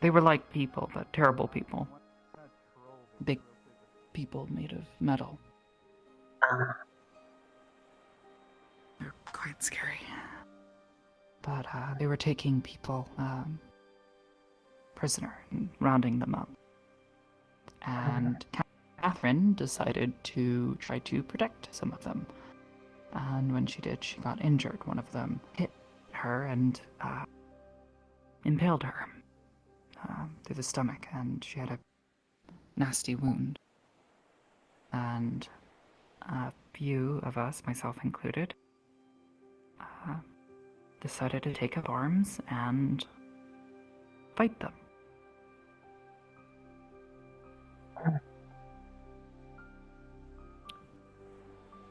They were like people, but terrible people. Big people made of metal. They're quite scary. But they were taking people prisoner and rounding them up. And Catherine decided to try to protect some of them. And when she did, she got injured. One of them hit her and impaled her through the stomach, and she had a nasty wound. And a few of us, myself included, decided to take up arms and fight them.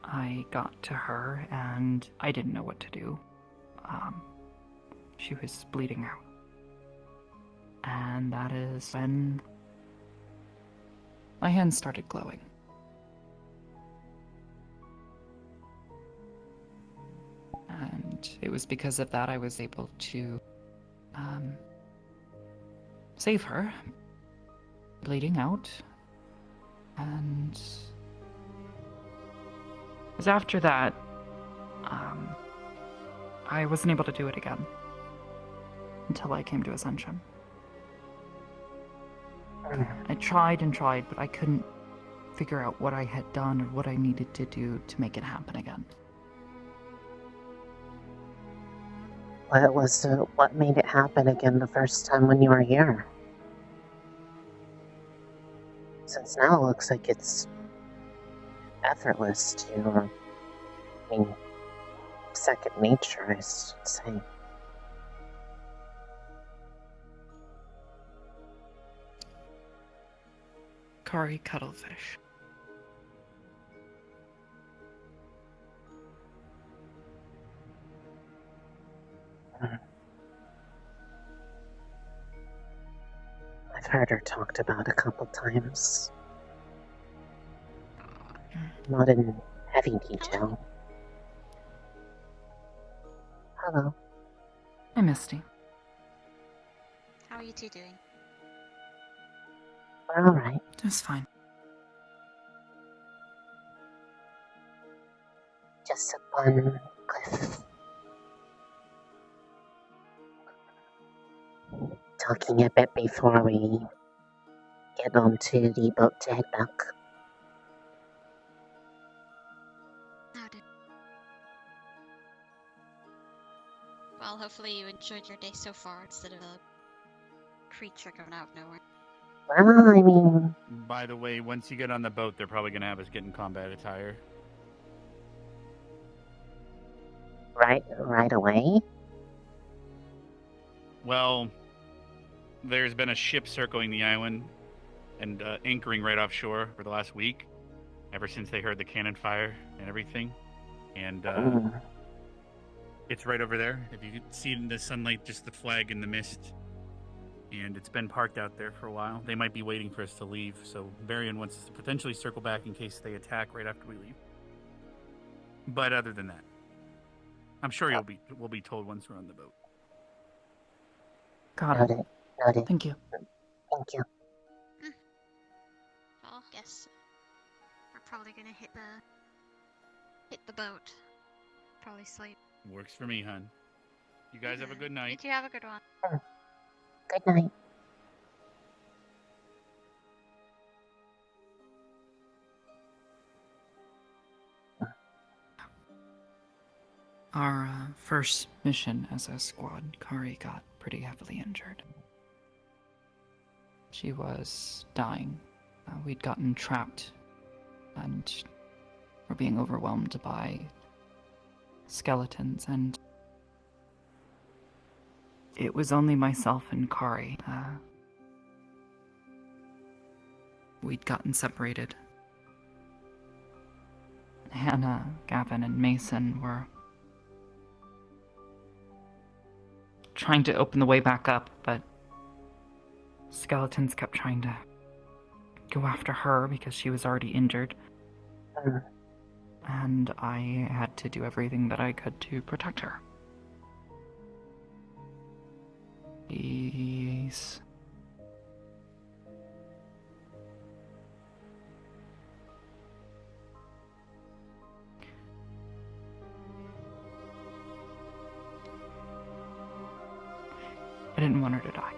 I got to her and I didn't know what to do. She was bleeding out. And that is when my hands started glowing. And it was because of that I was able to save her, bleeding out. And it was after that, I wasn't able to do it again until I came to Ascension. I tried and tried, but I couldn't figure out what I had done or what I needed to do to make it happen again. What made it happen again the first time when you were here? Since now it looks like it's effortless to you, I mean, second nature, I should say. Kari cuttlefish. I've heard her talked about a couple times. Not in heavy detail. Hello. Hi, Misty. How are you two doing? We're alright. Just fine. Just up on cliff. Talking a bit before we get onto the boat to head back. Noted. Well, hopefully you enjoyed your day so far instead of a creature coming out of nowhere. Well, I mean... By the way, once you get on the boat, they're probably going to have us get in combat attire. Right away? Well, there's been a ship circling the island, and anchoring right offshore for the last week, ever since they heard the cannon fire and everything. And it's right over there. If you can see it in the sunlight, just the flag in the mist. And it's been parked out there for a while. They might be waiting for us to leave, so Varian wants us to potentially circle back in case they attack right after we leave. But other than that, I'm sure we'll be told once we're on the boat. Got it. Noted. Thank you. Thank you. Well, guess we're probably gonna hit the boat. Probably sleep. Works for me, hun. You guys have a good night. You two have a good one. Good night. Our first mission as a squad, Kari got pretty heavily injured. She was dying. We'd gotten trapped and were being overwhelmed by skeletons, and it was only myself and Kari. We'd gotten separated. Hannah, Gavin, and Mason were trying to open the way back up, but skeletons kept trying to go after her because she was already injured. And I had to do everything that I could to protect her. Please. I didn't want her to die.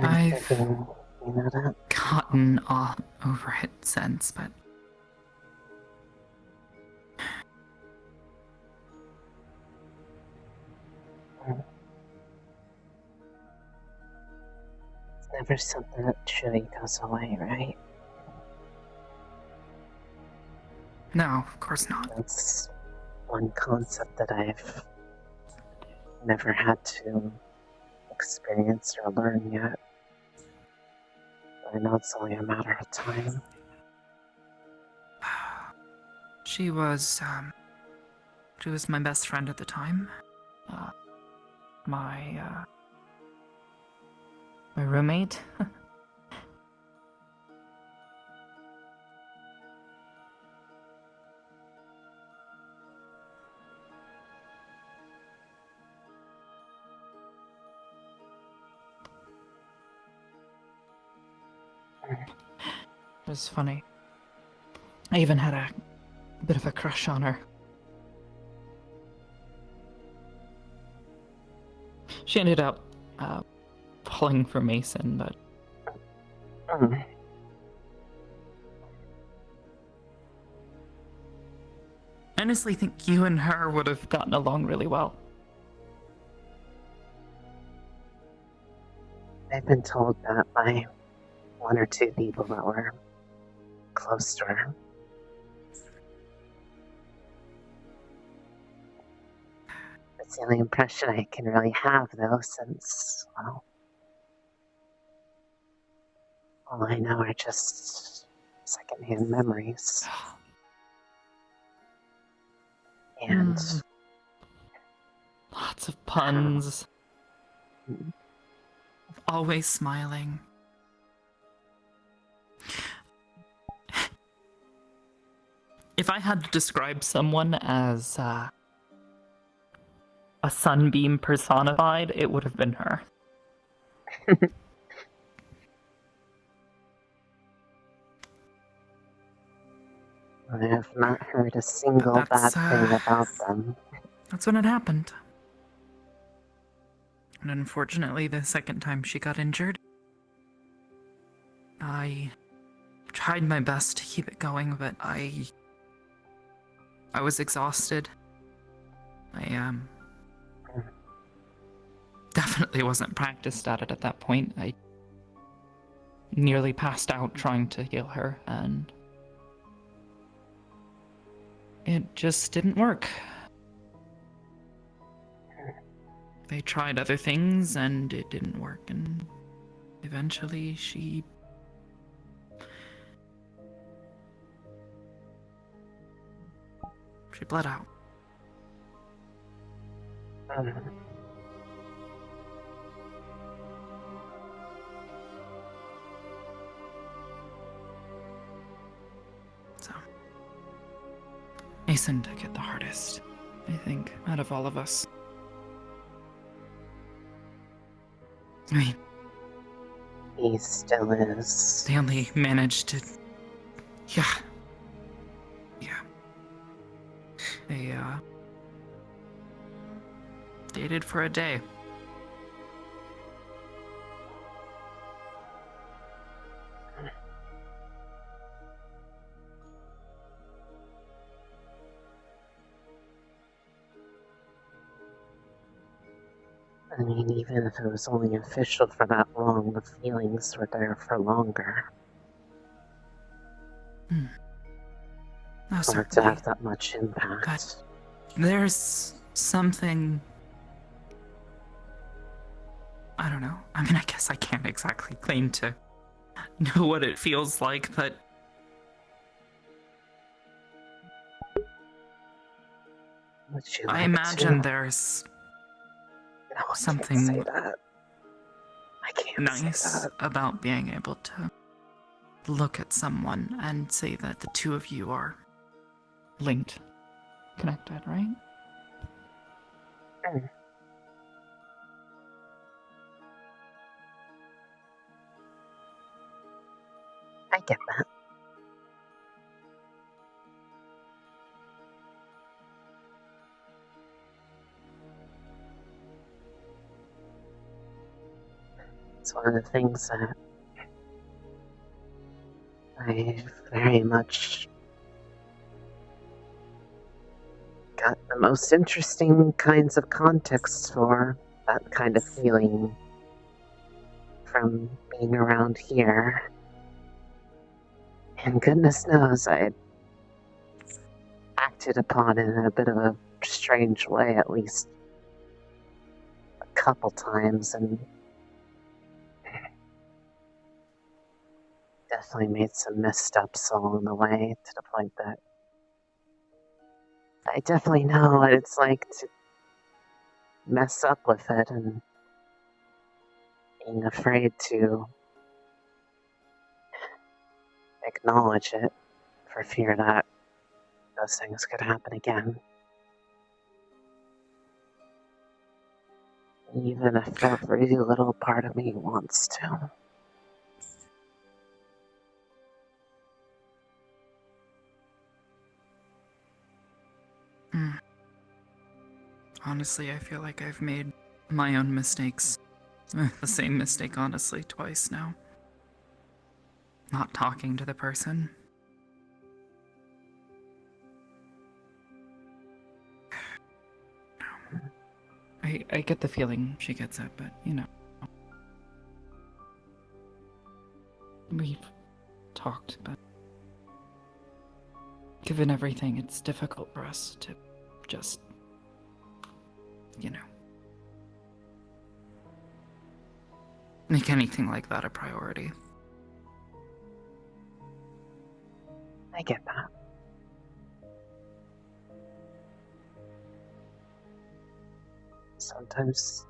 I've gotten all over it since, but it's never something that truly goes away, right? no, of course not. That's one concept that I've never had to experience or learn yet. I know it's only a matter of time. She was my best friend at the time. My roommate. It was funny. I even had a bit of a crush on her. She ended up falling for Mason, but I honestly think you and her would have gotten along really well. I've been told that by one or two people that were close to her. That's the only impression I can really have, though, since, well, all I know are just secondhand memories. And lots of puns. Always smiling. If I had to describe someone as a sunbeam personified, it would have been her. I have not heard a single bad thing about them. That's when it happened. And unfortunately, the second time she got injured, I tried my best to keep it going, but I was exhausted. I definitely wasn't practiced at it at that point. I nearly passed out trying to heal her, and it just didn't work. They tried other things, and it didn't work, and eventually she bled out. So, Mason took it the hardest, I think, out of all of us. I mean, he still is. They only managed to... Yeah. They, dated for a day. I mean, even if it was only official for that long, the feelings were there for longer. For it to have that much impact. But there's something... I don't know. I mean, I guess I can't exactly claim to know what it feels like, but... I imagine there's something nice about being able to look at someone and say that the two of you are linked, connected, right? I get that. It's one of the things that I very much got the most interesting kinds of contexts for, that kind of feeling from being around here. And goodness knows I acted upon it in a bit of a strange way, at least a couple times, and definitely made some missteps along the way to the point that I definitely know what it's like to mess up with it and being afraid to acknowledge it for fear that those things could happen again. Even if every little part of me wants to. Honestly, I feel like I've made my own mistakes. The same mistake, honestly, twice now. Not talking to the person. I get the feeling she gets it, but, you know. We've talked, but given everything, it's difficult for us to just, you know, make anything like that a priority. I get that. Sometimes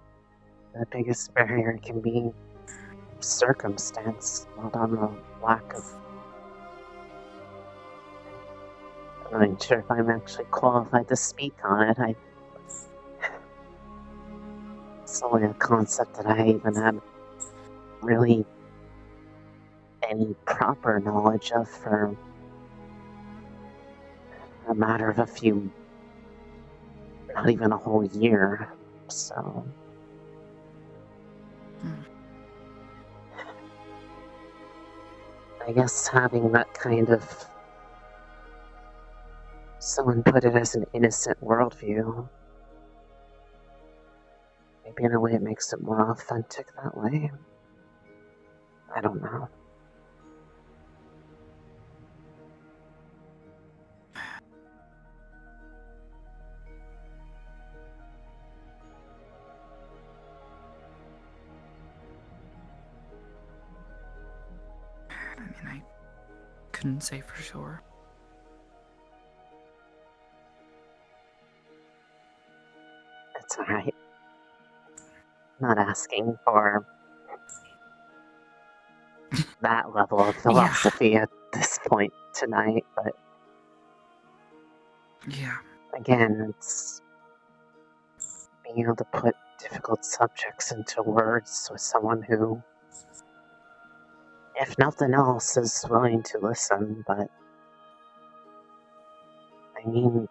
the biggest barrier can be circumstance, not on the lack of... I'm not even sure if I'm actually qualified to speak on it. It's only a concept that I even had really any proper knowledge of for a matter of a few, not even a whole year, so... I guess having that kind of... Someone put it as an innocent worldview. Maybe in a way it makes it more authentic that way. I don't know. I mean, I couldn't say for sure. It's alright. Not asking for that level of philosophy at this point tonight, but yeah. Again, it's being able to put difficult subjects into words with someone who, if nothing else, is willing to listen, but I mean,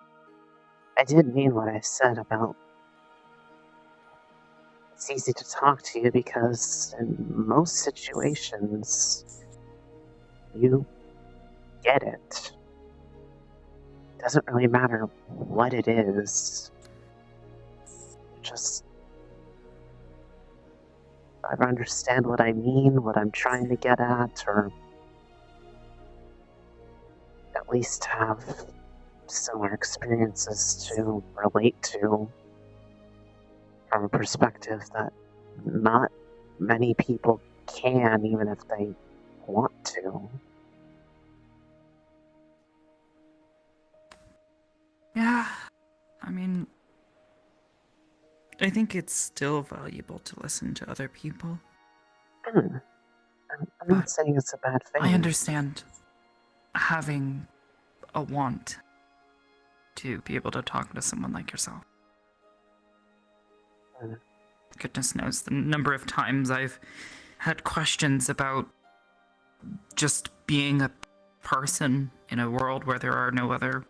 I did mean what I said about it's easy to talk to you because in most situations, you get it. It doesn't really matter what it is. Just either understand what I mean, what I'm trying to get at, or at least have similar experiences to relate to from a perspective that not many people can, even if they want to. Yeah, I mean, I think it's still valuable to listen to other people. I'm not saying it's a bad thing. I understand having a want to be able to talk to someone like yourself. Goodness knows the number of times I've had questions about just being a person in a world where there are no other,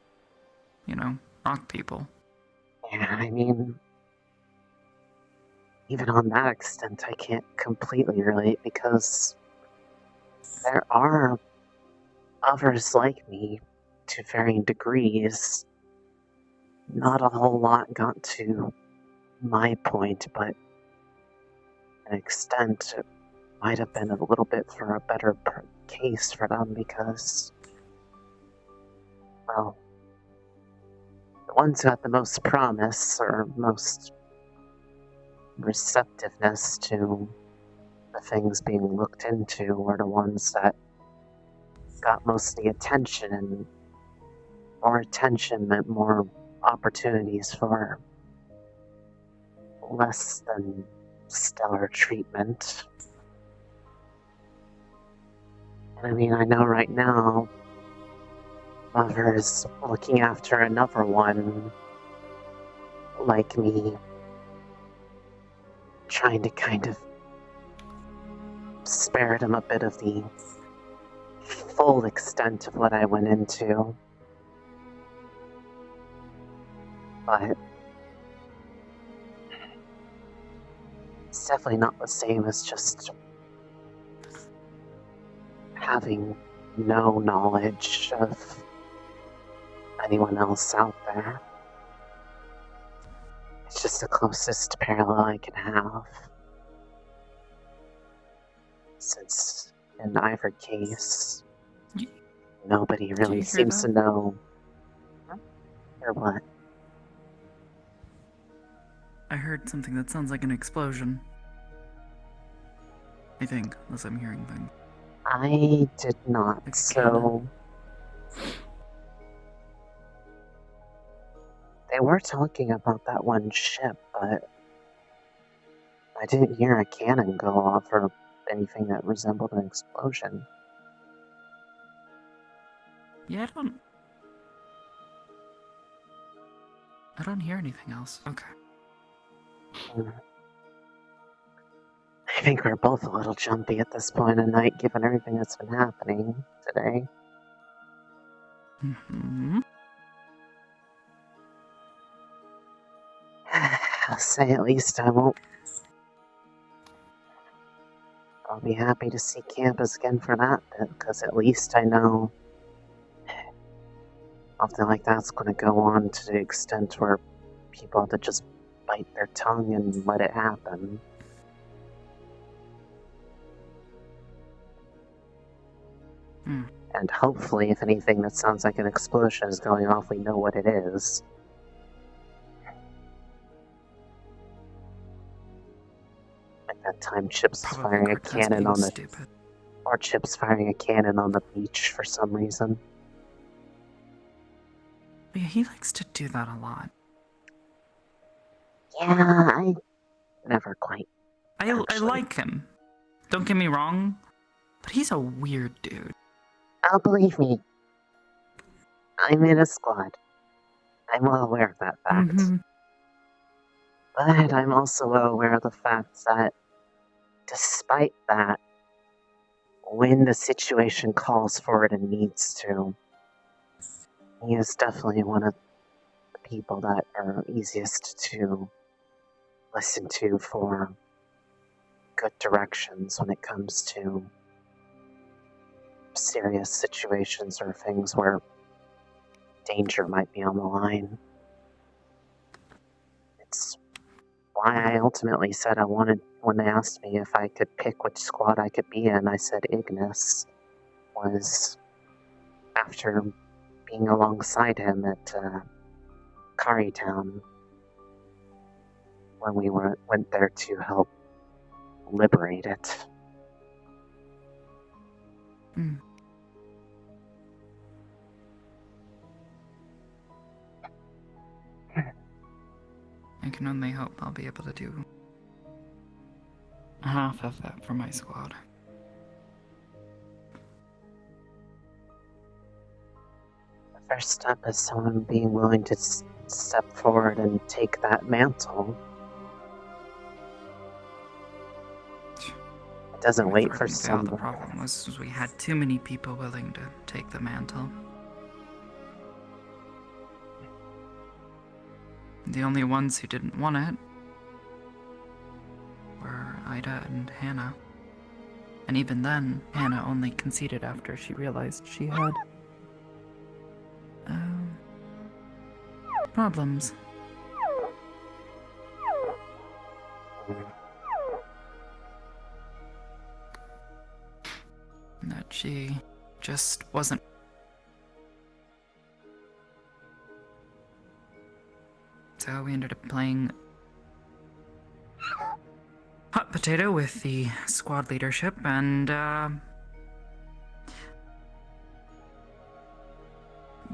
rock people. Yeah, I mean, even on that extent, I can't completely relate because there are others like me to varying degrees. Not a whole lot got to my point, but an extent it might have been a little bit for a better case for them because, well, the ones who had the most promise or most receptiveness to the things being looked into were the ones that got most of the attention, and more attention meant more opportunities for less than stellar treatment. And I mean, I know right now Mother is looking after another one like me, trying to kind of spare them a bit of the full extent of what I went into. But it's definitely not the same as just having no knowledge of anyone else out there. It's just the closest parallel I can have. Since in either case, nobody really seems to know. Or what? I heard something that sounds like an explosion. I think, unless I'm hearing things. I did not, so... They were talking about that one ship, but I didn't hear a cannon go off or anything that resembled an explosion. Yeah, I don't hear anything else. Okay. I think we're both a little jumpy at this point of night, given everything that's been happening today. Mm-hmm. I'll say at least I'll be happy to see campus again for that bit, because at least I know something like that's going to go on to the extent where people have to just bite their tongue and let it happen. And hopefully, if anything that sounds like an explosion is going off, we know what it is. Like that time Chip's firing a cannon on the... Stupid. Or Chip's firing a cannon on the beach for some reason. Yeah, he likes to do that a lot. Yeah, I never quite. I like him. Don't get me wrong, but he's a weird dude. Oh, believe me, I'm in a squad. I'm well aware of that fact. But I'm also well aware of the fact that, despite that, when the situation calls for it and needs to, he is definitely one of the people that are easiest to listen to for good directions when it comes to serious situations or things where danger might be on the line. It's why I ultimately said I wanted, when they asked me if I could pick which squad I could be in, I said Ignis, was after being alongside him at Karitown when we went there to help liberate it. I can only hope I'll be able to do half of that for my squad. The first step is someone being willing to step forward and take that mantle. It doesn't wait for someone. The problem was we had too many people willing to take the mantle. The only ones who didn't want it were Ida and Hannah. And even then, Hannah only conceded after she realized she had problems. That she just wasn't. So we ended up playing hot potato with the squad leadership, and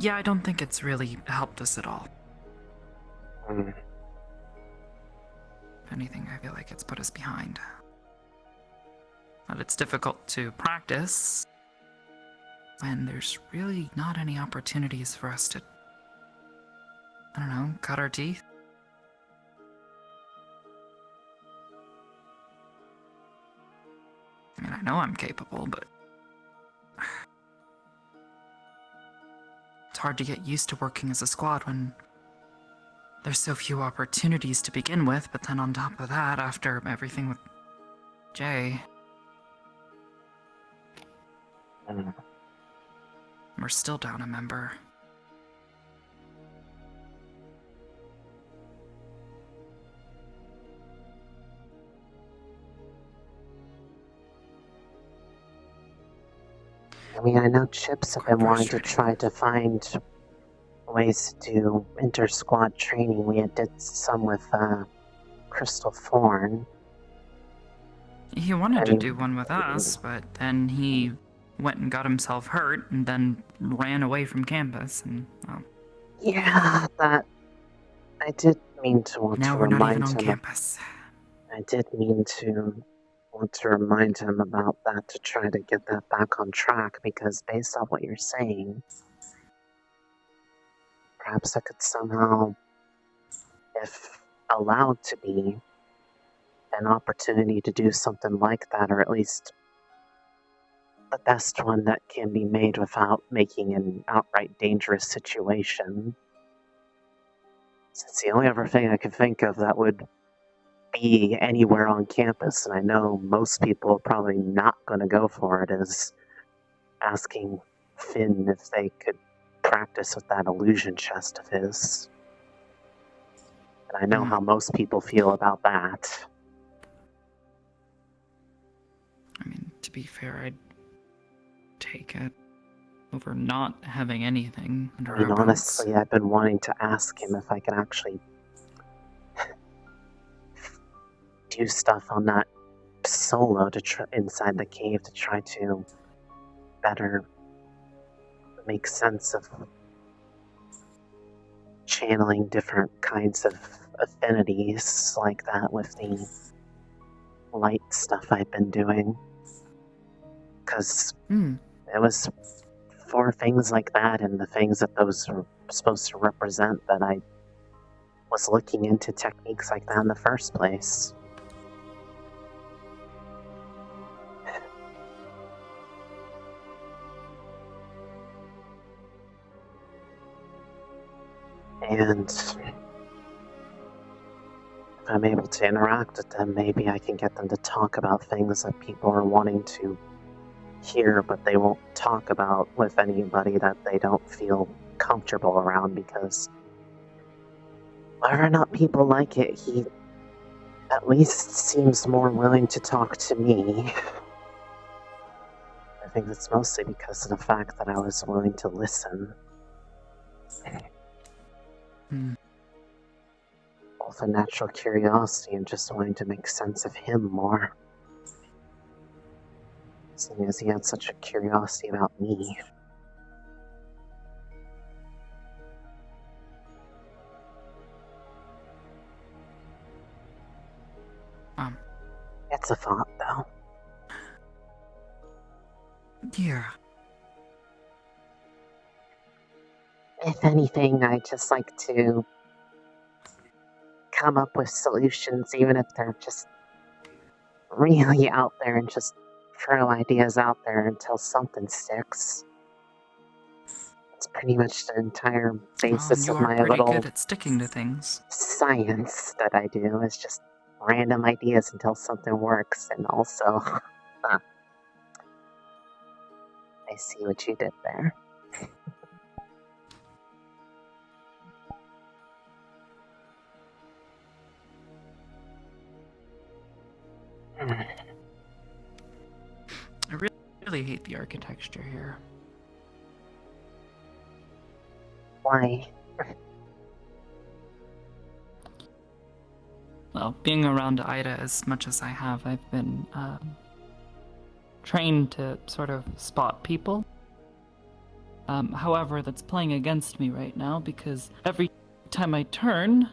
yeah, I don't think it's really helped us at all. If anything, I feel like it's put us behind. But it's difficult to practice when there's really not any opportunities for us to, I don't know, cut our teeth. I mean, I know I'm capable, but it's hard to get used to working as a squad when there's so few opportunities to begin with, but then on top of that, after everything with Jay, we're still down a member. I mean, I know Chips have been wanting to try to find ways to do inter-squad training. We did some with Crystal Thorn. He wanted to do one with us, but then he went and got himself hurt and then ran away from campus, and well. Yeah, that I did mean to want now to we're remind not even on him. campus. I did mean to want to remind him about that to try to get that back on track, because based on what you're saying, perhaps I could somehow, if allowed to be, an opportunity to do something like that, or at least the best one that can be made without making an outright dangerous situation. Since the only other thing I could think of that would be anywhere on campus, and I know most people are probably not going to go for it, is asking Finn if they could practice with that illusion chest of his. And I know how most people feel about that. I mean, to be fair, I'd take it over not having anything under I mean, our belts. honestly, I've been wanting to ask him if I can actually do stuff on that solo to inside the cave to try to better make sense of channeling different kinds of affinities like that with the light stuff I've been doing. Because it was for things like that and the things that those are supposed to represent that I was looking into techniques like that in the first place. And if I'm able to interact with them, maybe I can get them to talk about things that people are wanting to hear, but they won't talk about with anybody that they don't feel comfortable around, because whether or not people like it, he at least seems more willing to talk to me. I think it's mostly because of the fact that I was willing to listen. Both a natural curiosity and just wanting to make sense of him more. Seeing as he had such a curiosity about me. It's a thought, though. Yeah. If anything, I just like to come up with solutions, even if they're just really out there, and just throw ideas out there until something sticks. It's pretty much the entire basis you of are my pretty little good at sticking to things. science that I do, is just random ideas until something works. And also, I see what you did there. I really hate the architecture here. Why? Well, being around Ida as much as I have, I've been trained to sort of spot people. However, that's playing against me right now, because every time I turn,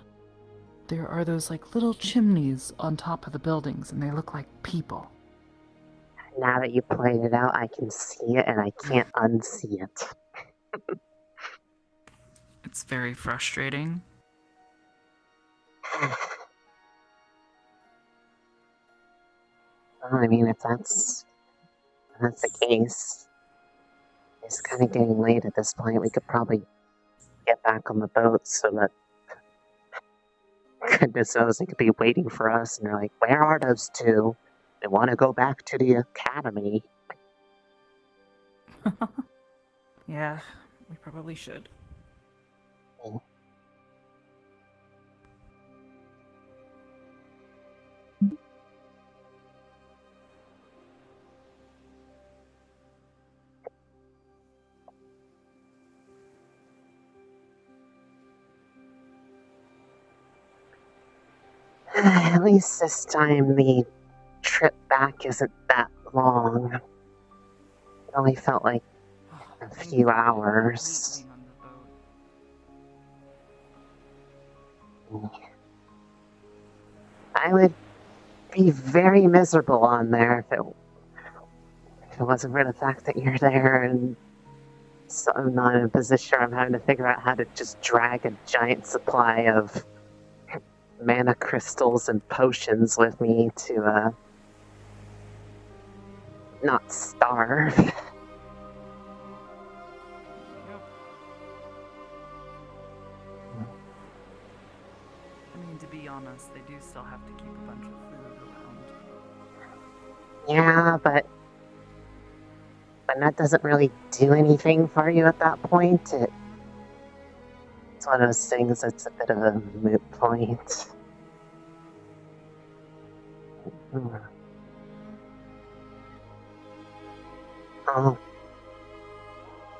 there are those like little chimneys on top of the buildings, and they look like people. Now that you pointed it out, I can see it, and I can't unsee it. It's very frustrating. Well, I mean, if that's the case, it's kind of getting late at this point. We could probably get back on the boat so that goodness knows they could be waiting for us, and they're like, where are those two? They want to go back to the academy. Yeah, we probably should. At least this time the trip back isn't that long. It only felt like a few hours. I would be very miserable on there if it wasn't for the fact that you're there, and so I'm not in a position where I'm having to figure out how to just drag a giant supply of mana crystals and potions with me to not starve. I mean, And to be honest, they do still have to keep a bunch of food around. Yeah, but that doesn't really do anything for you at that point. It's one of those things that's a bit of a moot point. I'll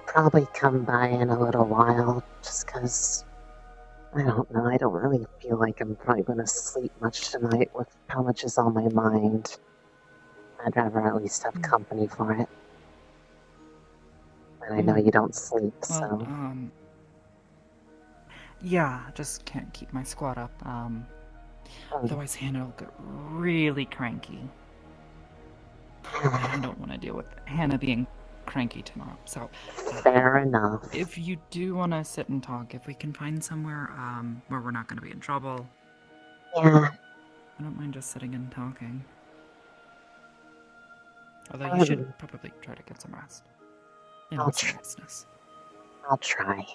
probably come by in a little while, just because, I don't know, I don't really feel like I'm probably going to sleep much tonight with how much is on my mind. I'd rather at least have company for it. And I know you don't sleep, Well, so... yeah, just can't keep my squad up. Otherwise Hannah will get really cranky. I don't want to deal with Hannah being cranky tomorrow, so... Fair enough. If you do want to sit and talk, if we can find somewhere, where we're not going to be in trouble... Yeah. I don't mind just sitting and talking. Although you should probably try to get some rest. In all seriousness. I'll try.